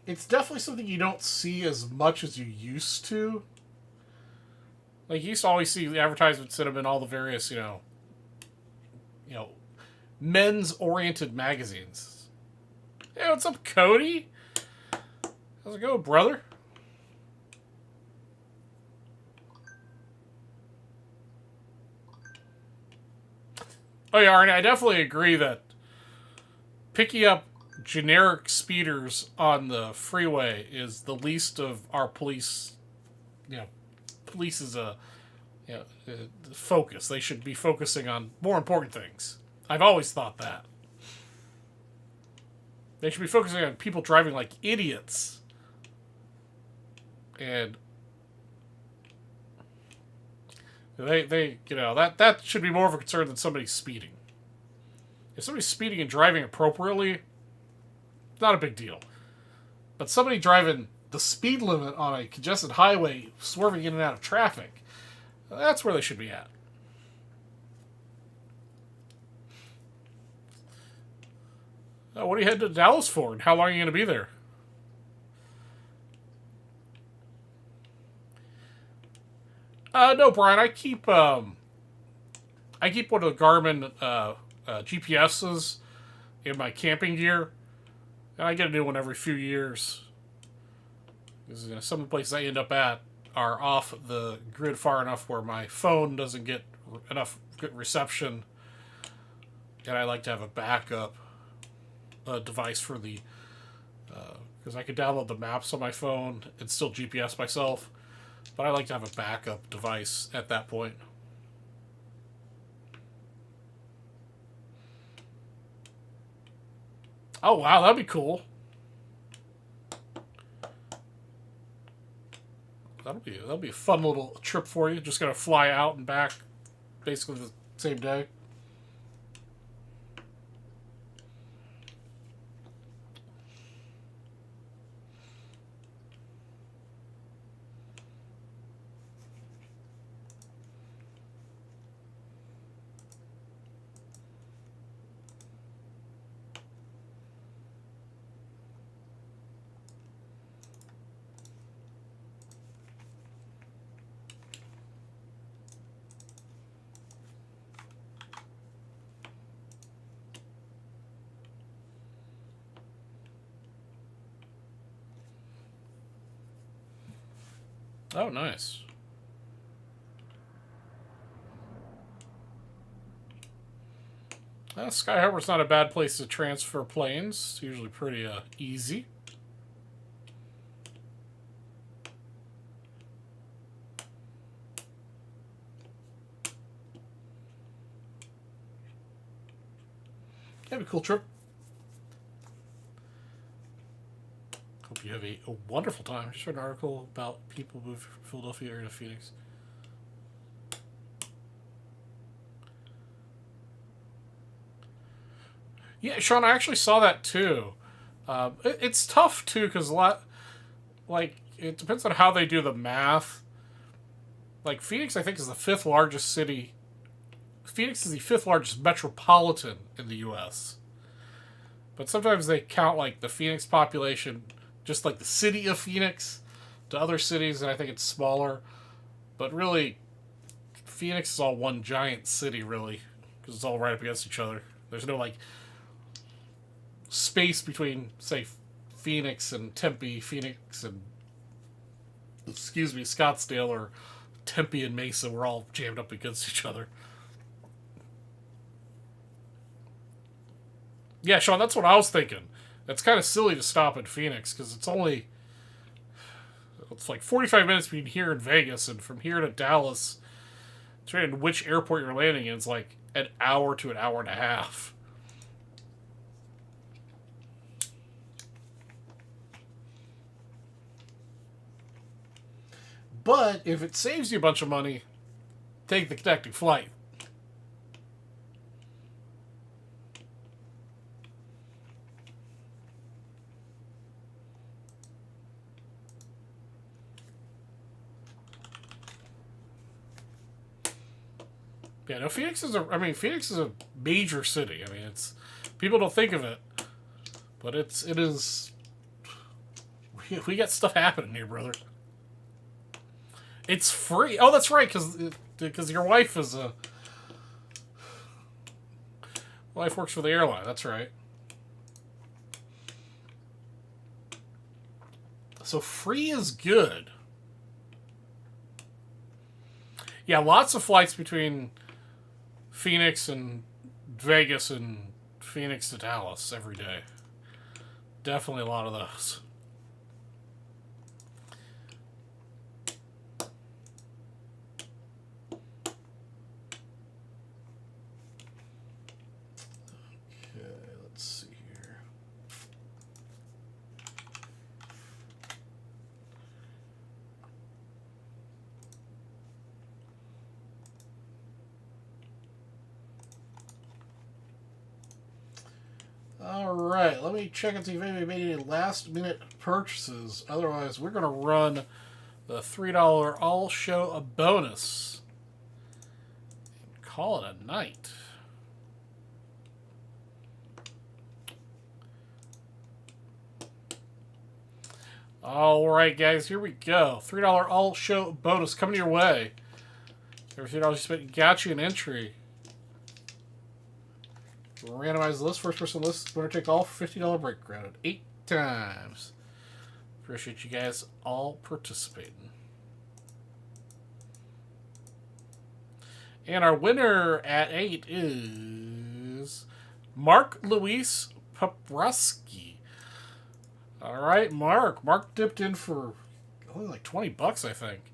it's definitely something you don't see as much as you used to. Like, you used to always see the advertisements that have been all the various, you know, men's-oriented magazines. Hey, what's up, Cody? How's it going, brother? Oh, yeah, Arnie, I definitely agree that picking up generic speeders on the freeway is the least of our police's focus. They should be focusing on more important things. I've always thought that. They should be focusing on people driving like idiots. And that should be more of a concern than somebody speeding. If somebody's speeding and driving appropriately, not a big deal. But somebody driving the speed limit on a congested highway, swerving in and out of traffic, that's where they should be at. What are you heading to Dallas for, and how long are you going to be there? No, Brian. I keep one of the Garmin GPSs in my camping gear, and I get a new one every few years. Because some of the places I end up at are off the grid far enough where my phone doesn't get enough good reception, and I like to have a backup device for the because I could download the maps on my phone and still GPS myself, but I like to have a backup device at that point. Oh wow, that'd be cool. That'll be a fun little trip for you. Just gonna fly out and back, basically the same day. Oh, nice. Sky Harbor's not a bad place to transfer planes. It's usually pretty easy. Have a cool trip. Hope you have a wonderful time. Just read an article about people moving from Philadelphia area to Phoenix. Yeah, Sean, I actually saw that too. It's tough too because it depends on how they do the math. Like Phoenix, I think is the fifth largest city. Phoenix is the fifth largest metropolitan in the U.S. But sometimes they count like the Phoenix population, just like the city of Phoenix, to other cities, and I think it's smaller. But really, Phoenix is all one giant city, really, because it's all right up against each other. There's no, like, space between, say, Phoenix and Tempe, Phoenix and, excuse me, Scottsdale, or Tempe and Mesa. We're all jammed up against each other. Yeah, Sean, that's what I was thinking. It's kind of silly to stop in Phoenix because it's like 45 minutes between here and Vegas, and from here to Dallas, depending on which airport you're landing in, it's like an hour to an hour and a half. But if it saves you a bunch of money, take the connecting flight. Yeah, no, Phoenix is a major city. I mean, it's people don't think of it, but it is. We got stuff happening here, brother. It's free. Oh, that's right, because your wife is a wife works for the airline. That's right. So free is good. Yeah, lots of flights between Phoenix and Vegas and Phoenix to Dallas every day. Definitely a lot of those. Okay, let's see here. Alright, let me check and see if anybody made any last minute purchases. Otherwise, we're going to run the $3 all show a bonus and call it a night. Alright, guys, here we go. $3 all show bonus coming your way. Every $3 you spent got you an entry. Randomize the list. First person list. Winner take all for $50 break credit. 8 times. Appreciate you guys all participating. And our winner at 8 is Mark Luis Paprosky. Alright, Mark. Mark dipped in for only like $20, I think.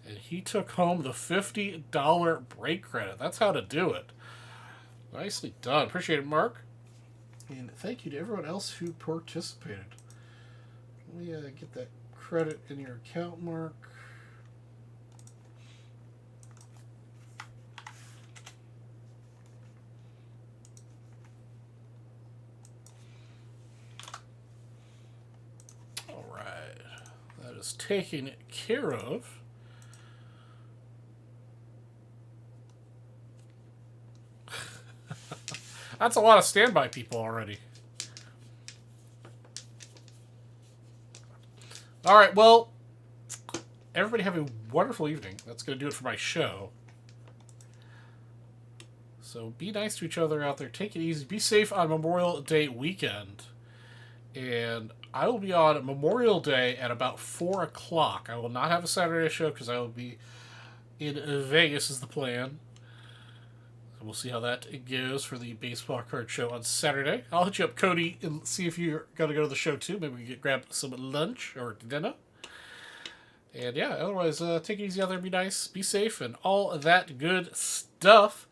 And he took home the $50 break credit. That's how to do it. Nicely done. Appreciate it, Mark. And thank you to everyone else who participated. Let me get that credit in your account, Mark. All right. That is taken care of. That's a lot of standby people already. All right, well, everybody have a wonderful evening. That's going to do it for my show. So be nice to each other out there. Take it easy. Be safe on Memorial Day weekend. And I will be on Memorial Day at about 4 o'clock. I will not have a Saturday show because I will be in Vegas is the plan. We'll see how that goes for the baseball card show on Saturday. I'll hit you up, Cody, and see if you're going to go to the show too. Maybe we can grab some lunch or dinner. And yeah, otherwise, take it easy out there, be nice, be safe, and all that good stuff.